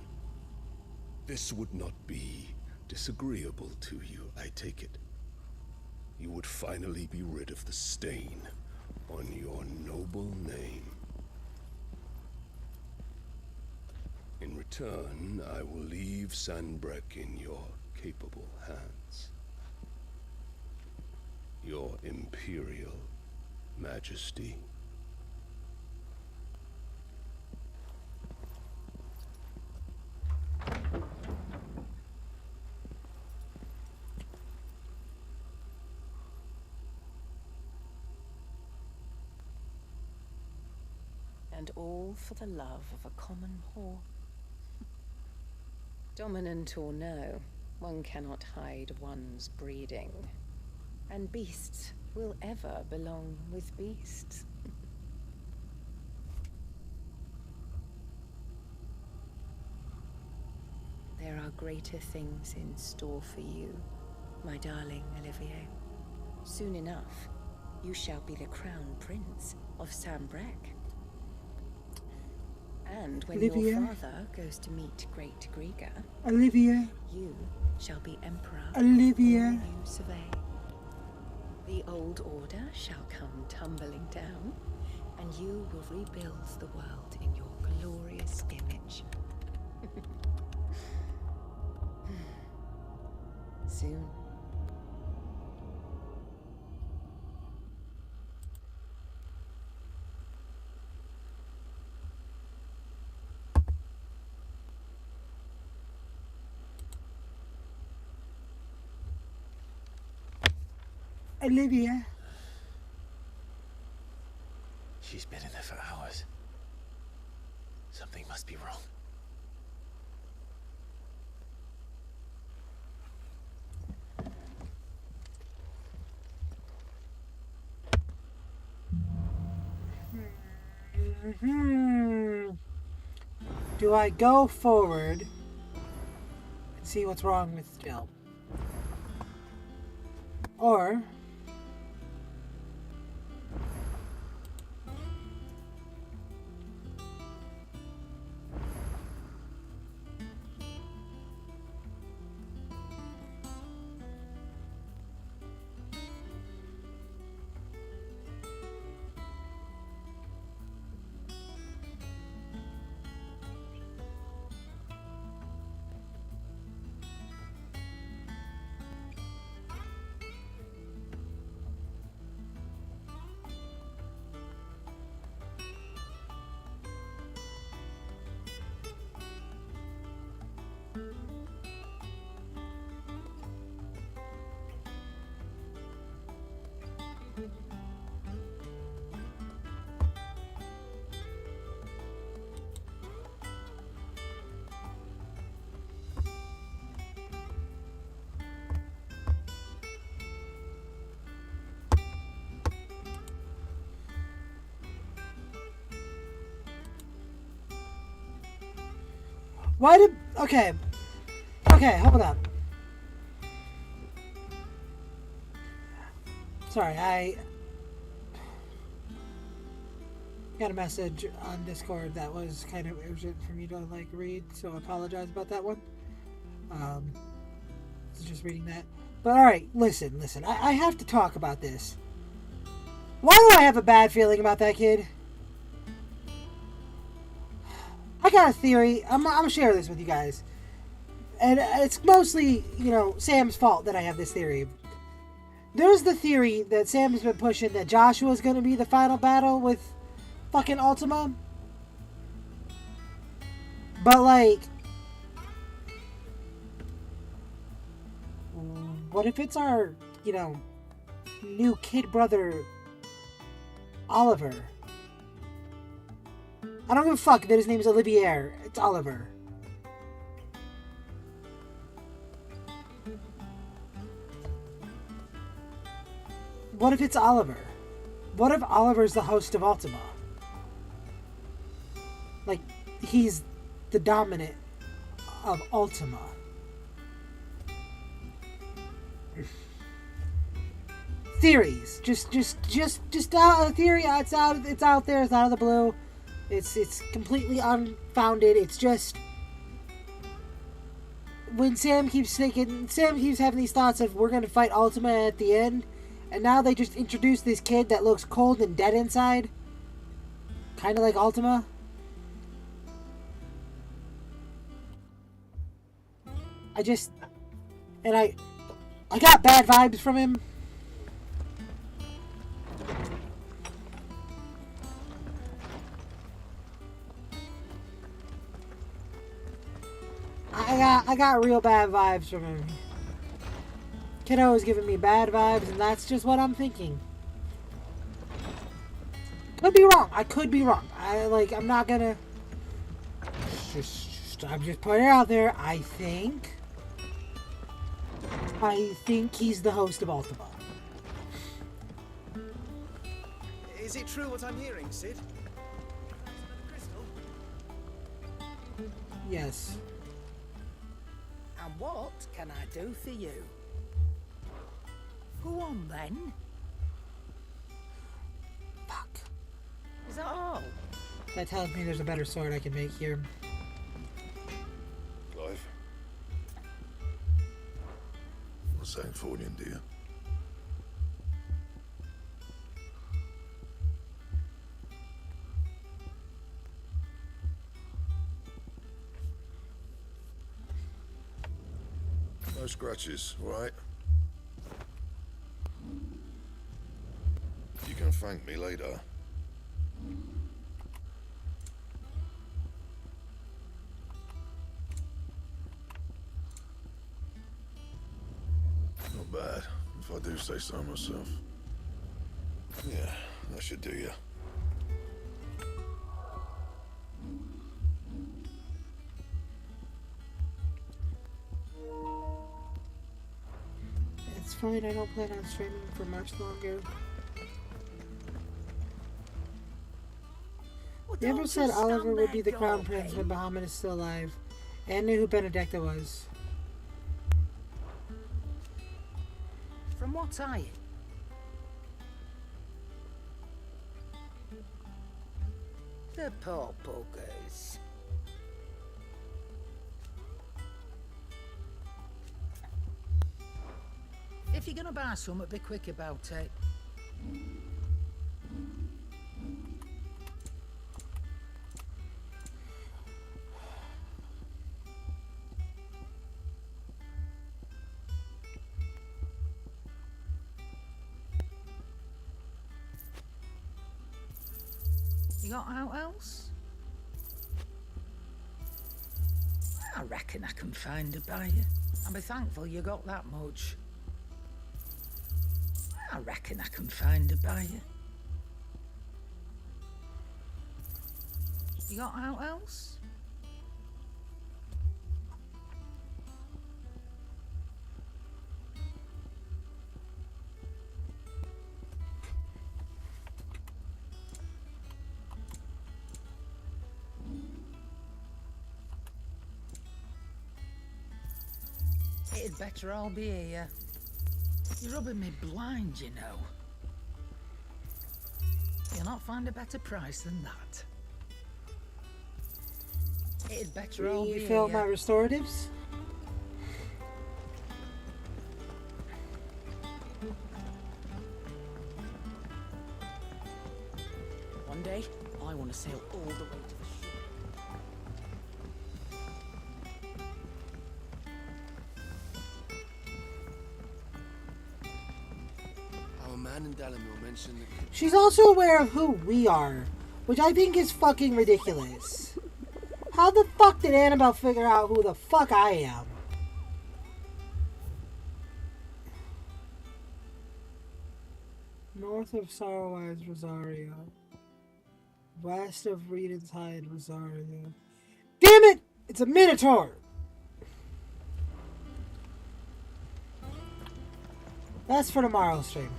S18: This would not be disagreeable to you, I take it. You would finally be rid of the stain on your noble name. In return, I will leave Sanbrek in your capable hands. Your Imperial Majesty.
S19: And all for the love of a common whore. Dominant or no, one cannot hide one's breeding. And beasts will ever belong with beasts. There are greater things in store for you, my darling Olivier. Soon enough, you shall be the crown prince of Sambrek. And when
S1: Olivia.
S19: your father goes to meet Great Grieger,
S1: Olivia.
S19: you shall be emperor
S1: Olivia.
S19: of all you survey. The old order shall come tumbling down, and you will rebuild the world in your glorious image. Soon.
S1: Olivia.
S7: She's been in there for hours. Something must be wrong.
S1: Do I go forward and see what's wrong with Jill? Or why did... Okay, hold on. Sorry, I got a message on Discord that was kind of urgent for me to, like, read, so I apologize about that one. Just reading that. But alright, listen, I have to talk about this. Why do I have a bad feeling about that kid? I got a theory. I'm gonna share this with you guys. And it's mostly, you know, Sam's fault that I have this theory. There's the theory that Sam's been pushing that Joshua's gonna be the final battle with fucking Ultima. But, like, what if it's our, you know, new kid brother, Oliver? I don't give a fuck that his name's Olivier. It's Oliver. What if it's Oliver? What if Oliver's the host of Ultima? Like, he's the dominant of Ultima. Theories. Just a theory. It's out there. It's out of the blue. It's completely unfounded. It's just when Sam keeps having these thoughts of we're gonna fight Ultima at the end, and now they just introduce this kid that looks cold and dead inside, kind of like Ultima. I got bad vibes from him. I got real bad vibes from him. Kiddo is giving me bad vibes, and that's just what I'm thinking. Could be wrong. I could be wrong. I'm not gonna. I'm just putting it out there. I think he's the host of Ultima.
S6: Is it true what I'm hearing, Sid?
S1: Yes.
S17: And what can I do for you? Go on then.
S8: Is that all?
S1: That tells me there's a better sword I can make here.
S3: Clive? What's that Confronting, dear? No scratches, right? You can thank me later. Not bad, if I do say so myself. Yeah, that should do you.
S1: It's fine, I don't plan on streaming for much longer. You ever said Oliver would be the crown prince when Bahamut is still alive? And knew who Benedicta was.
S8: From what are you? The poor buggers. If you're gonna buy something, be quick about it. You got out else? I reckon I can find a buyer. I'll be thankful you got that much. I reckon I can find a buyer. You got out else? It'd better all be here. You're rubbing me blind, you know. You'll not find a better price than that. It'd better all be
S1: Refill
S8: here.
S1: my restoratives?
S6: One day, I want to sail all the way to the shore.
S10: Our man in Dalamil mentioned that...
S1: She's also aware of who we are, which I think is fucking ridiculous. How the fuck did Annabelle figure out who the fuck I am? North of Sorrowwise, Rosario. West of Reden's Rosario. Damn it! It's a Minotaur! That's for tomorrow's stream.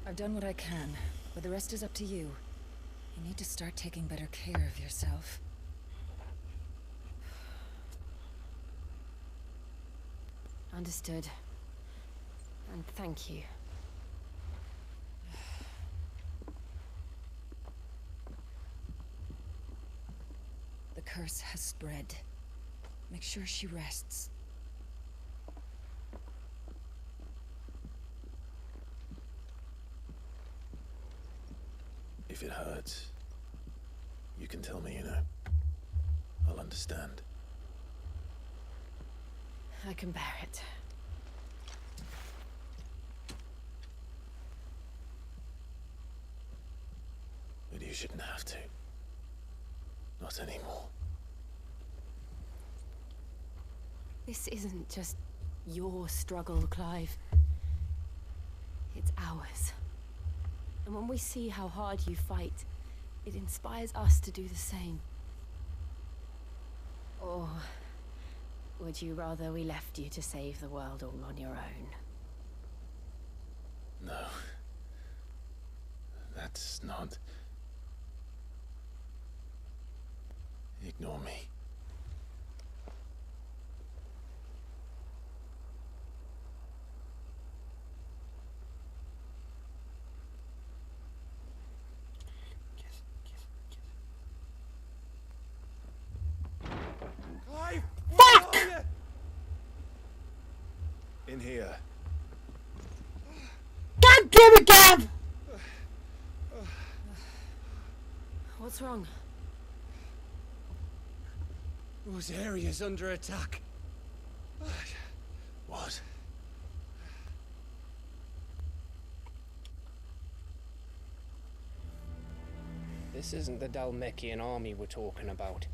S20: I've done what I can, but the rest is up to you. You need to start taking better care of yourself.
S9: Understood. And thank you.
S20: The curse has spread. Make sure she rests.
S7: If it hurts, you can tell me, you know. I'll understand.
S9: I can bear it.
S7: But you shouldn't have to. Not anymore.
S9: This isn't just your struggle, Clive. It's ours. And when we see how hard you fight, it inspires us to do the same. Or would you rather we left you to save the world all on your own?
S7: No. That's not... Ignore me.
S3: In here.
S1: God damn it, Gav!
S9: What's wrong?
S12: Those areas under attack.
S3: What?
S21: This isn't the Dalmekian army we're talking about.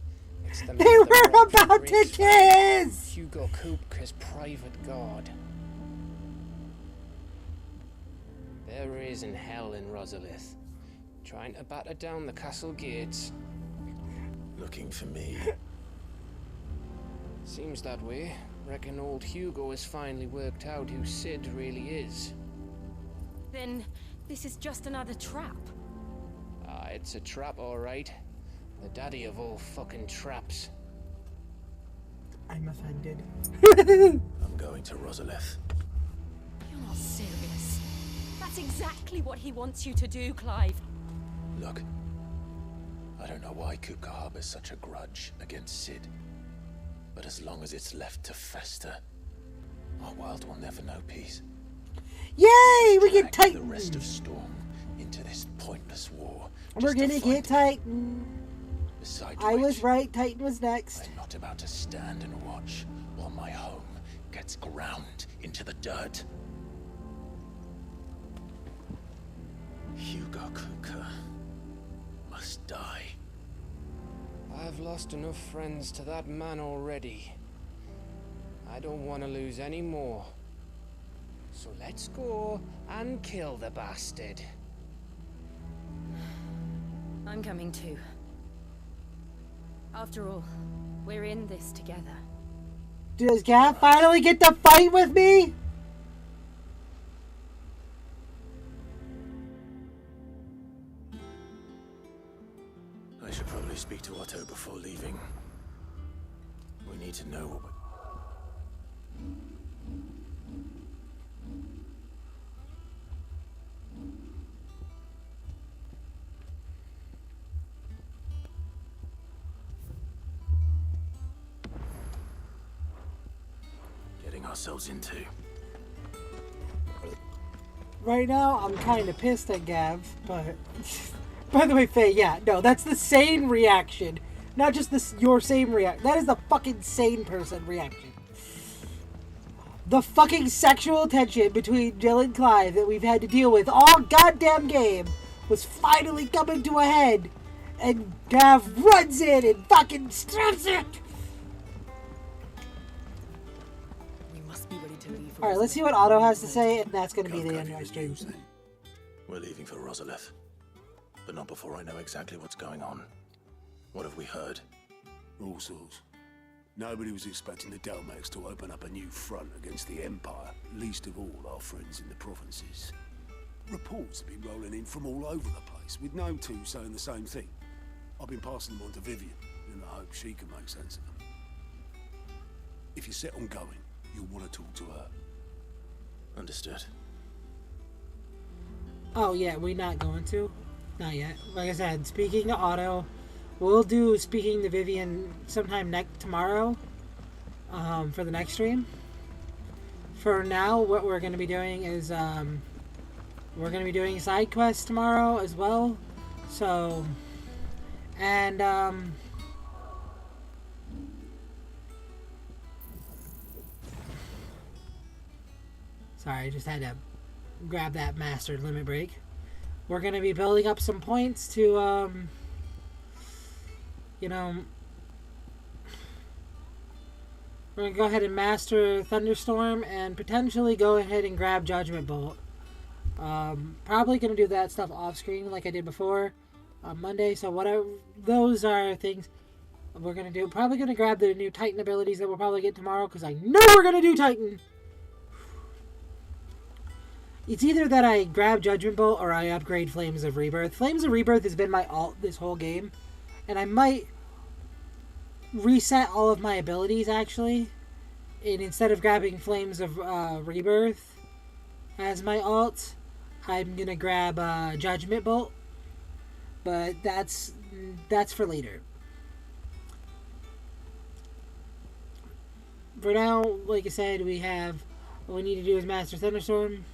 S21: It's the
S1: They were about to kiss!
S21: Hugo Kupka's private guard. There is in hell in Rosalith, trying to batter down the castle gates.
S7: Looking for me.
S21: Seems that way. Reckon old Hugo has finally worked out who Sid really is.
S9: Then this is just another trap.
S21: Ah, it's a trap, all right. The daddy of all fucking traps.
S1: I'm offended.
S7: I'm going to Rosalith.
S9: You're not serious. That's exactly what he wants you to do, Clive.
S7: Look, I don't know why Kupka harbors such a grudge against Sid. But as long as it's left to fester, our world will never know peace.
S1: Yay! We get
S7: Drag
S1: Titan!
S7: the rest of Storm into this pointless war.
S1: We're gonna get Titan.
S7: Besides
S1: I
S7: which,
S1: was right, Titan was next.
S7: I'm not about to stand and watch while my home gets ground into the dirt. Hugo Kupka must die.
S21: I've lost enough friends to that man already. I don't want to lose any more. So let's go and kill the bastard.
S9: I'm coming too. After all, we're in this together.
S1: Does Gav finally get to fight with me?
S7: I should probably speak to Otto before leaving. We need to know what getting ourselves into.
S1: Right now, I'm kind of pissed at Gav, but... By the way, Faye, yeah, no, that's the sane reaction. Not just this, your same reaction. That is the fucking sane person reaction. The fucking sexual tension between Jill and Clive that we've had to deal with all goddamn game was finally coming to a head. And Gav runs in and fucking stops it!
S20: We must be ready to leave.
S1: Alright, let's see what Otto has to say, and that's going to be the end of our stream.
S7: We're leaving for Rosalith. But not before I know exactly what's going on. What have we heard?
S18: All sorts. Nobody was expecting the Dalmeks to open up a new front against the Empire, least of all our friends in the provinces. Reports have been rolling in from all over the place, with no two saying the same thing. I've been passing them on to Vivian, in the hope she can make sense of them. If you're set on going, you'll want to talk to her.
S7: Understood.
S1: Oh yeah, we're not going to. Not yet. Like I said, speaking to Otto, we'll do speaking to Vivian sometime tomorrow, for the next stream. For now, what we're going to be doing is, we're going to be doing side quests tomorrow as well. So, and, sorry, I just had to grab that mastered limit break. We're going to be building up some points to, you know, we're going to go ahead and master Thunderstorm and potentially go ahead and grab Judgment Bolt. Probably going to do that stuff off screen like I did before on Monday. So whatever, those are things we're going to do. Probably going to grab the new Titan abilities that we'll probably get tomorrow because I know we're going to do Titan. It's either that I grab Judgment Bolt or I upgrade Flames of Rebirth. Flames of Rebirth has been my alt this whole game. And I might reset all of my abilities, actually. And instead of grabbing Flames of Rebirth as my alt, I'm going to grab Judgment Bolt. But that's for later. For now, like I said, we have What we need to do is Master Thunderstorm.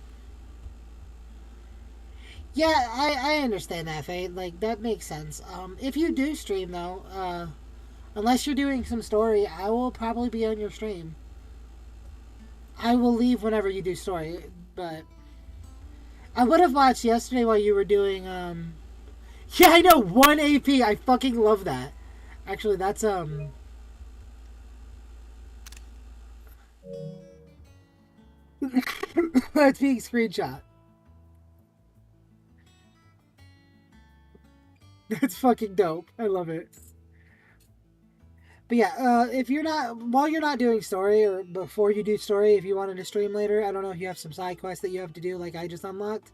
S1: Yeah, I understand that, Fate. Like, that makes sense. If you do stream, though, unless you're doing some story, I will probably be on your stream. I will leave whenever you do story, but... I would have watched yesterday while you were doing, Yeah, I know, 1 AP! I fucking love that. Actually, that's, that's being screenshot. That's fucking dope. I love it. But yeah, if you're not, while you're not doing story, or before you do story, if you wanted to stream later, I don't know if you have some side quests that you have to do, like I just unlocked.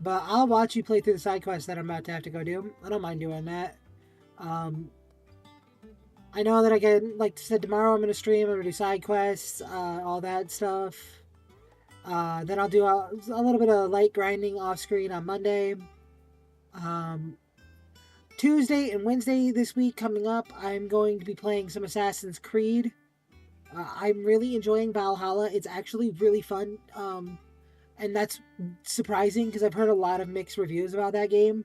S1: But I'll watch you play through the side quests that I'm about to have to go do. I don't mind doing that. I know that I can, like I said, tomorrow I'm going to stream, I'm going to do side quests, all that stuff. Then I'll do a little bit of light grinding off screen on Monday. Tuesday and Wednesday this week coming up, I'm going to be playing some Assassin's Creed. I'm really enjoying Valhalla. It's actually really fun. And that's surprising because I've heard a lot of mixed reviews about that game.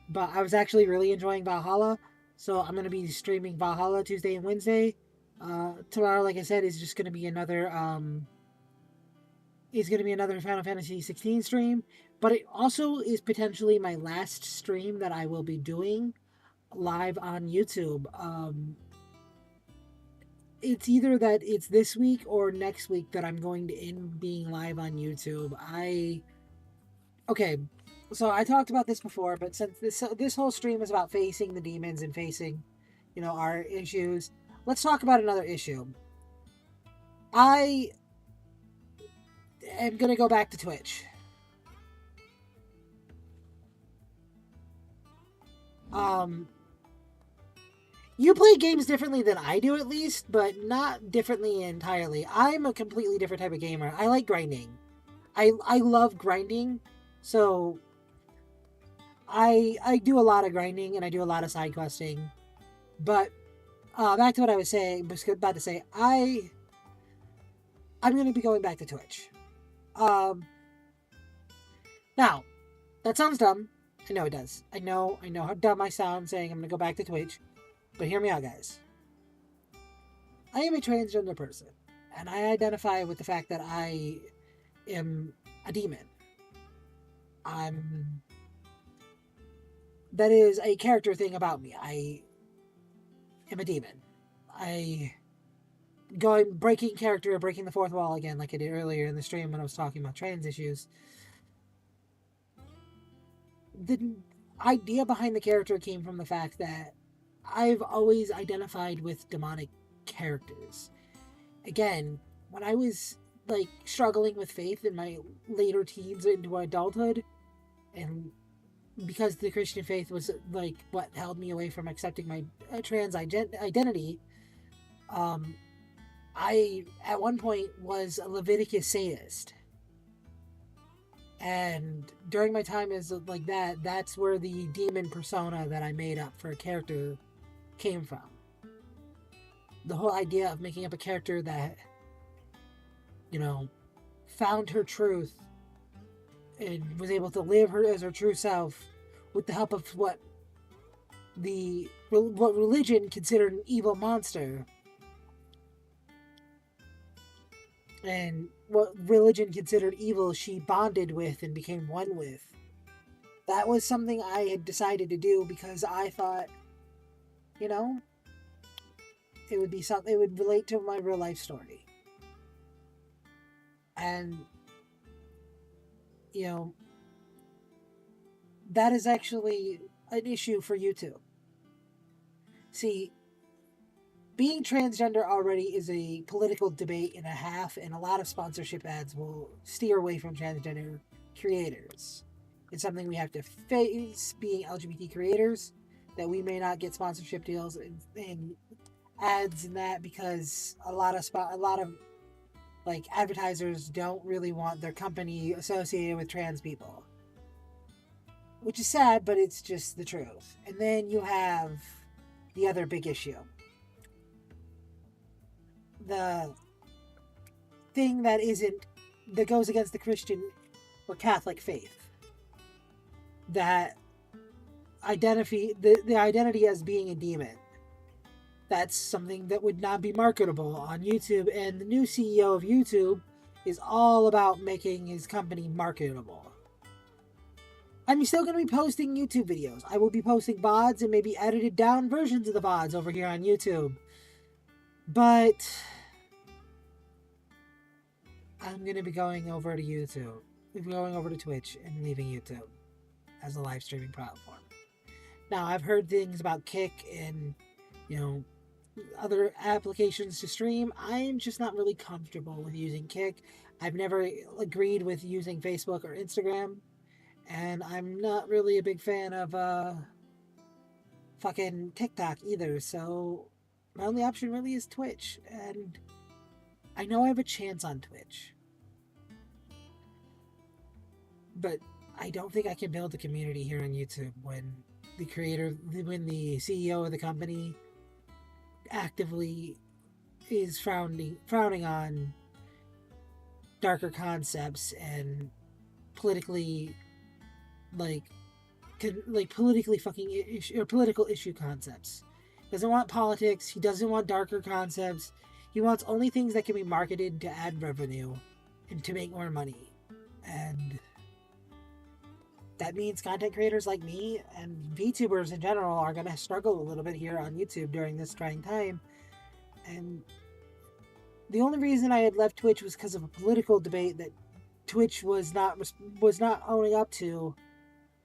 S1: But I was actually really enjoying Valhalla. So I'm going to be streaming Valhalla Tuesday and Wednesday. Tomorrow, like I said, is just going to be another Final Fantasy 16 stream. But it also is potentially my last stream that I will be doing live on YouTube. It's either that it's this week or next week that I'm going to end being live on YouTube. Okay, so I talked about this before, but since this whole stream is about facing the demons and facing, our issues, let's talk about another issue. I am gonna go back to Twitch. You play games differently than I do, at least, but not differently entirely. I'm a completely different type of gamer. I like grinding. I love grinding, so I do a lot of grinding and I do a lot of side questing. But back to what I was about to say. I'm going to be going back to Twitch. Now, that sounds dumb. I know it does. I know how dumb I sound saying I'm going to go back to Twitch. But hear me out, guys. I am a transgender person, and I identify with the fact that I am a demon. That is a character thing about me. I am a demon. Breaking character, breaking the fourth wall again, like I did earlier in the stream when I was talking about trans issues. The idea behind the character came from the fact that I've always identified with demonic characters. Again, when I was struggling with faith in my later teens into adulthood, and because the Christian faith was what held me away from accepting my trans identity, I at one point was a Leviticus sadist. And during my time as that's where the demon persona that I made up for a character came from. The whole idea of making up a character that, found her truth and was able to live her as her true self with the help of what religion considered an evil monster. And what religion considered evil, she bonded with and became one with. That was something I had decided to do because I thought, it would be something, it would relate to my real life story. And, that is actually an issue for you too. See, being transgender already is a political debate and a half, and a lot of sponsorship ads will steer away from transgender creators. It's something we have to face, being LGBT creators, that we may not get sponsorship deals and ads and that because a lot of advertisers don't really want their company associated with trans people, which is sad, but it's just the truth. And then you have the other big issue. anything that goes against the Christian or Catholic faith. That the identity as being a demon. That's something that would not be marketable on YouTube, and the new CEO of YouTube is all about making his company marketable. I'm still going to be posting YouTube videos. I will be posting VODs and maybe edited down versions of the VODs over here on YouTube. But I'm going to be going over to YouTube. We're going over to Twitch and leaving YouTube as a live streaming platform. Now, I've heard things about Kick and, other applications to stream. I'm just not really comfortable with using Kick. I've never agreed with using Facebook or Instagram. And I'm not really a big fan of fucking TikTok either. So my only option really is Twitch. And I know I have a chance on Twitch. But I don't think I can build a community here on YouTube when the CEO of the company actively is frowning on darker concepts and politically political issue concepts. He doesn't want politics. He doesn't want darker concepts. He wants only things that can be marketed to add revenue and to make more money. And that means content creators like me and VTubers in general are going to struggle a little bit here on YouTube during this trying time. And the only reason I had left Twitch was because of a political debate that Twitch was not owning up to.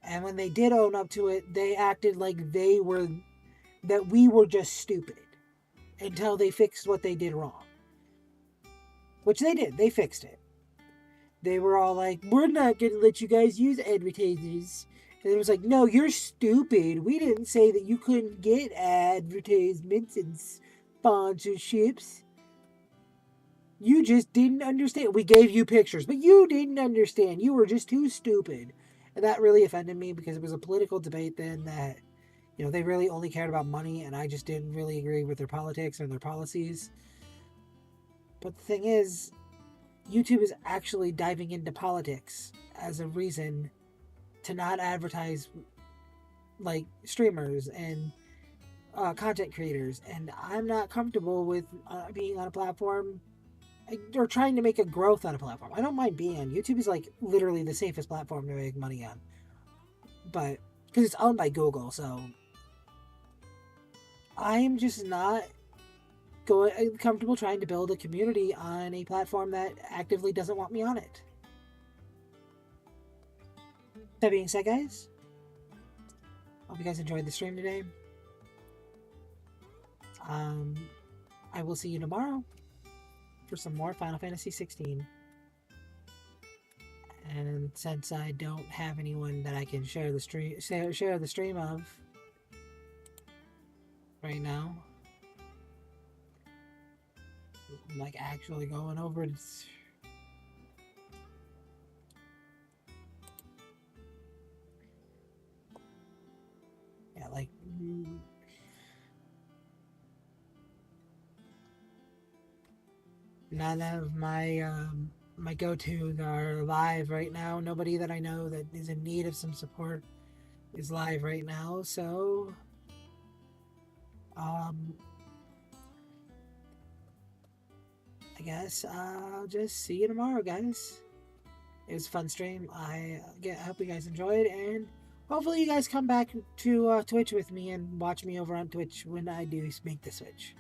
S1: And when they did own up to it, they acted like we were just stupid until they fixed what they did wrong. Which they did. They fixed it. They were all like, we're not going to let you guys use advertisers. And it was like, no, you're stupid. We didn't say that you couldn't get advertisements and sponsorships. You just didn't understand. We gave you pictures, but you didn't understand. You were just too stupid. And that really offended me because it was a political debate then that, they really only cared about money, and I just didn't really agree with their politics and their policies. But the thing is, YouTube is actually diving into politics as a reason to not advertise streamers and content creators, and I'm not comfortable with being on a platform or trying to make a growth on a platform. I don't mind being on YouTube. Is literally the safest platform to make money on, but because it's owned by Google, so I'm just not comfortable trying to build a community on a platform that actively doesn't want me on it. That being said, guys, hope you guys enjoyed the stream today. I will see you tomorrow for some more Final Fantasy 16. And since I don't have anyone that I can share the stream of right now, I'm actually going over it. Yeah, none of my go-tos are live right now. Nobody that I know that is in need of some support is live right now, so I guess I'll just see you tomorrow, guys. It was a fun stream. I hope you guys enjoyed, and hopefully you guys come back to Twitch with me and watch me over on Twitch when I do make the switch.